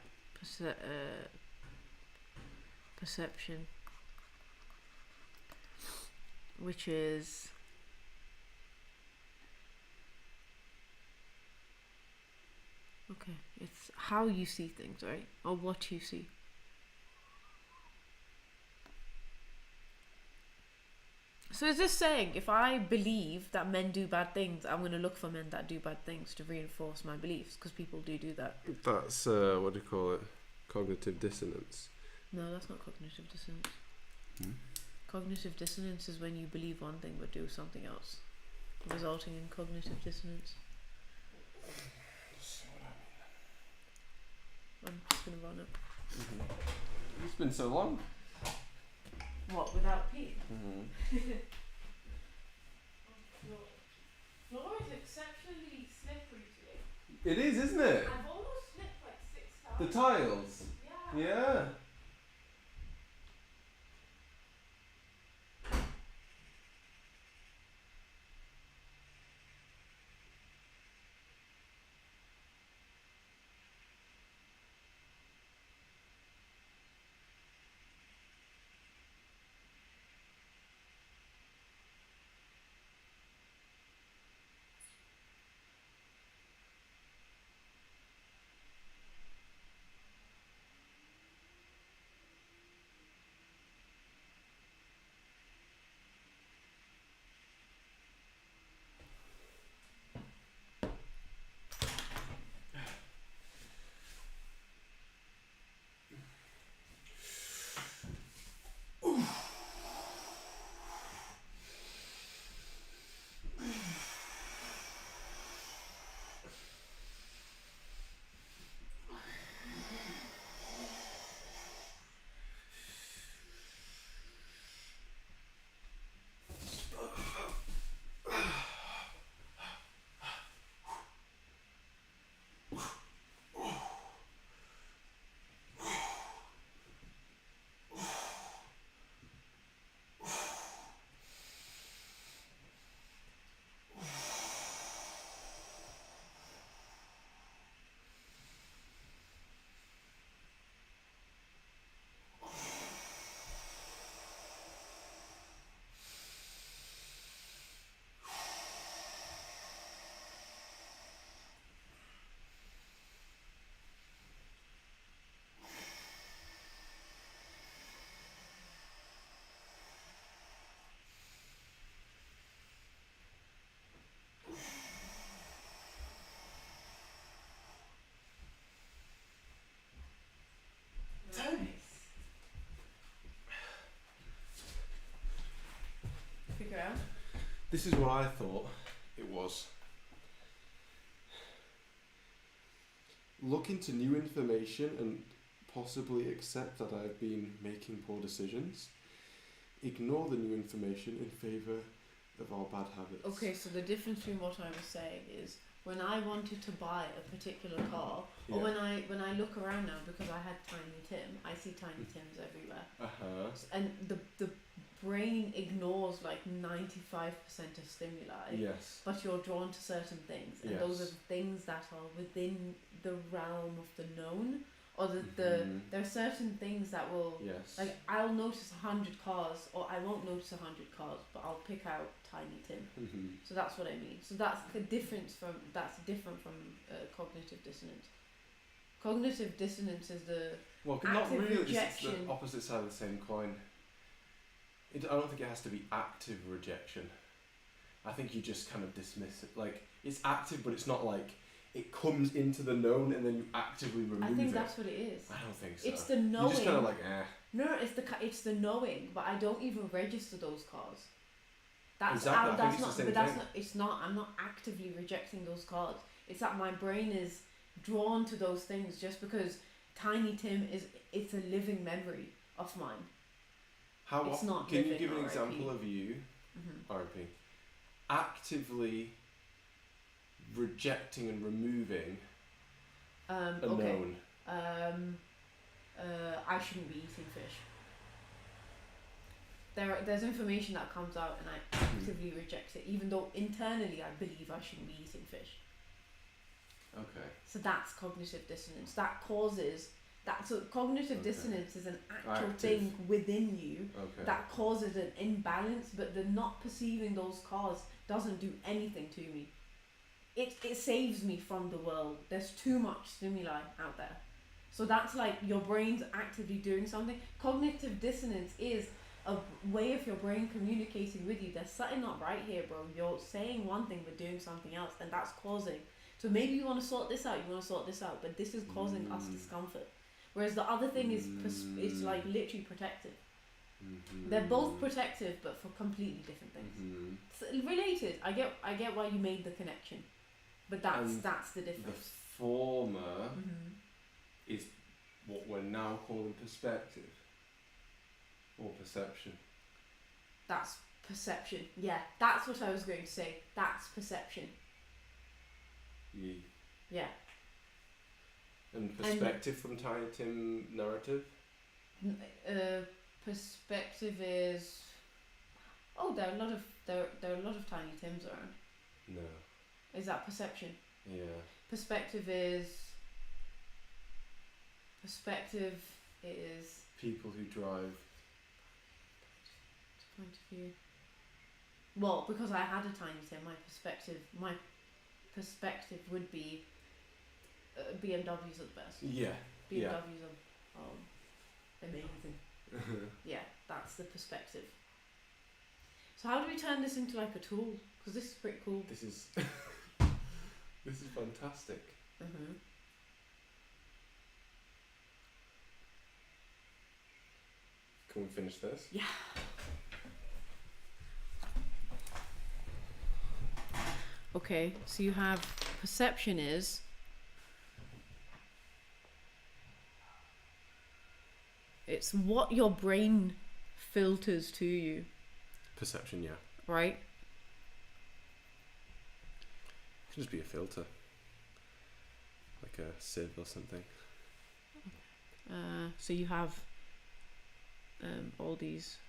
Perception. Which is okay, it's how you see things, right? Or what you see. So is this saying if I believe that men do bad things, I'm going to look for men that do bad things to reinforce my beliefs? Because people do that. That's what do you call it? Cognitive dissonance. No, that's not cognitive dissonance. Cognitive dissonance is when you believe one thing but do something else, resulting in cognitive dissonance. I'm just going to run it. It's been so long. What, without P? Mm-hmm. Floor is exceptionally slippery today. It is, isn't it? I've almost slipped like 6 times. The tiles. Yeah. Yeah. This is what I thought it was. Look into new information and possibly accept that I've been making poor decisions. Ignore the new information in favour of our bad habits. Okay, so the difference between what I was saying is when I wanted to buy a particular car, or when I look around now, because I had Tiny Tim, I see Tiny Tims everywhere. And the brain ignores like 95% of stimuli. Yes. But you're drawn to certain things, and those are the things that are within the realm of the known, or there are certain things that will, like I'll notice 100 cars, or I won't notice 100 cars, but I'll pick out Tiny Tim. So that's what I mean. So that's different from cognitive dissonance. Cognitive dissonance is the not really. rejection. It's the opposite side of the same coin. I don't think it has to be active rejection. I think you just kind of dismiss it. Like, it's active, but it's not like it comes into the known and then you actively remove it. I think that's what it is. I don't think so. It's the knowing. You're just kind of like, No, it's the knowing, but I don't even register those cars. That's exactly. that's I think not. it's the same but that's thing. not. It's not. I'm not actively rejecting those cars. It's that my brain is drawn to those things just because Tiny Tim it's a living memory of mine. How it's often, not can you living give an RIP. example of you, RIP, actively rejecting and removing a known? I shouldn't be eating fish. There's information that comes out and I actively reject it, even though internally I believe I shouldn't be eating fish. Okay. So that's cognitive dissonance. That causes that. So cognitive dissonance is an actual thing within you that causes an imbalance, but the not perceiving those cause doesn't do anything to me. It saves me from the world. There's too much stimuli out there. So that's like your brain's actively doing something. Cognitive dissonance is a way of your brain communicating with you. There's something not right here, bro. You're saying one thing but doing something else, and that's causing. So maybe you want to sort this out, but this is causing us discomfort. Whereas the other thing is it's like literally protective. They're both protective, but for completely different things. It's related. I get why you made the connection, but that's the difference. The former is what we're now calling perspective or perception. That's perception. Yeah, that's what I was going to say. That's perception. Yeah. And perspective from Tiny Tim narrative? Perspective is there are a lot of Tiny Tims around. No. Is that perception? Yeah. Perspective is people who drive. Point of view. Well, because I had a Tiny Tim, my perspective would be BMWs are the best. Yeah. BMWs are amazing. Yeah, that's the perspective. So how do we turn this into like a tool? Because this is pretty cool. This is fantastic. Can we finish this? Yeah. Okay, so you have perception is it's what your brain filters to you. Perception, yeah. Right? It could just be a filter. Like a sieve or something. So you have all these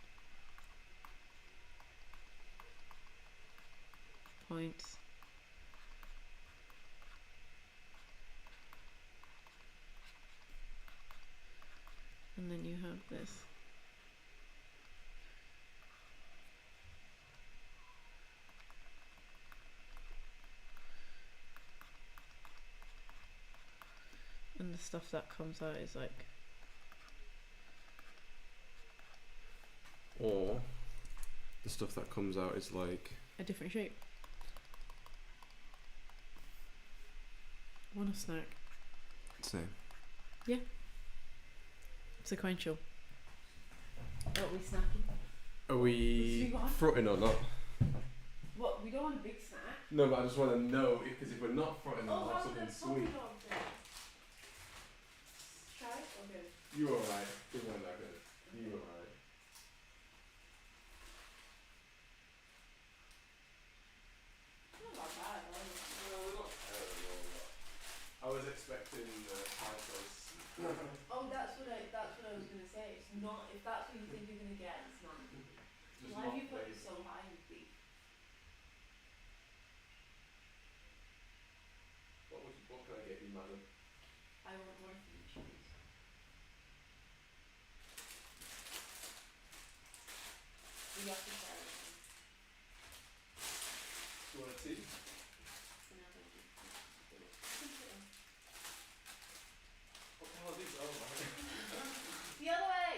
points. And then you have this. And the stuff that comes out is like... Or the stuff that comes out is like... a different shape. Want a snack? Same. Yeah. Sequential. Are we snacking? Are we fruiting or not? What? We don't want a big snack. No, but I just want to know because if we're not fronting, Oh, we'll have something that's sweet. Try? Okay. You alright? It weren't that good. You alright? Not that bad, No, not terrible. I was expecting Thai place. Oh, that's what I was gonna say. It's not. If that's what you think you're gonna get, it's not. Just Why not have you put it place. so high in beef? What can I get you, madam? I want one for each cheese. We have to share it. Do you want a tea? No, thank you. What the hell is this? Oh, right. The other way.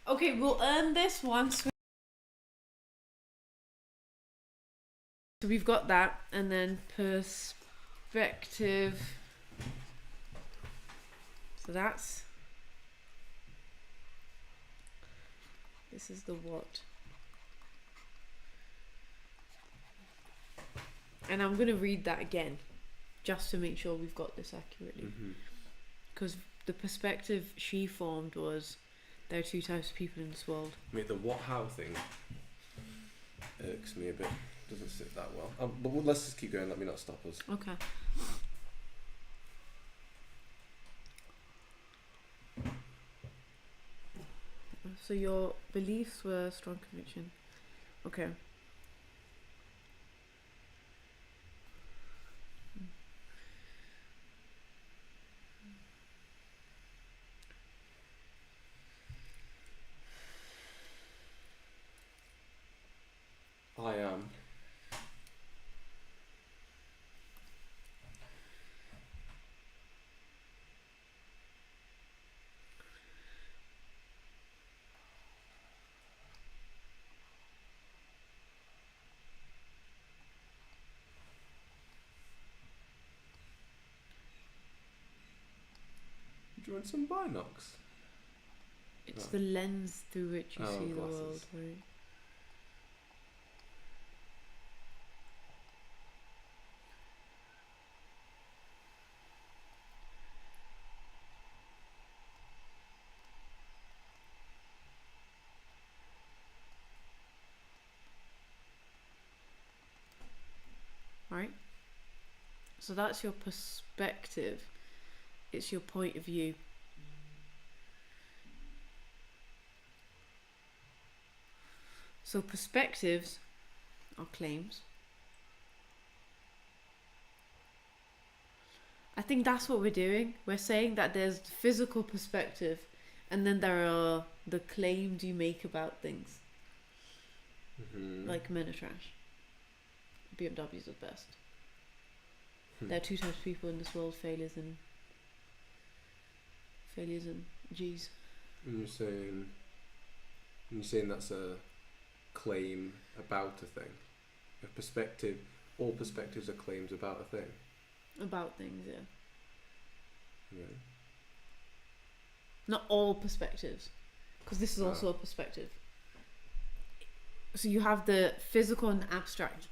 Okay, we'll earn this once. So we've got that, and then perspective. So that's. This is the what. And I'm going to read that again, just to make sure we've got this accurately. Because the perspective she formed was there are two types of people in this world. Mate, the what how thing irks me a bit. Doesn't sit that well. But let's just keep going. Let me not stop us. Okay. So your beliefs were strong conviction. Okay. I am. Do you want some binocs? It's Oh. the lens through which you Oh, see the glasses. world, right? Right? So that's your perspective. It's your point of view. So perspectives are claims. I think that's what we're doing. We're saying that there's the physical perspective and then there are the claims you make about things. Like men are trash. BMW's the best. There are two types of people in this world, failures and G's. And you're saying that's a claim about a thing. A perspective. All perspectives are claims about a thing. About things, yeah. Yeah. Not all perspectives, because this is also a perspective. So you have the physical and the abstract.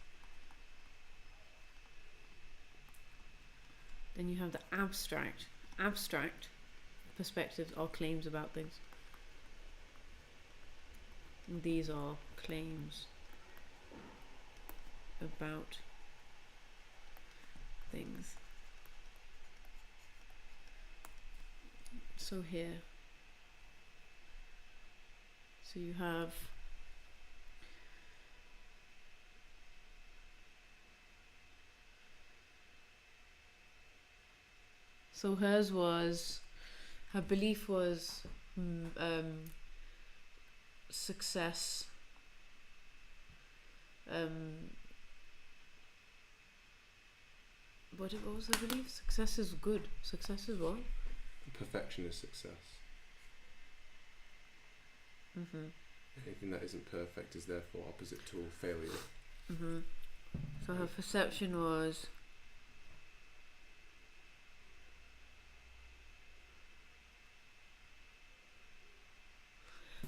Then you have the abstract. Abstract perspectives are claims about things. And these are claims about things. So here. So you have so hers was, her belief was success. What was her belief? Success is good. Success is what? Perfection is success. Anything that isn't perfect is therefore opposite to failure. So her perception was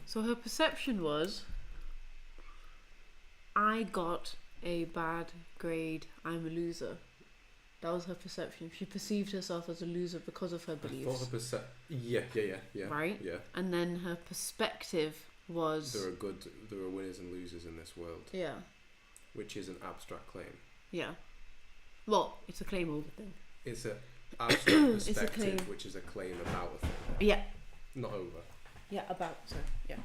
So her perception was, I got a bad grade, I'm a loser. That was her perception. She perceived herself as a loser because of her I beliefs. thought her yeah. Right? Yeah. And then her perspective was... There are winners and losers in this world. Yeah. Which is an abstract claim. Yeah. Well, it's a claim over thing. It's an abstract It's a perspective, claim. which is a claim about a thing. Yeah. Not over. Yeah, about. Sorry. Yeah.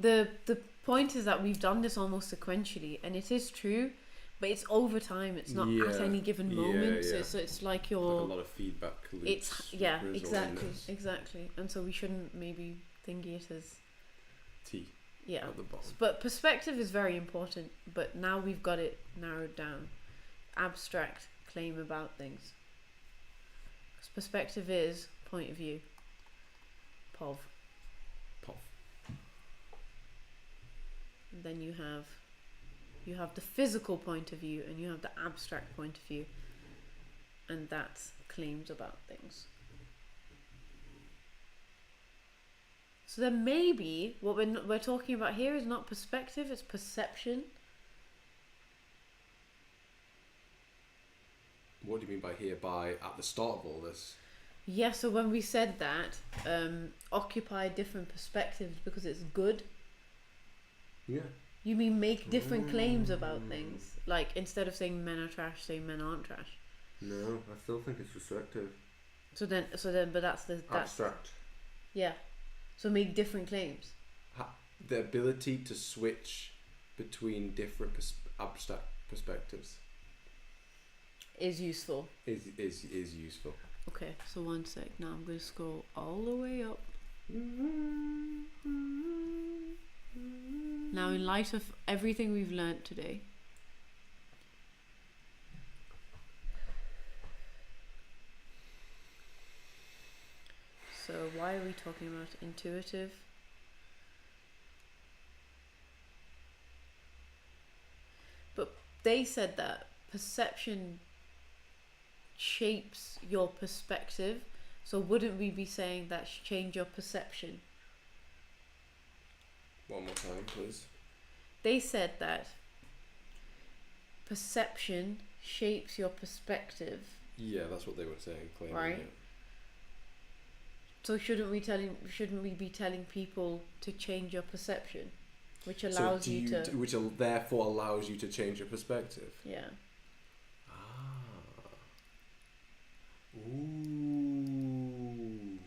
The point is that we've done this almost sequentially, and it is true, but it's over time. It's not at any given moment. Yeah. So it's like you're. Like a lot of feedback loops. It's exactly. And so we shouldn't maybe thingy it as T. Yeah. At the bottom. But perspective is very important. But now we've got it narrowed down. Abstract claim about things. 'Cause perspective is point of view. POV. And then you have the physical point of view and you have the abstract point of view, and that's claims about things. So then maybe what we're talking about here is not perspective, it's perception. What do you mean by hereby at the start of all this? Yeah, so when we said that, occupy different perspectives because it's good. Yeah. You mean make different claims about things. Like instead of saying men are trash, say men aren't trash. No, I still think it's perspective. So then but that's Abstract. Yeah. So make different claims. The ability to switch between different abstract perspectives Is useful. Is useful. Okay, so one sec. Now I'm going to scroll all the way up. Now, in light of everything we've learnt today, so why are we talking about intuitive? But they said that perception shapes your perspective. So wouldn't we be saying that change your perception? One more time, please. They said that perception shapes your perspective. Yeah, that's what they were saying, claiming. Right. Yeah. So shouldn't we be telling people to change your perception, which allows which therefore allows you to change your perspective. Yeah. Ooh.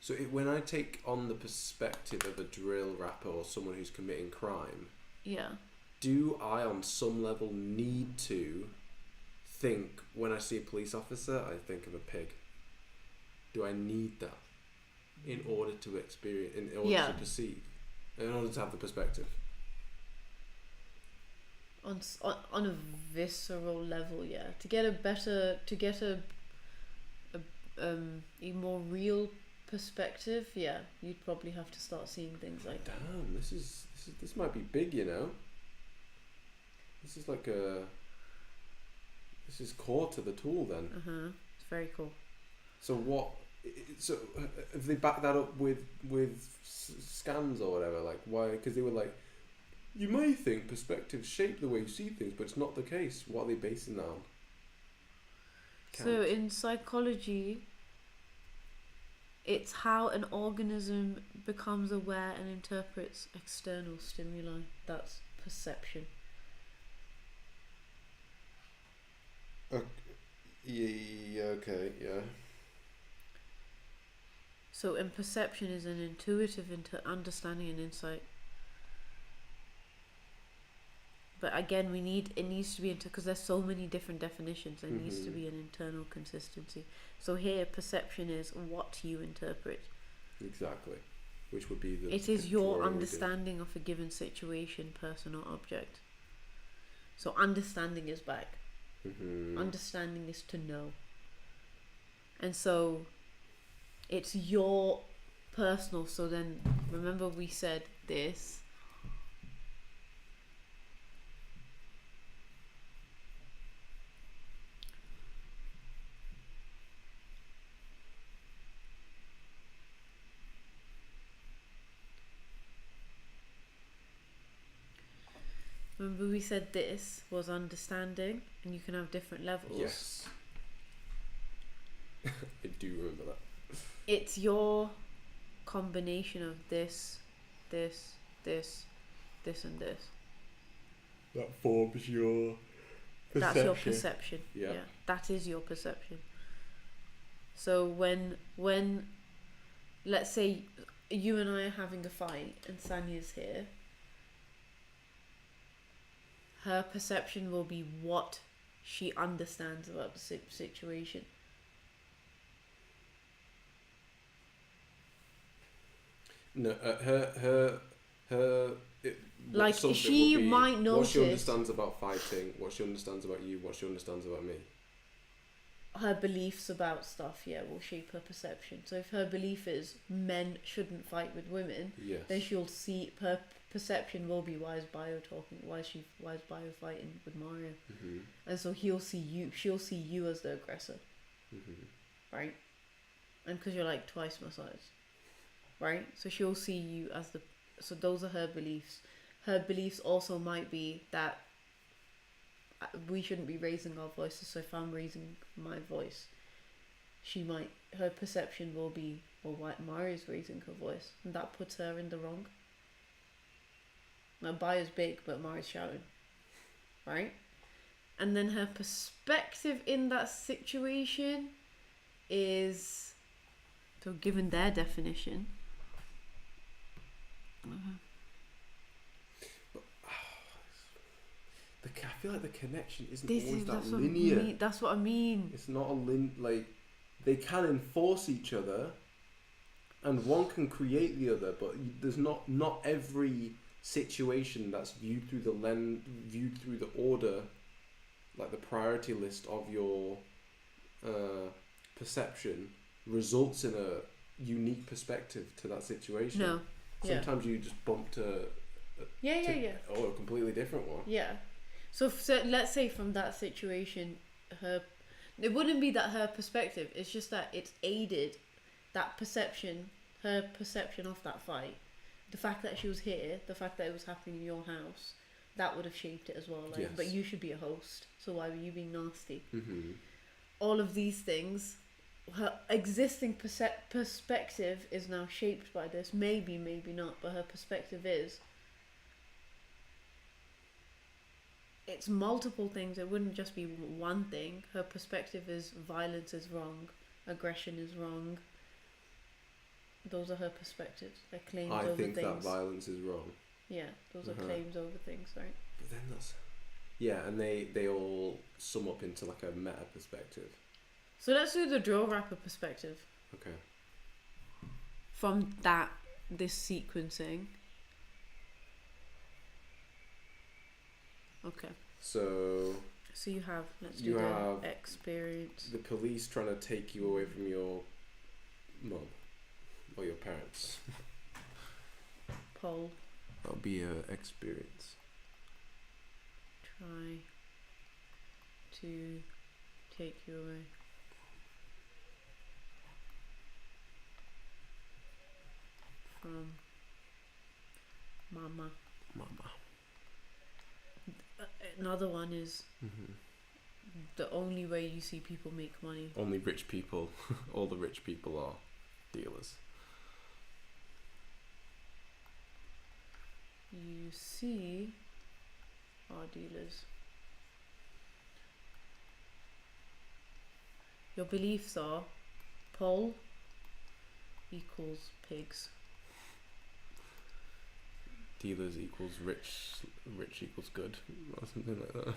So when I take on the perspective of a drill rapper or someone who's committing crime, Yeah. do I on some level need to think, when I see a police officer, I think of a pig? Do I need that in order to experience, in order to perceive, in order to have the perspective? On a visceral level, yeah. To get a more real perspective, yeah, you'd probably have to start seeing things like that. Damn, this might be big, you know. This is like this is core to the tool then. It's very cool. So what? So if they back that up with scans or whatever, like why? Because they were like, you may think perspectives shape the way you see things, but it's not the case. What are they basing that on? So in psychology, it's how an organism becomes aware and interprets external stimuli. That's perception. Yeah. Okay. Yeah. So in perception is an intuitive understanding and insight. But again, it needs to be because there's so many different definitions. There needs to be an internal consistency. So here, perception is what you interpret. Exactly, which would be the. It is your understanding of a given situation, person, or object. So understanding is back. Understanding is to know. And so, it's your personal. So then, remember we said this. Remember we said this was understanding, and you can have different levels. Yes. I do remember that. It's your combination of this, this, this, this, and this. That forms your perception. That's your perception. Yeah. That is your perception. So when let's say you and I are having a fight and Sanya's here, her perception will be what she understands about the situation. No, Like, something she would be might what she notice- understands about fighting, what she understands about you, what she understands about me. Her beliefs about stuff, will shape her perception. So if her belief is men shouldn't fight with women, Yes. then she'll see her perception will be why is Bio talking, why is Bio fighting with Mario, Mm-hmm. and so she'll see you as the aggressor, right? And because you're like twice my size, right? So she'll see you as the. So those are her beliefs. Her beliefs also might be that we shouldn't be raising our voices. So if I'm raising my voice, her perception will be, well, why Mario's raising her voice, and that puts her in the wrong. Now Bio's big, but Mario's shouting, right? And then her perspective in that situation is, so given their definition. I feel like the connection isn't This always is that that's what I linear. mean. That's what I mean. It's not like they can enforce each other, and one can create the other. But there's not every situation that's viewed through the order, like the priority list of your perception, results in a unique perspective to that situation. No. Yeah. Sometimes you just bump to a completely different one. Yeah. So let's say from that situation, it wouldn't be that her perspective. It's just that it's aided that perception, her perception of that fight. The fact that she was here, the fact that it was happening in your house, that would have shaped it as well. Like, Yes. But you should be a host, so why were you being nasty? Mm-hmm. All of these things, her existing perspective is now shaped by this. Maybe not, but her perspective is. It's multiple things. It wouldn't just be one thing. Her perspective is violence is wrong, aggression is wrong. Those are her perspectives. They're claims over things. I think that violence is wrong. Yeah, those are claims over things, right? But then and they all sum up into like a meta perspective. So let's do the drill rapper perspective. Okay. From this sequencing. Okay. So you have, let's you do have the experience. the police trying to take you away from your mum or your parents. Poll. That'll be an experience. Try to take you away. From Mama. Another one is the only way you see people make money. Only rich people, all the rich people are dealers. You see are dealers. Your beliefs are pole equals pigs. Dealers equals rich equals good, or something like that.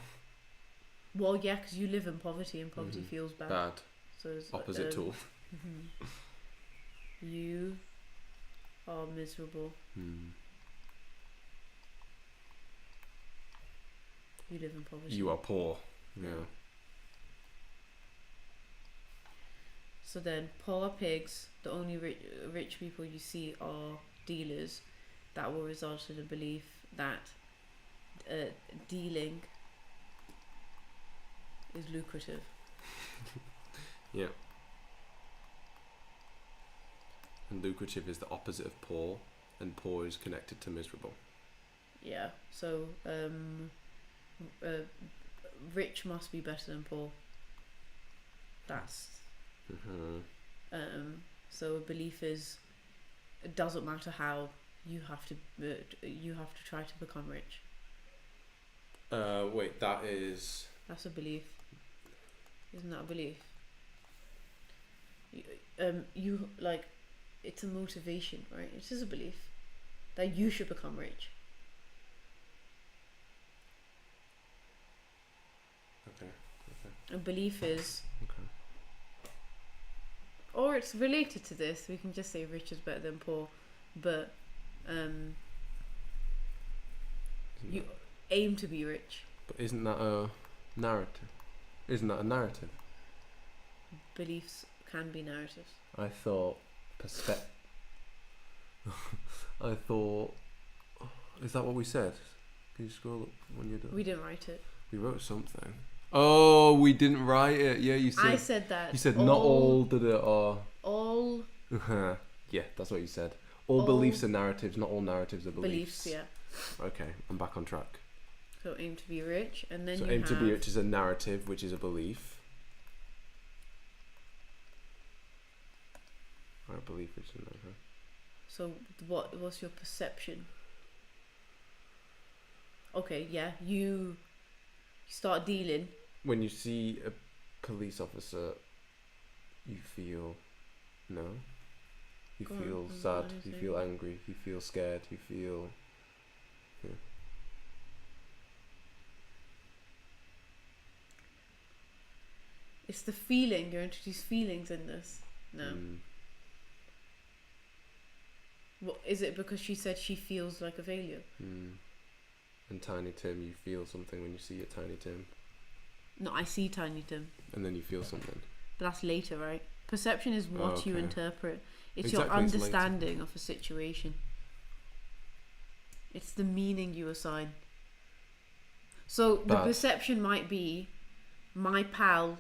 Well, yeah, because you live in poverty and poverty feels bad. Bad. So it's Opposite tool. You are miserable. You live in poverty. You are poor. Yeah. So then, poor pigs, the only rich people you see are dealers. That will result in a belief that dealing is lucrative. Yeah. And lucrative is the opposite of poor, and poor is connected to miserable. Yeah. So rich must be better than poor. That's so a belief is it doesn't matter how you have to try to become rich. Wait, that's a belief. Isn't that a belief? You like it's a motivation, right? It is a belief that you should become rich. Okay. A belief is Okay. or it's related to this. We can just say rich is better than poor, but you aim to be rich. But isn't that a narrative? Isn't that a narrative? Beliefs can be narratives. I thought I thought. Is that what we said? Can you scroll up when you're done? We didn't write it. We wrote something. Oh, we didn't write it. Yeah, you said. I said that. You said not all did it or. All. Yeah, that's what you said. All beliefs are narratives. Not all narratives are beliefs. Yeah. Okay, I'm back on track. So aim to be rich, and then So you aim have to be rich is a narrative, which is a belief. I believe it's a narrative. So what's your perception? Okay, yeah, you start dealing. When you see a police officer, you feel no. You Go feel on, sad. what is You it? feel angry. You feel scared. You feel. Yeah. It's the feeling. You introduce feelings in this. No. What is it? Because she said she feels like a failure. And Tiny Tim, you feel something when you see a Tiny Tim, No, I see Tiny Tim, and then you feel something. but that's later, right? Perception is what you Okay. interpret. It's Exactly, your it's later. understanding of a situation. It's the meaning you assign. So the Bad. perception might be, my pal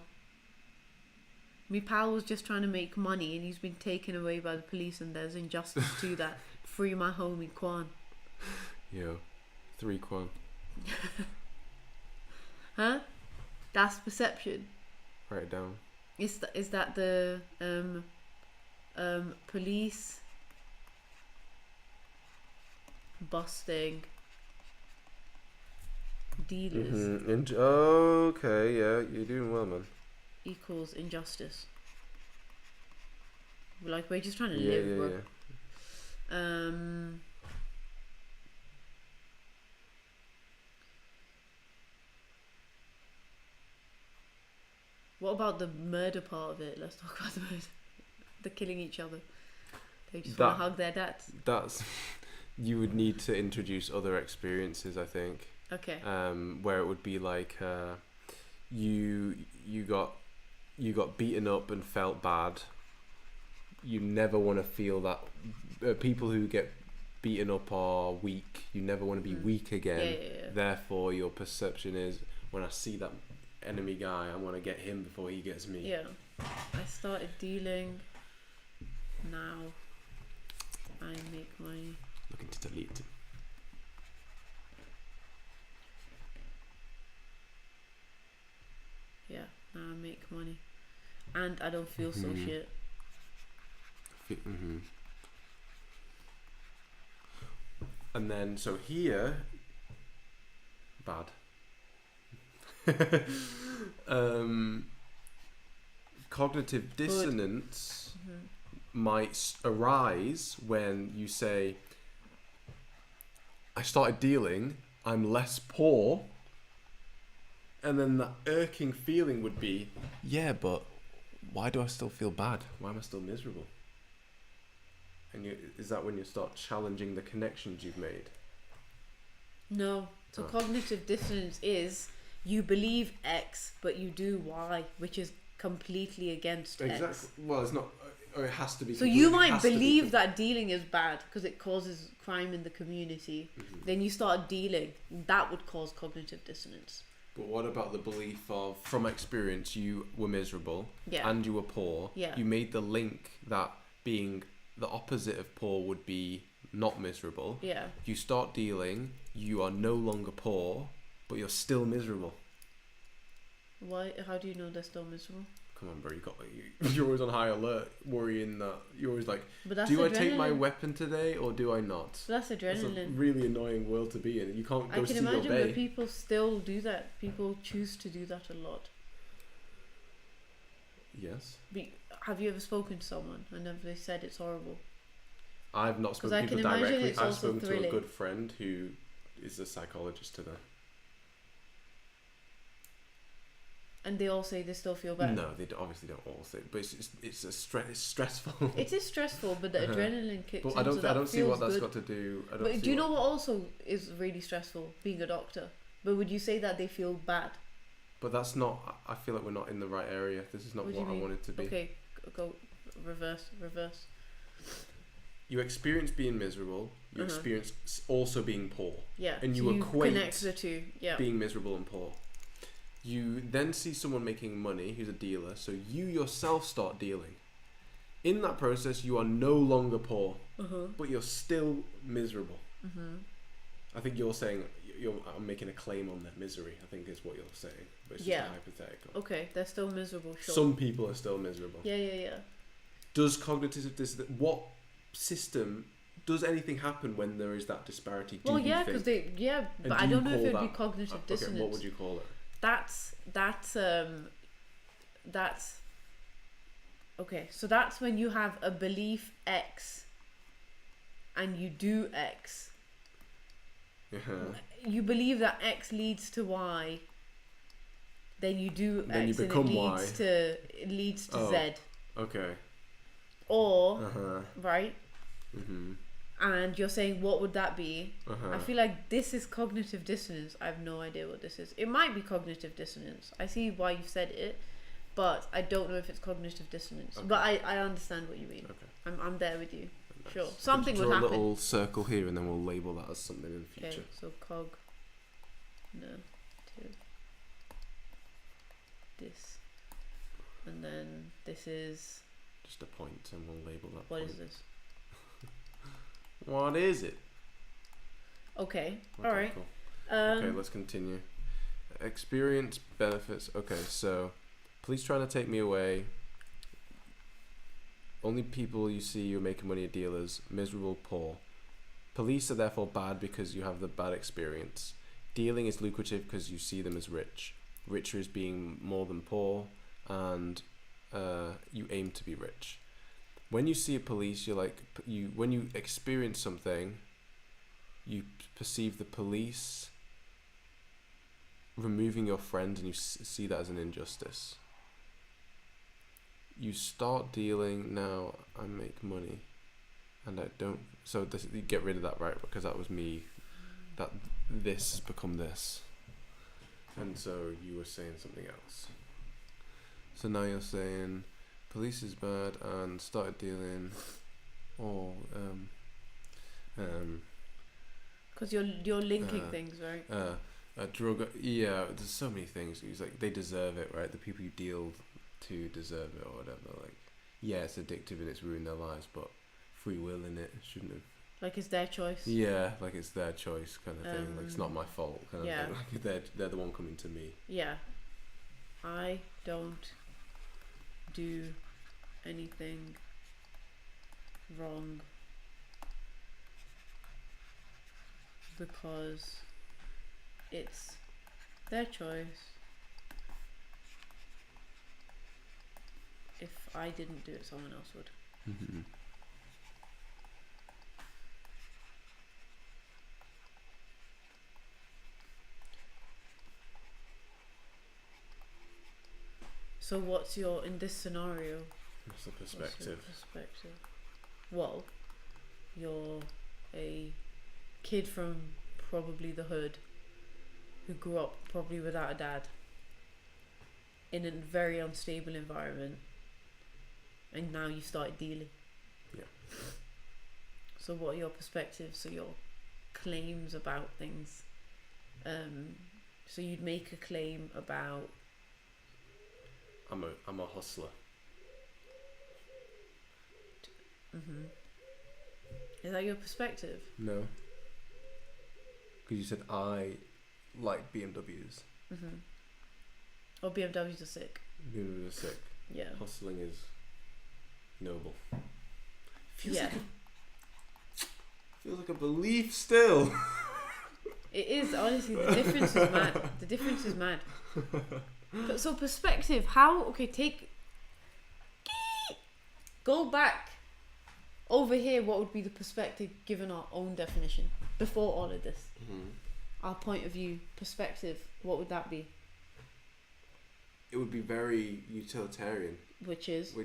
was just trying to make money and he's been taken away by the police and there's injustice to that. Free my homie Kwan. Yo, 3 Kwan. Huh? That's perception. Write it down. Is that the police busting dealers Okay, yeah, you're doing well, man. equals injustice? Like we're just trying to Yeah, live, yeah, bro. yeah. What about the murder part of it? Let's talk about the murder. The killing each other. They just want to hug their dads. That's you would need to introduce other experiences, I think. Okay. Where it would be like you got beaten up and felt bad. You never want to feel that. People who get beaten up are weak. You never want to be weak again. Yeah. Therefore, your perception is when I see that enemy guy, I want to get him before he gets me. Yeah. I started dealing. Now I make money. Looking to delete him. Yeah. Now I make money. And I don't feel so shit. And then, so here, bad. Cognitive dissonance might arise when you say, I started dealing, I'm less poor. And then that irking feeling would be, yeah, but why do I still feel bad? Why am I still miserable? And is that when you start challenging the connections you've made? No. So cognitive dissonance is you believe X but you do Y, which is completely against X. Well, it's not. Or it has to be. So you might believe that dealing is bad because it causes crime in the community. Then you start dealing. That would cause cognitive dissonance. But what about the belief of, from experience, you were miserable Yeah. and you were poor. Yeah. You made the link that being the opposite of poor would be not miserable. Yeah. You start dealing, you are no longer poor, but you're still miserable. Why? How do you know they're still miserable? Come on, bro. You're always on high alert, worrying that you're always like, But that's do I adrenaline. take my weapon today or do I not? But that's It's a adrenaline. really annoying world to be in. You can't I go can see your imagine bay. that people still do that. People choose to do that a lot. Yes. Have you ever spoken to someone and have they said it's horrible? I've not 'Cause spoken I to can people imagine directly. it's I've also spoken to a thrilling. good friend who is a psychologist to them. And they all say they still feel bad. No, obviously don't all say, but it's stressful. It is stressful, but the adrenaline kicks But in. I don't so that see what feels that's good. got to do. I don't But see do you what- know what also is really stressful? Being a doctor. But would you say that they feel bad? But that's not. I feel like we're not in the right area. This is not What do you what I mean? want it to be. Okay, go reverse. You experience being miserable. You Uh-huh. experience also being poor. Yeah. And so you equate connect the two. Yeah. Being miserable and poor. You then see someone making money who's a dealer, so you yourself start dealing. In that process, you are no longer poor, but you're still miserable. I think you're saying I'm making a claim on their misery. I think is what you're saying, but it's just a hypothetical. Okay, they're still miserable. Sure. Some people are still miserable. Yeah. Does cognitive dissonance? What system? Does anything happen when there is that disparity? Well, yeah, because And but I do you don't know if call it'd be that- cognitive dissonance. Okay, what would you call it? That's okay. So that's when you have a belief X, and you do X. You believe that X leads to Y. Then you do Then X, you become and Y. it leads to Z. Okay. Or right. Mhm. And you're saying, what would that be? Uh-huh. I feel like this is cognitive dissonance. I have no idea what this is. It might be cognitive dissonance. I see why you've said it, but I don't know if it's cognitive dissonance. Okay. But I understand what you mean. Okay. I'm there with you. Nice. Sure. Something Draw would a happen. little circle here, and then we'll label that as something in the Okay, future. so this. And then this is... Just a point, and we'll label that. What point. is this? What is it? Okay. Okay, Alright. cool. Okay, let's continue. Experience benefits. Okay, so police trying to take me away. Only people you see who are making money are dealers. Miserable, poor. Police are therefore bad because you have the bad experience. Dealing is lucrative because you see them as rich. Richer is being more than poor, and you aim to be rich. When you see a police, you're like when you experience something, you perceive the police removing your friend, and you see that as an injustice. You start dealing now. I make money, and I don't. So you get rid of that, right? Because that was me. That this has become this, and so you were saying something else. So now you're saying police is bad and started dealing, or Because you're linking things, right? drug. Yeah, there's so many things. He's like, they deserve it, right? The people you deal to deserve it, or whatever. Like, yeah, it's addictive and it's ruined their lives, but free will in it shouldn't have. Like it's their choice. Yeah, like it's their choice kind of thing. Like it's not my fault kind yeah. of thing. Like they're the one coming to me. Yeah. I don't do anything wrong because it's their choice. If I didn't do it, someone else would. Mm-hmm. So what's your, in this scenario, That's the what's your perspective. perspective? Well, you're a kid from probably the hood who grew up probably without a dad in a very unstable environment, and now you started dealing. Yeah. So what are your perspectives, so your claims about things? So you'd make a claim about... I'm a hustler. Mm-hmm. Is that your perspective? No. Because you said I like BMWs. Mm-hmm. Or BMWs are sick. BMWs are sick. Yeah. Hustling is noble. Feels like a belief still. It is, honestly, the difference is mad. The difference is mad. But so perspective, go back over here. What would be the perspective given our own definition before all of this? Mm-hmm. Our point of view, perspective, what would that be? It would be very utilitarian. Which is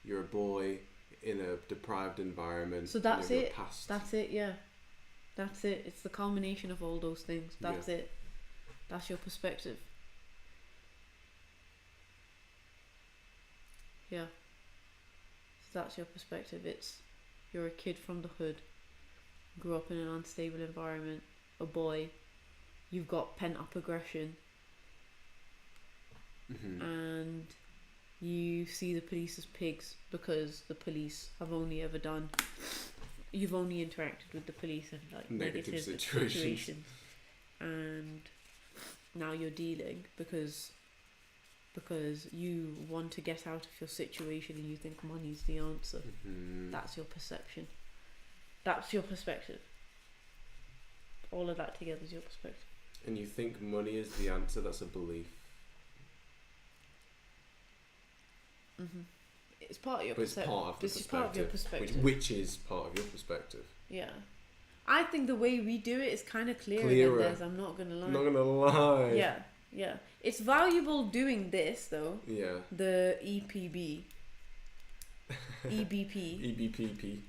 you're a boy in a deprived environment. So that's you know, it. That's it, yeah. That's it. It's the culmination of all those things. That's it. That's your perspective. Yeah. So that's your perspective. It's you're a kid from the hood, grew up in an unstable environment, a boy, you've got pent up aggression, and you see the police as pigs because the police have only ever done. You've only interacted with the police in like negative situations, and now you're dealing because you want to get out of your situation and you think money's the answer. That's your perception. That's your perspective. All of that together is your perspective. And you think money is the answer? That's a belief. It's part of your perspective. This is part of your perspective. Which is part of your perspective. Yeah. I think the way we do it is kind of clearer than theirs. I'm not gonna lie. Not gonna lie. Yeah. It's valuable doing this though. Yeah. The EPB. EBP. EBPP.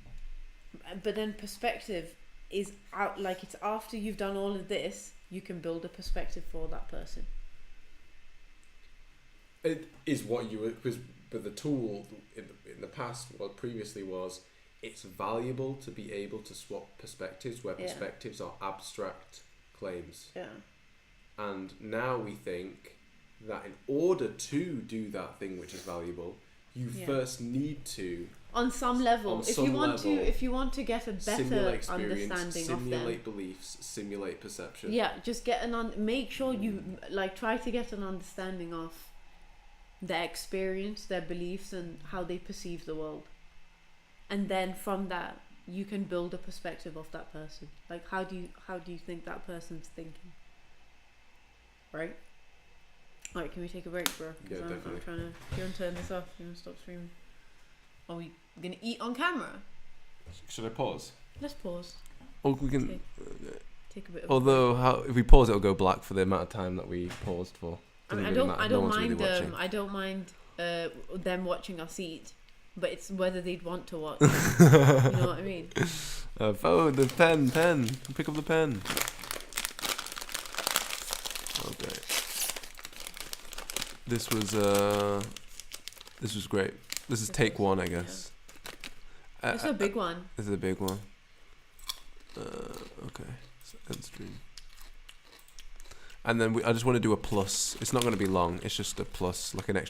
But then perspective is out. Like it's after you've done all of this, you can build a perspective for that person. It is what you were. But the tool in the past, previously was, it's valuable to be able to swap perspectives where perspectives are abstract claims. Yeah. And now we think that in order to do that thing which is valuable, you first need to, on some level, if you want to get a better understanding of them, simulate beliefs, simulate perception. Yeah, just get make sure you try to get an understanding of their experience, their beliefs, and how they perceive the world. And then from that, you can build a perspective of that person. Like, how do you think that person's thinking? Right? Alright, can we take a break, bro? Yeah, definitely. I'm trying to. Do you want to turn this off? Do you want to stop streaming? Are we gonna eat on camera? Should I pause? Let's pause. Or we can. Take a bit of. Although, if we pause, it'll go black for the amount of time that we paused for. I don't mind them watching us eat, but it's whether they'd want to watch. You know what I mean? The pen. Pick up the pen. Okay. This was great. This is take one, I guess. Yeah. It's a big one. This is a big one. Okay. So end stream. And then I just want to do a plus. It's not going to be long. It's just a plus, like an extra